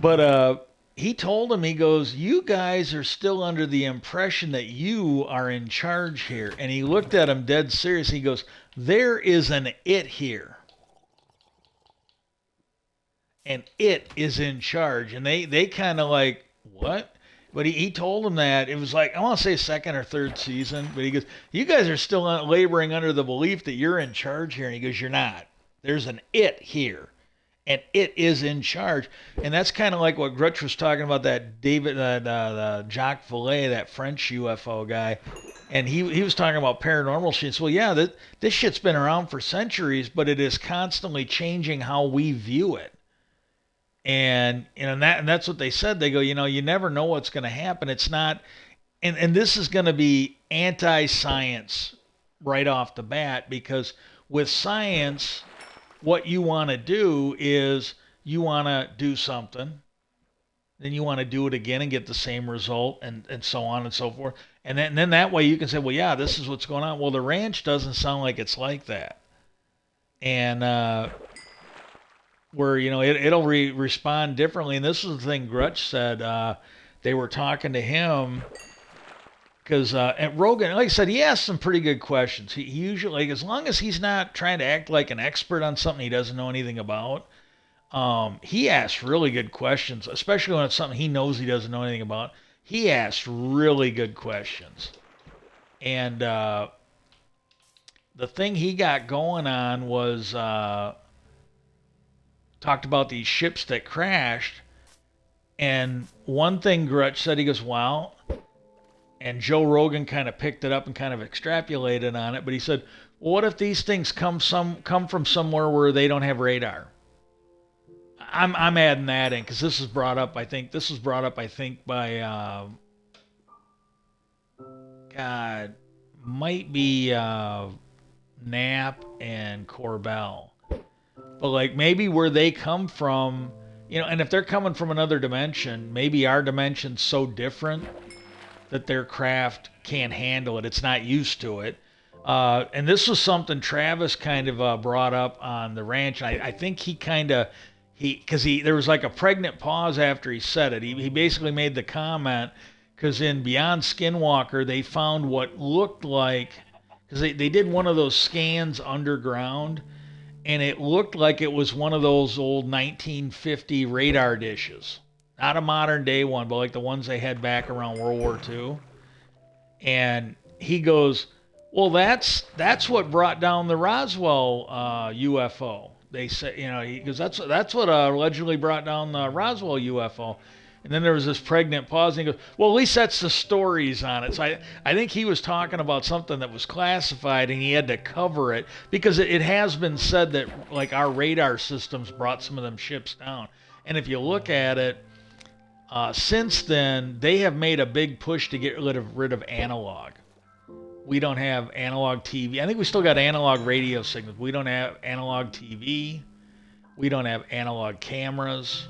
Speaker 1: But he told him, he goes, "You guys are still under the impression that you are in charge here." And he looked at him dead serious. He goes, "There is an it here. And it is in charge." And they kind of like, what? But he told him that. It was like, I want to say second or third season. But he goes, "You guys are still laboring under the belief that you're in charge here." And he goes, "You're not. There's an it here. And it is in charge." And that's kind of like what Grutch was talking about, that David, Jacques Vallée, that French UFO guy. And he was talking about paranormal shit. So, well, yeah, this shit's been around for centuries, but it is constantly changing how we view it. And that's what they said. They go, you never know what's going to happen. It's not, and this is going to be anti-science right off the bat, because with science, what you want to do is you want to do something, then you want to do it again and get the same result, and so on and so forth. And then that way you can say, well, yeah, this is what's going on. Well, the ranch doesn't sound like it's like that. And where it'll respond differently. And this is the thing Grutch said. They were talking to him because at Rogan, like I said, he asked some pretty good questions. He usually, like, as long as he's not trying to act like an expert on something he doesn't know anything about, he asks really good questions, especially when it's something he knows he doesn't know anything about. He asks really good questions. And the thing he got going on was talked about these ships that crashed. And one thing Grutch said, he goes, "Well," and Joe Rogan kind of picked it up and kind of extrapolated on it, but he said, "Well, what if these things come from somewhere where they don't have radar?" I'm adding that in because this was brought up. I think by God, might be Knapp and Corbell. But like maybe where they come from, and if they're coming from another dimension, maybe our dimension's so different that their craft can't handle it. It's not used to it. And this was something Travis kind of brought up on the ranch. And I think because there was like a pregnant pause after he said it. He basically made the comment because in Beyond Skinwalker, they found what looked like, because they did one of those scans underground, and it looked like it was one of those old 1950 radar dishes. Not a modern day one, but like the ones they had back around World War II. And he goes, "Well, that's what brought down the Roswell UFO." They say, he goes, that's what allegedly brought down the Roswell UFO. And then there was this pregnant pause, and he goes, "Well, at least that's the stories on it." So I think he was talking about something that was classified, and he had to cover it because it has been said that like our radar systems brought some of them ships down. And if you look at it, since then they have made a big push to get rid of analog. We don't have analog TV. I think we still got analog radio signals. We don't have analog TV. We don't have analog cameras.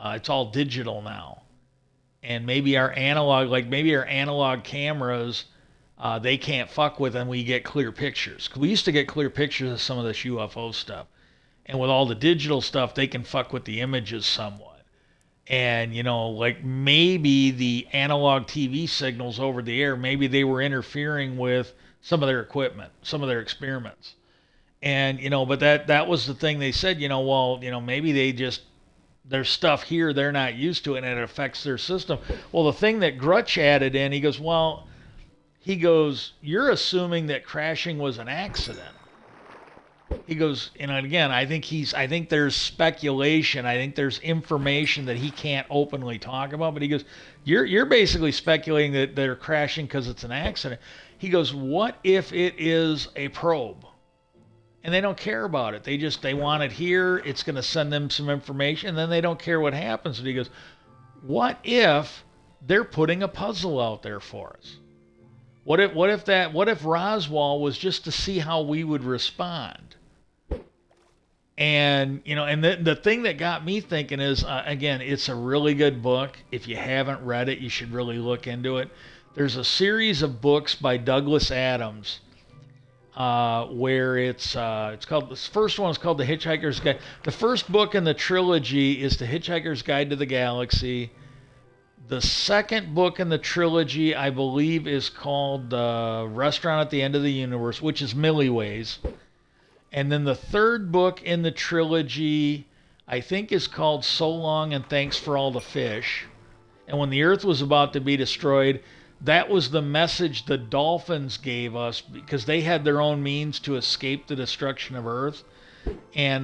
Speaker 1: It's all digital now. And maybe our analog cameras, they can't fuck with, and we get clear pictures. 'Cause we used to get clear pictures of some of this UFO stuff. And with all the digital stuff, they can fuck with the images somewhat. And, like maybe the analog TV signals over the air, maybe they were interfering with some of their equipment, some of their experiments. And, but that was the thing they said, maybe there's stuff here they're not used to, and it affects their system. Well, the thing that Grutch added in, he goes, "You're assuming that crashing was an accident." He goes, again, I think there's speculation. I think there's information that he can't openly talk about. But he goes, you're basically speculating that they're crashing because it's an accident. He goes, "What if it is a probe? And they don't care about it. They want it here. It's going to send them some information, and then they don't care what happens." And he goes, "What if they're putting a puzzle out there for us? What if Roswell was just to see how we would respond?" And and the thing that got me thinking is, again, it's a really good book. If you haven't read it, you should really look into it. There's a series of books by Douglas Adams, where it's called, this first one is called The Hitchhiker's Guide. The first book in the trilogy is The Hitchhiker's Guide to the Galaxy. The second book in the trilogy, I believe, is called Restaurant at the End of the Universe, which is Milliways. And then the third book in the trilogy, I think, is called So Long and Thanks for All the Fish. And when the Earth was about to be destroyed, that was the message the dolphins gave us, because they had their own means to escape the destruction of Earth. And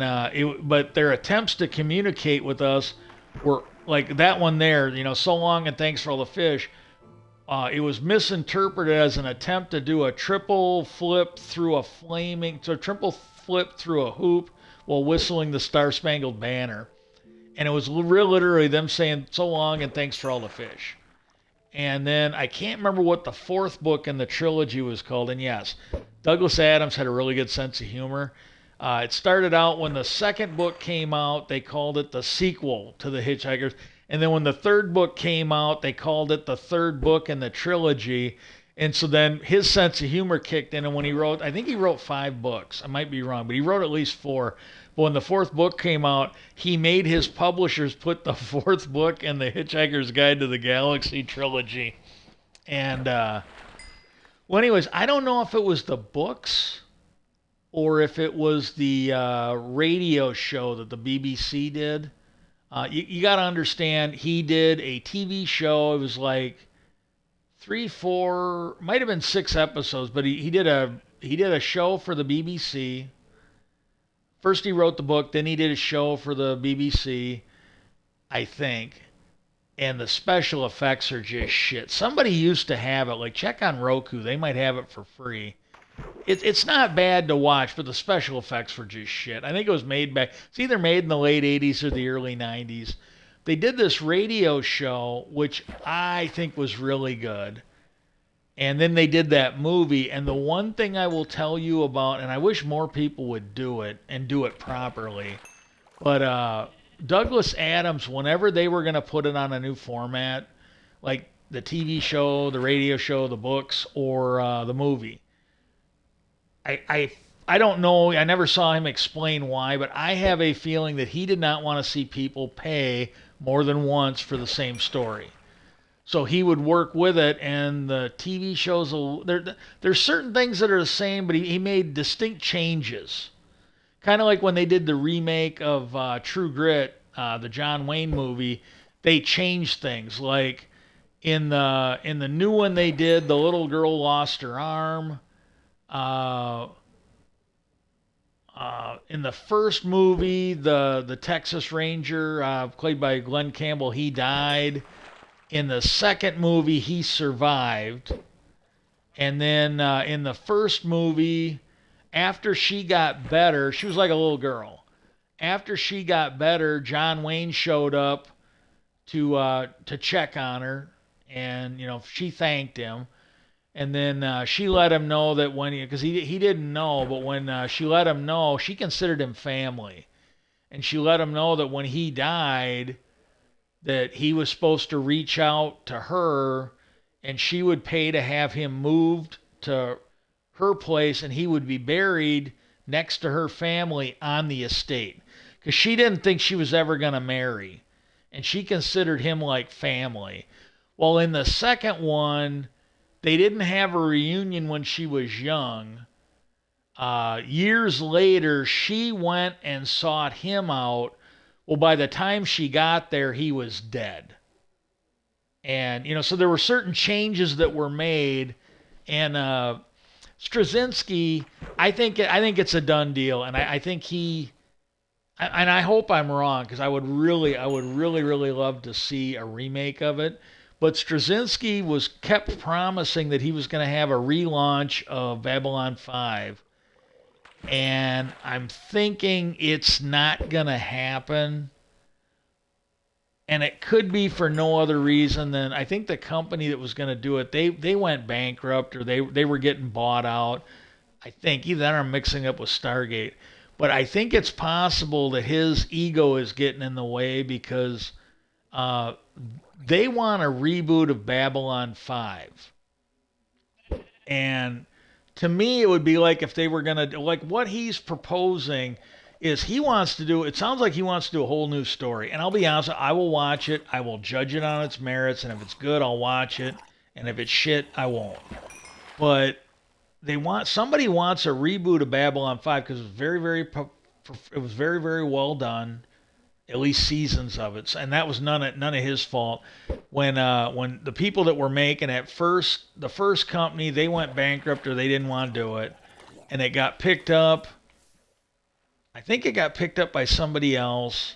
Speaker 1: but their attempts to communicate with us were like that one there, So Long and Thanks for All the Fish. It was misinterpreted as an attempt to do a triple flip through a hoop while whistling the Star Spangled Banner. And it was literally them saying, so long and thanks for all the fish. And then I can't remember what the fourth book in the trilogy was called. And yes, Douglas Adams had a really good sense of humor. It started out when the second book came out, they called it the sequel to The Hitchhikers. And then when the third book came out, they called it the third book in the trilogy. And so then his sense of humor kicked in. And when he wrote, I think he wrote 5 books. I might be wrong, but he wrote at least 4. But when the fourth book came out, he made his publishers put the fourth book in the Hitchhiker's Guide to the Galaxy trilogy. And, well, anyways, I don't know if it was the books or if it was the radio show that the BBC did. You got to understand, he did a TV show. It was like 3, 4, might have been 6 episodes, but he did a show for the BBC. First he wrote the book, then he did a show for the BBC, I think. And the special effects are just shit. Somebody used to have it. Like, check on Roku. They might have it for free. It's not bad to watch, but the special effects were just shit. I think it was it's either made in the late 80s or the early 90s. They did this radio show, which I think was really good. And then they did that movie. And the one thing I will tell you about, and I wish more people would do it and do it properly, but Douglas Adams, whenever they were going to put it on a new format, like the TV show, the radio show, the books, or the movie, I don't know. I never saw him explain why, but I have a feeling that he did not want to see people pay more than once for the same story. So he would work with it, and the TV shows, there's certain things that are the same, but he made distinct changes. Kind of like when they did the remake of True Grit, the John Wayne movie, they changed things. Like in the new one they did, the little girl lost her arm. In the first movie, the Texas Ranger, played by Glenn Campbell, he died. In the second movie, he survived. And then in the first movie, after she got better, she was like a little girl. After she got better, John Wayne showed up to check on her, and she thanked him. And then she let him know that because he didn't know, but when she let him know, she considered him family. And she let him know that when he died, that he was supposed to reach out to her, and she would pay to have him moved to her place, and he would be buried next to her family on the estate. Because she didn't think she was ever going to marry, and she considered him like family. Well, in the second one, they didn't have a reunion when she was young. Years later, she went and sought him out. Well, by the time she got there, he was dead. And, so there were certain changes that were made. And Straczynski, I think it's a done deal. And I think and I hope I'm wrong, because I would really love to see a remake of it. But Straczynski kept promising that he was going to have a relaunch of Babylon 5. And I'm thinking it's not going to happen. And it could be for no other reason than, I think the company that was going to do it, they went bankrupt, or they were getting bought out. I think either that or I'm mixing up with Stargate. But I think it's possible that his ego is getting in the way because uh, they want a reboot of Babylon 5. And to me, it would be like if they were going to, like what he's proposing is he wants to do, it sounds like he wants to do a whole new story. And I'll be honest, I will watch it. I will judge it on its merits. And if it's good, I'll watch it. And if it's shit, I won't. But somebody wants a reboot of Babylon 5 because it was very, very well done. At least seasons of it, and that was none of his fault. When the people that were making the first company, they went bankrupt or they didn't want to do it, and it got picked up. I think it got picked up by somebody else,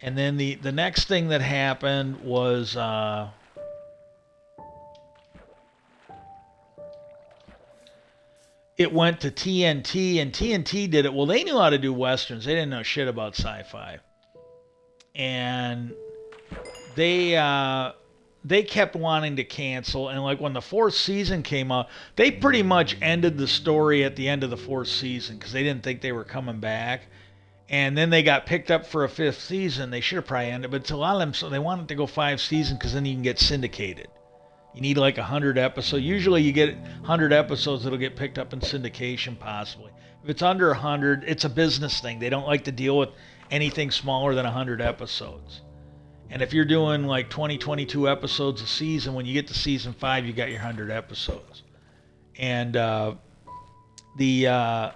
Speaker 1: and then the next thing that happened was it went to TNT, and TNT did it. Well, they knew how to do westerns. They didn't know shit about sci-fi. And they kept wanting to cancel, and like when the fourth season came out, they pretty much ended the story at the end of the fourth season because they didn't think they were coming back. And then they got picked up for a fifth season. They should have probably ended, but to a lot of them, so they wanted to go 5 seasons because then you can get syndicated. You need like 100 episodes. Usually you get 100 episodes that'll get picked up in syndication possibly. If it's under 100, it's a business thing. They don't like to deal with anything smaller than 100 episodes. And if you're doing like 20, 22 episodes a season, when you get to season 5, you got your 100 episodes. And the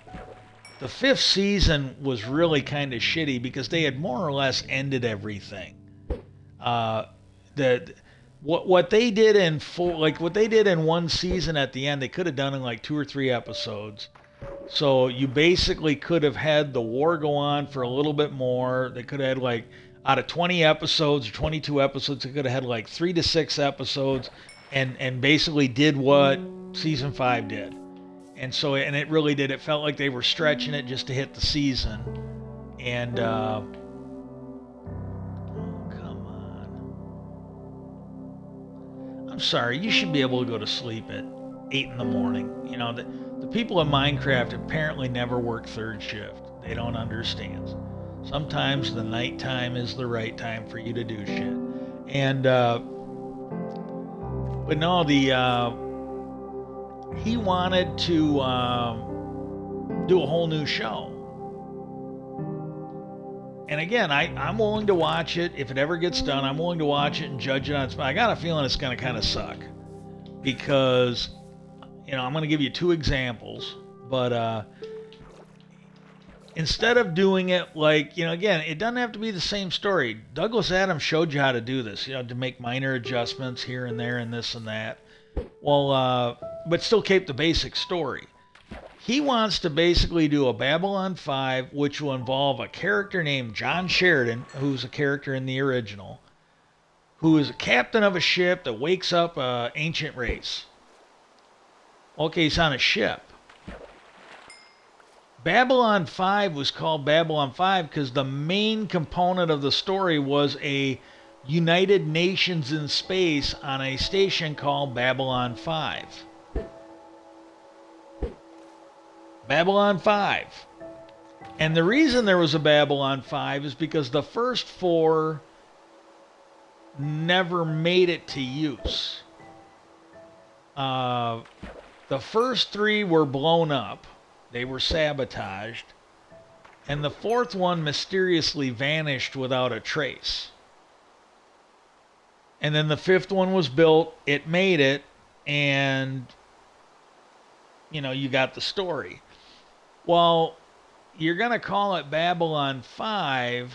Speaker 1: fifth season was really kind of shitty because they had more or less ended everything. What they did in one season at the end, they could have done in like 2 or 3 episodes. So you basically could have had the war go on for a little bit more. They could have had like out of 20 episodes or 22 episodes, they could have had like 3 to 6 episodes and basically did what season 5 did. And so, and it really did. It felt like they were stretching it just to hit the season. And, oh, come on. I'm sorry. You should be able to go to sleep at 8 in the morning. You know, the people in Minecraft apparently never work third shift. They don't understand. Sometimes the nighttime is the right time for you to do shit. And, but no, he wanted to do a whole new show. And again, I'm willing to watch it. If it ever gets done, I'm willing to watch it and judge it on its. I got a feeling it's going to kind of suck. Because, you know, I'm going to give you 2 examples. But instead of doing it like, you know, again, it doesn't have to be the same story. Douglas Adams showed you how to do this, you know, to make minor adjustments here and there and this and that. Well, but still keep the basic story. He wants to basically do a Babylon 5, which will involve a character named John Sheridan, who's a character in the original, who is a captain of a ship that wakes up an ancient race. Okay, he's on a ship. Babylon 5 was called Babylon 5 because the main component of the story was a United Nations in space on a station called Babylon 5. Babylon 5. And the reason there was a Babylon 5 is because the first 4 never made it to use. The first 3 were blown up. They were sabotaged. And the 4th one mysteriously vanished without a trace. And then the 5th one was built, it made it, and, you know, you got the story. Well, you're going to call it Babylon 5,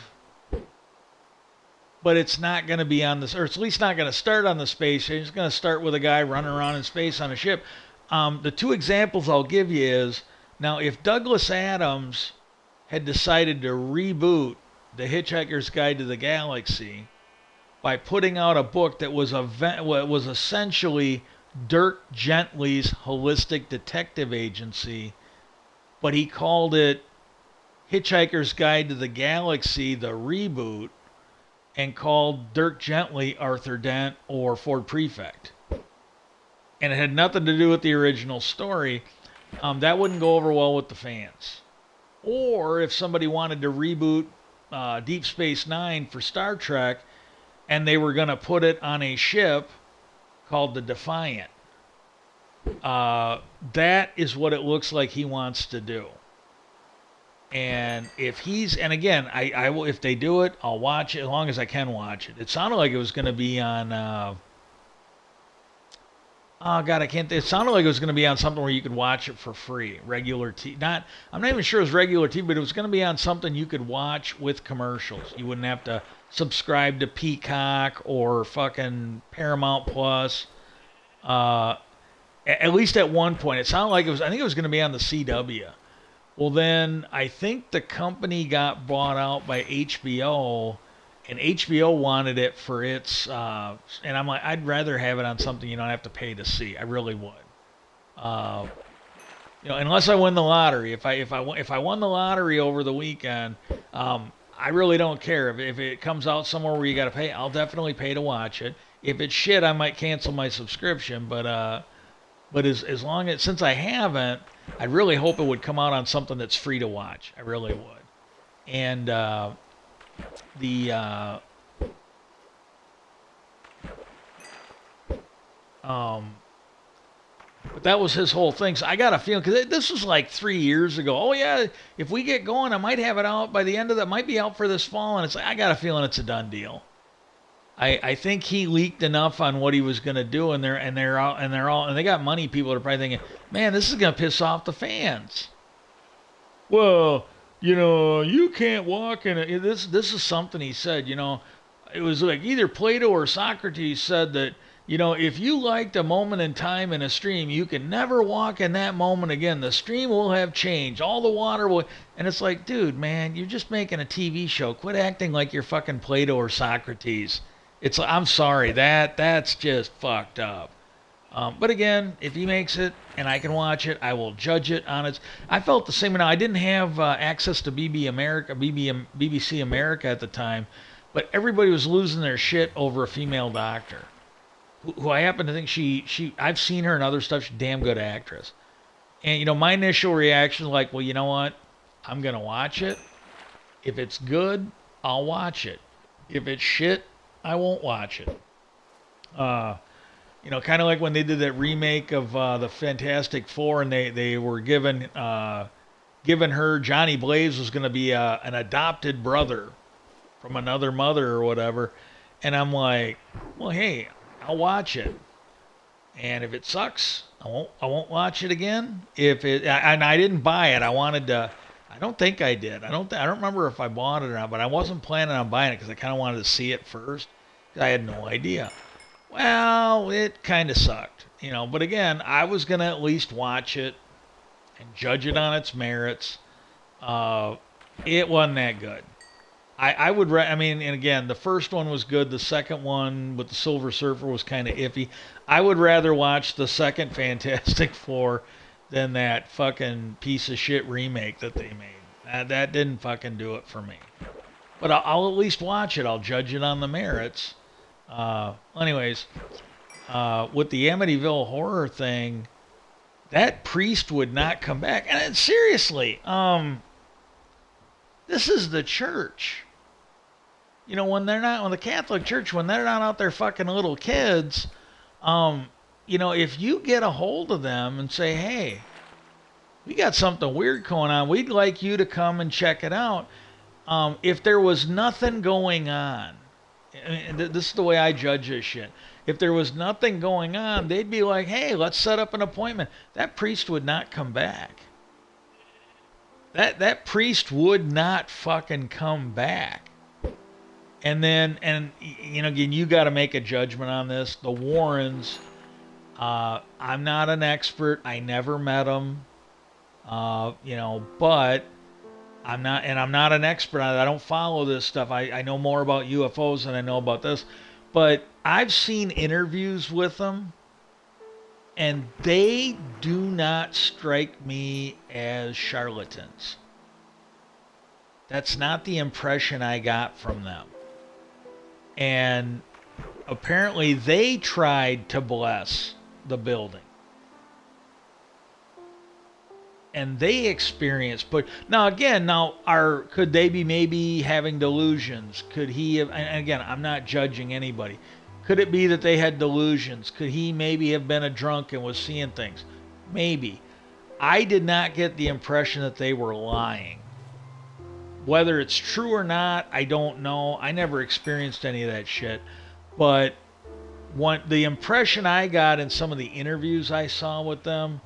Speaker 1: but it's not going to be on this, or it's at least not going to start on the space. It's going to start with a guy running around in space on a ship. The 2 examples I'll give you is, now if Douglas Adams had decided to reboot The Hitchhiker's Guide to the Galaxy by putting out a book that was essentially Dirk Gently's holistic detective agency, but he called it Hitchhiker's Guide to the Galaxy, the reboot, and called Dirk Gently Arthur Dent or Ford Prefect. And it had nothing to do with the original story. That wouldn't go over well with the fans. or if somebody wanted to reboot Deep Space Nine for Star Trek, and they were going to put it on a ship called the Defiant. That is what it looks like he wants to do. And if he's, and again, I will, if they do it, I'll watch it as long as I can watch it. It sounded like it was going to be on, oh God, I can't, it sounded like it was going to be on something where you could watch it for free. Regular TV, I'm not even sure it was regular TV, but it was going to be on something you could watch with commercials. You wouldn't have to subscribe to Peacock or fucking Paramount Plus. At least at one point, it sounded like it was, I think it was going to be on the CW. Well, then I think the company got bought out by HBO, and HBO wanted it for its, and I'm like, I'd rather have it on something you don't have to pay to see. I really would. Unless I win the lottery. If I won the lottery over the weekend, I really don't care. If it comes out somewhere where you got to pay, I'll definitely pay to watch it. If it's shit, I might cancel my subscription. But as long as, since I haven't, I really hope it would come out on something that's free to watch. I really would. And but that was his whole thing. So I got a feeling, because this was like 3 years ago. Oh yeah, if we get going, I might have it out by the end of that. Might be out for this fall, and it's like I got a feeling it's a done deal. I think he leaked enough on what he was going to do, and they got money people that are probably thinking, man, this is going to piss off the fans. Well, you can't walk in it. This is something he said. It was like either Plato or Socrates said that, if you liked a moment in time in a stream, you can never walk in that moment again. The stream will have changed. All the water will, and it's like, dude, man, you're just making a TV show. Quit acting like you're fucking Plato or Socrates. I'm sorry, that's just fucked up. But again, if he makes it and I can watch it, I will judge it on its. I felt the same. Now, I didn't have access to BBC America at the time, but everybody was losing their shit over a female doctor, who I happen to think I've seen her in other stuff. She's a damn good actress. And my initial reaction was like, well, you know what? I'm gonna watch it. If it's good, I'll watch it. If it's shit, I won't watch it. Kind of like when they did that remake of the Fantastic Four, and they were given her, Johnny Blaze was going to be an adopted brother from another mother or whatever, and I'm like, well, hey, I'll watch it, and if it sucks, I won't watch it again. And I didn't buy it. I wanted to. I don't think I did. I don't remember if I bought it or not, but I wasn't planning on buying it because I kind of wanted to see it first. I had no idea. Well, it kind of sucked, But again, I was gonna at least watch it and judge it on its merits. It wasn't that good. I would. And again, the first one was good. The second one with the Silver Surfer was kind of iffy. I would rather watch the second Fantastic Four than that fucking piece of shit remake that they made. That didn't fucking do it for me. But I'll at least watch it. I'll judge it on the merits. Anyways, with the Amityville horror thing, that priest would not come back. And seriously, this is the church. When the Catholic Church, when they're not out there fucking little kids, if you get a hold of them and say, hey, we got something weird going on, we'd like you to come and check it out. If there was nothing going on, and this is the way I judge this shit. If there was nothing going on, they'd be like, hey, let's set up an appointment. That priest would not come back. That priest would not fucking come back. And again, you got to make a judgment on this. The Warrens, I'm not an expert. I never met them. But I'm not an expert on it. I don't follow this stuff. I know more about UFOs than I know about this. But I've seen interviews with them, and they do not strike me as charlatans. That's not the impression I got from them. And apparently they tried to bless the building. and they experience. But now again, now are could they be maybe having delusions? Could he have? And again, I'm not judging anybody. Could it be that they had delusions? Could he maybe have been a drunk and was seeing things? Maybe. I did not get the impression that they were lying. Whether it's true or not, I don't know. I never experienced any of that shit. But the impression I got in some of the interviews I saw with them,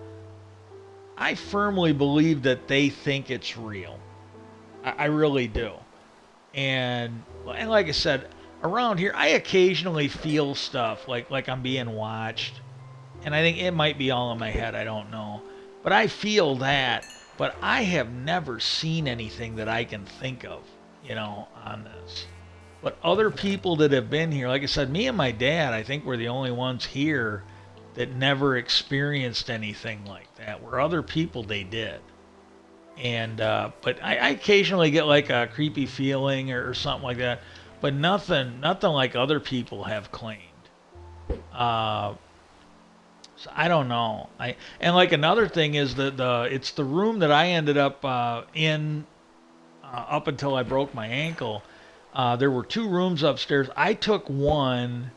Speaker 1: I firmly believe that they think it's real. I really do. And like I said, around here, I occasionally feel stuff like I'm being watched. And I think it might be all in my head. I don't know. But I feel that. But I have never seen anything that I can think of, on this. But other people that have been here, like I said, me and my dad, I think we're the only ones here that never experienced anything like that. Where other people, they did. And but I occasionally get like a creepy feeling or something like that. But nothing like other people have claimed. So I don't know. And like another thing is that it's the room that I ended up in up until I broke my ankle. There were two rooms upstairs. I took one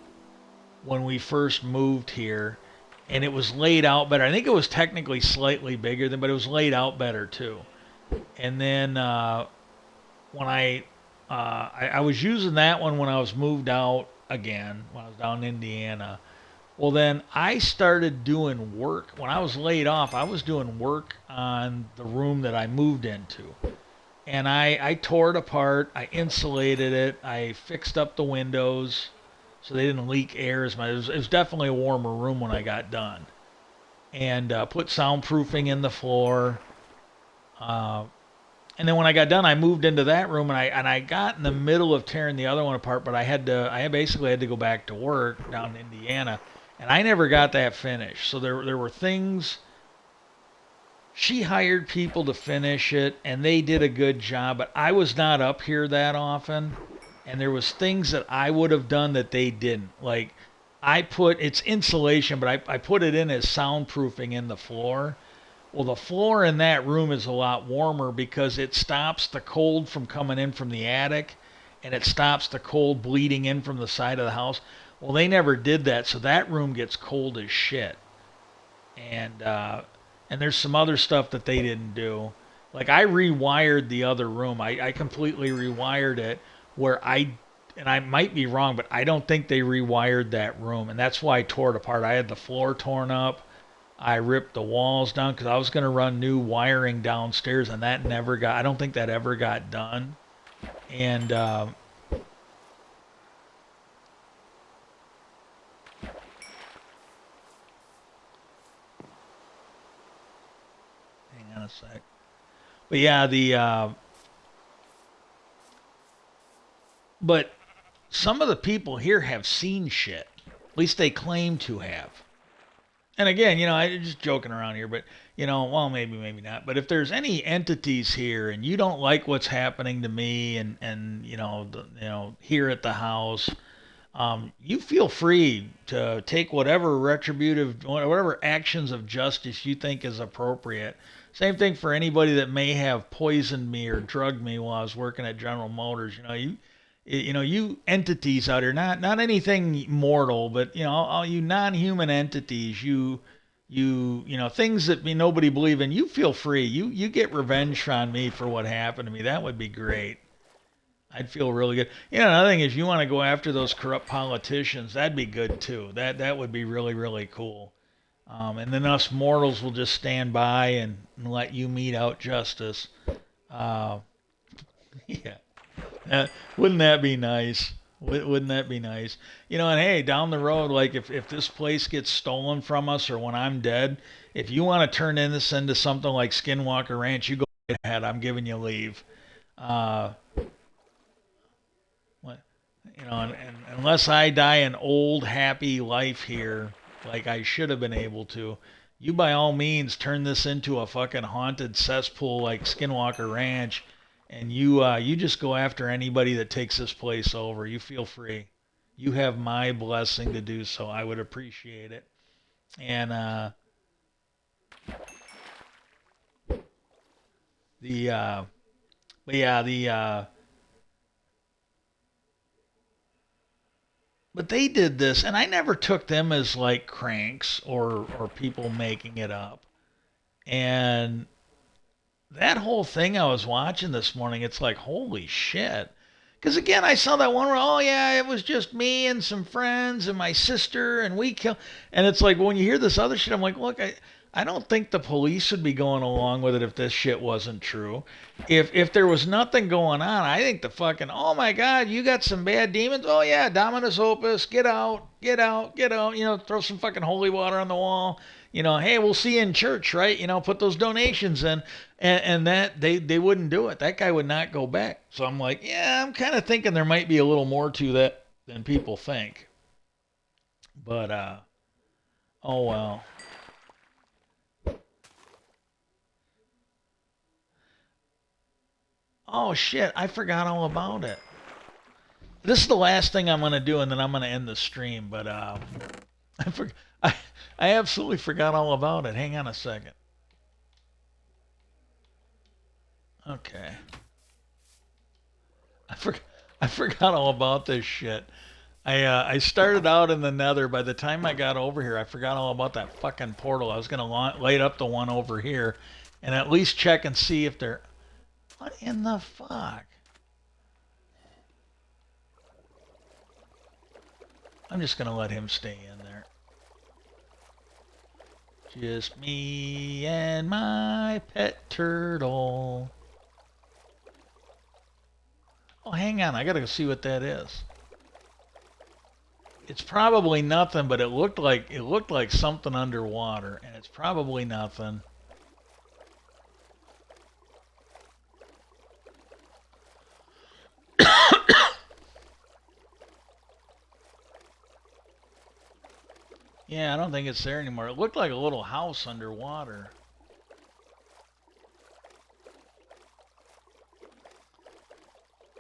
Speaker 1: when we first moved here, and it was laid out better. I think it was technically slightly bigger than, but it was laid out better too. And then when I was using that one when I was moved out again when I was down in Indiana. Well, then I started doing work. When I was laid off, I was doing work on the room that I moved into. And I tore it apart. I insulated it. I fixed up the windows so they didn't leak air as much. It was definitely a warmer room when I got done. And put soundproofing in the floor. And then when I got done, I moved into that room, and I got in the middle of tearing the other one apart. But I basically had to go back to work down in Indiana. And I never got that finished. So there were things. She hired people to finish it, and they did a good job. But I was not up here that often, and there was things that I would have done that they didn't. Like it's insulation, but I put it in as soundproofing in the floor. Well, the floor in that room is a lot warmer because it stops the cold from coming in from the attic, and it stops the cold bleeding in from the side of the house. Well, they never did that, so that room gets cold as shit. And there's some other stuff that they didn't do. Like I rewired the other room. I completely rewired it and I might be wrong, but I don't think they rewired that room, and that's why I tore it apart. I had the floor torn up. I ripped the walls down because I was going to run new wiring downstairs, and I don't think that ever got done. And hang on a sec. But yeah, but some of the people here have seen shit. At least they claim to have. And again, I'm just joking around here, but well, maybe not. But if there's any entities here and you don't like what's happening to me and here at the house, you feel free to take whatever actions of justice you think is appropriate. Same thing for anybody that may have poisoned me or drugged me while I was working at General Motors. You entities out here, not anything mortal, but all you non-human entities, you things that nobody believe in. You feel free. You get revenge on me for what happened to me. That would be great. I'd feel really good. Another thing is you want to go after those corrupt politicians. That'd be good too. That would be really, really cool. And then us mortals will just stand by and let you mete out justice. Yeah. Wouldn't that be nice? Wouldn't that be nice? And hey, down the road, like if this place gets stolen from us or when I'm dead, if you want to turn this into something like Skinwalker Ranch, you go ahead. I'm giving you leave. And unless I die an old, happy life here, like I should have been able to, you by all means turn this into a fucking haunted cesspool like Skinwalker Ranch, and you just go after anybody that takes this place over. You feel free. You have my blessing to do so. I would appreciate it. And The but yeah, the but they did this, and I never took them as like cranks or people making it up. And that whole thing I was watching this morning, it's like holy shit. Because again, I saw that one where, oh yeah, it was just me and some friends and my sister, and we killed. And it's like when you hear this other shit, I'm like, look, I don't think the police would be going along with it if this shit wasn't true. If there was nothing going on, I think the fucking, oh my god, you got some bad demons. Oh yeah, Dominus Opus, get out, get out, get out. You know, throw some fucking holy water on the wall. You know, hey, we'll see you in church, right? You know, put those donations in, and that they wouldn't do it. That guy would not go back. So I'm like, yeah, I'm kind of thinking there might be a little more to that than people think. But oh well. Oh shit, I forgot all about it. This is the last thing I'm gonna do, and then I'm gonna end the stream. But I, for, I I absolutely forgot all about it. Hang on a second. Okay. I for, I forgot all about this shit. I started out in the Nether. By the time I got over here, I forgot all about that fucking portal. I was gonna light up the one over here, and at least check and see if they're. What in the fuck? I'm just gonna let him stay in there. Just me and my pet turtle. Oh, hang on. I gotta go see what that is. It's probably nothing, but it looked like something underwater, and it's probably nothing. Yeah, I don't think it's there anymore. It looked like a little house underwater.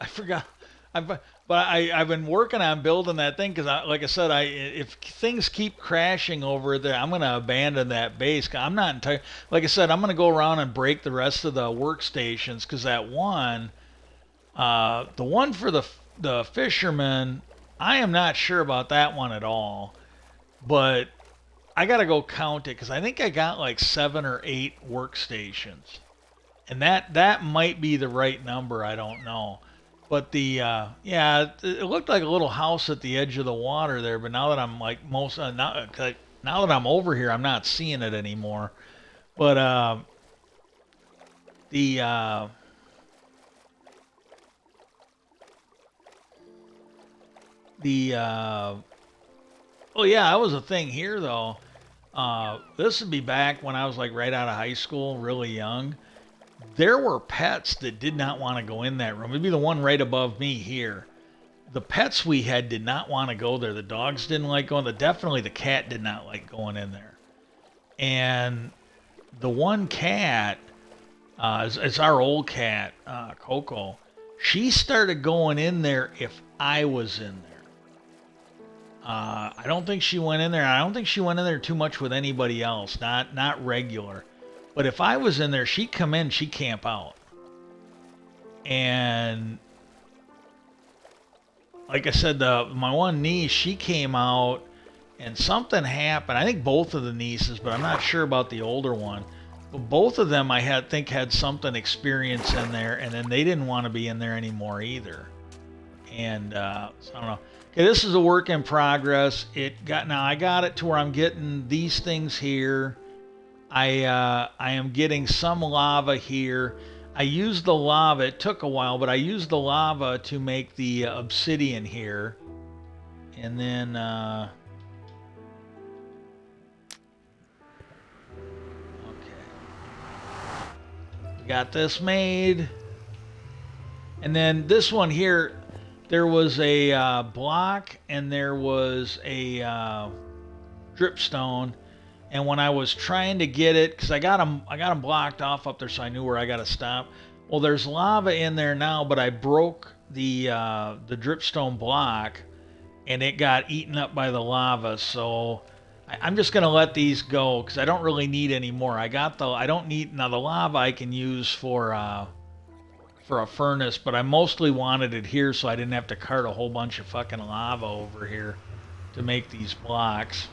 Speaker 1: I forgot. I've been working on building that thing because like I said, if things keep crashing over there, I'm gonna abandon that base. 'Cause I'm not entirely like I said, I'm gonna go around and break the rest of the workstations because that one, the one for the fisherman, I am not sure about that one at all. But I gotta go count it because I think I got like 7 or 8 workstations, and that might be the right number. I don't know. But the yeah, it looked like a little house at the edge of the water there. But now that I'm like now that I'm over here, I'm not seeing it anymore. But the the oh yeah, that was a thing here though. This would be back when I was like right out of high school, really young. There were pets that did not want to go in that room. It'd be the one right above me here. The pets we had did not want to go there. The dogs didn't like going. Definitely the cat did not like going in there. And the one cat, it's our old cat, Coco. She started going in there if I was in there. I don't think she went in there. I don't think she went in there too much with anybody else. Not regular. But if I was in there, she'd come in, she'd camp out. And like I said, my one niece, she came out and something happened. I think both of the nieces, but I'm not sure about the older one. But both of them think had something experience in there, and then they didn't want to be in there anymore either. And so I don't know. Okay, this is a work in progress. Now I got it to where I'm getting these things here. I am getting some lava here. I used the lava. It took a while, but I used the lava to make the obsidian here. And then okay, got this made. And then this one here, there was a block and there was a dripstone. And when I was trying to get it, because I got them blocked off up there, so I knew where I got to stop. Well, there's lava in there now, but I broke the dripstone block, and it got eaten up by the lava. So I'm just gonna let these go because I don't really need any more. I don't need now the lava I can use for a furnace, but I mostly wanted it here so I didn't have to cart a whole bunch of fucking lava over here to make these blocks.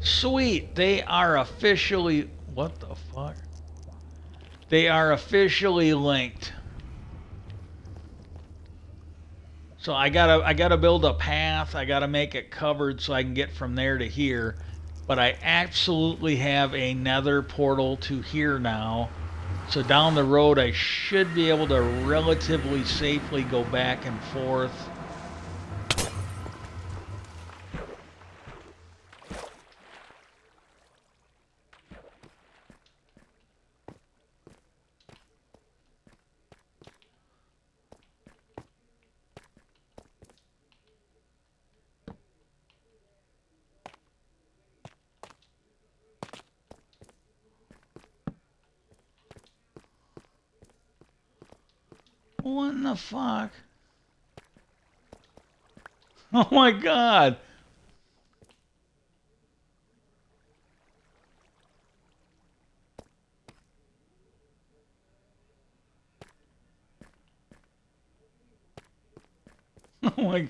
Speaker 1: Sweet, they are officially, what the fuck? They are officially linked. So I gotta build a path. I gotta make it covered so I can get from there to here. But I absolutely have a nether portal to here now. So down the road I should be able to relatively safely go back and forth. What in the fuck? Oh my god. Oh my.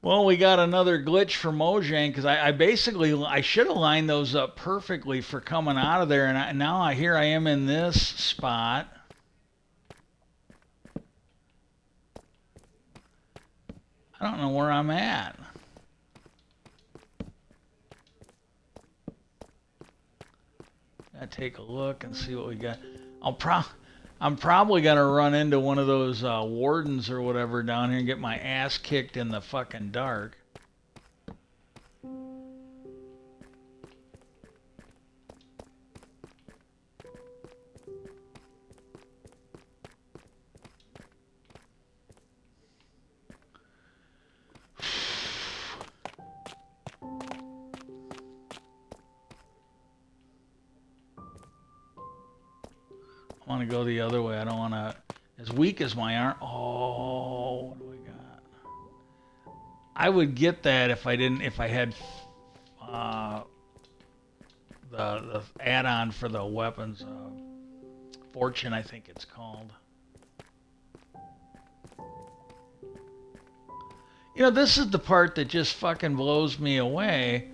Speaker 1: Well, we got another glitch for Mojang because I basically I should have lined those up perfectly for coming out of there, and now here I am in this spot. I don't know where I'm at. Gotta take a look and see what we got. I'm probably gonna run into one of those wardens or whatever down here and get my ass kicked in the fucking dark. I want to go the other way. I don't want to. As weak as my arm. Oh, what do we got? I would get that if I didn't. If I had the add-on for the weapons. Fortune, I think it's called. You know, this is the part that just fucking blows me away.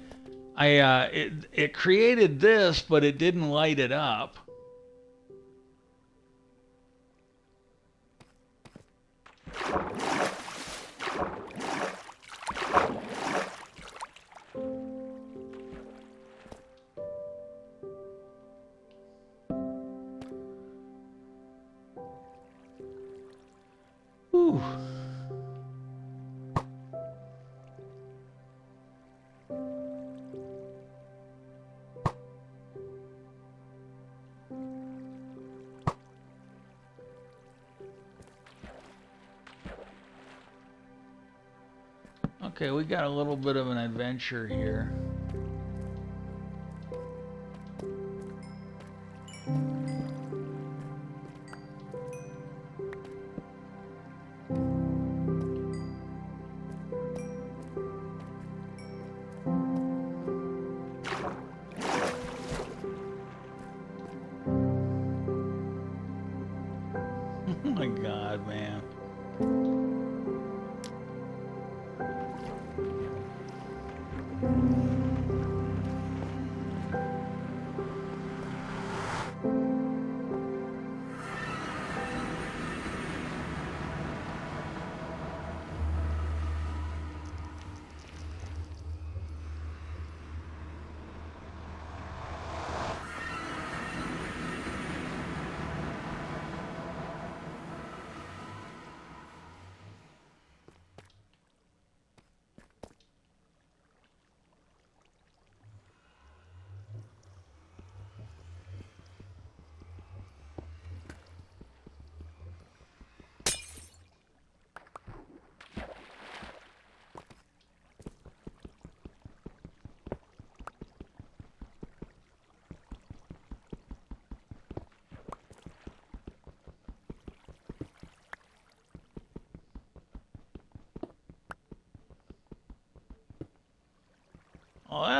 Speaker 1: It created this, but it didn't light it up. Ooh. Okay, we got a little bit of an adventure here. Oh my god, man.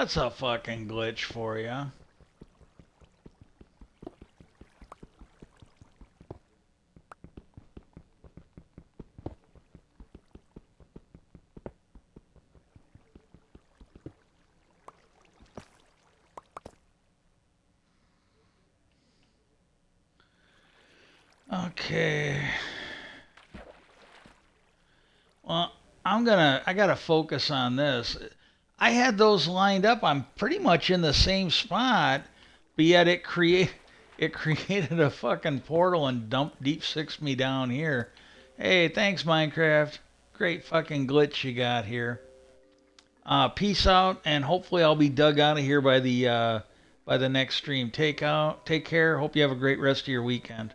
Speaker 1: That's a fucking glitch for you. Okay. Well, I gotta focus on this. I had those lined up. I'm pretty much in the same spot, but yet it created a fucking portal and dumped deep six me down here. Hey, thanks Minecraft. Great fucking glitch you got here. Peace out, and hopefully I'll be dug out of here by the next stream. Take care. Hope you have a great rest of your weekend.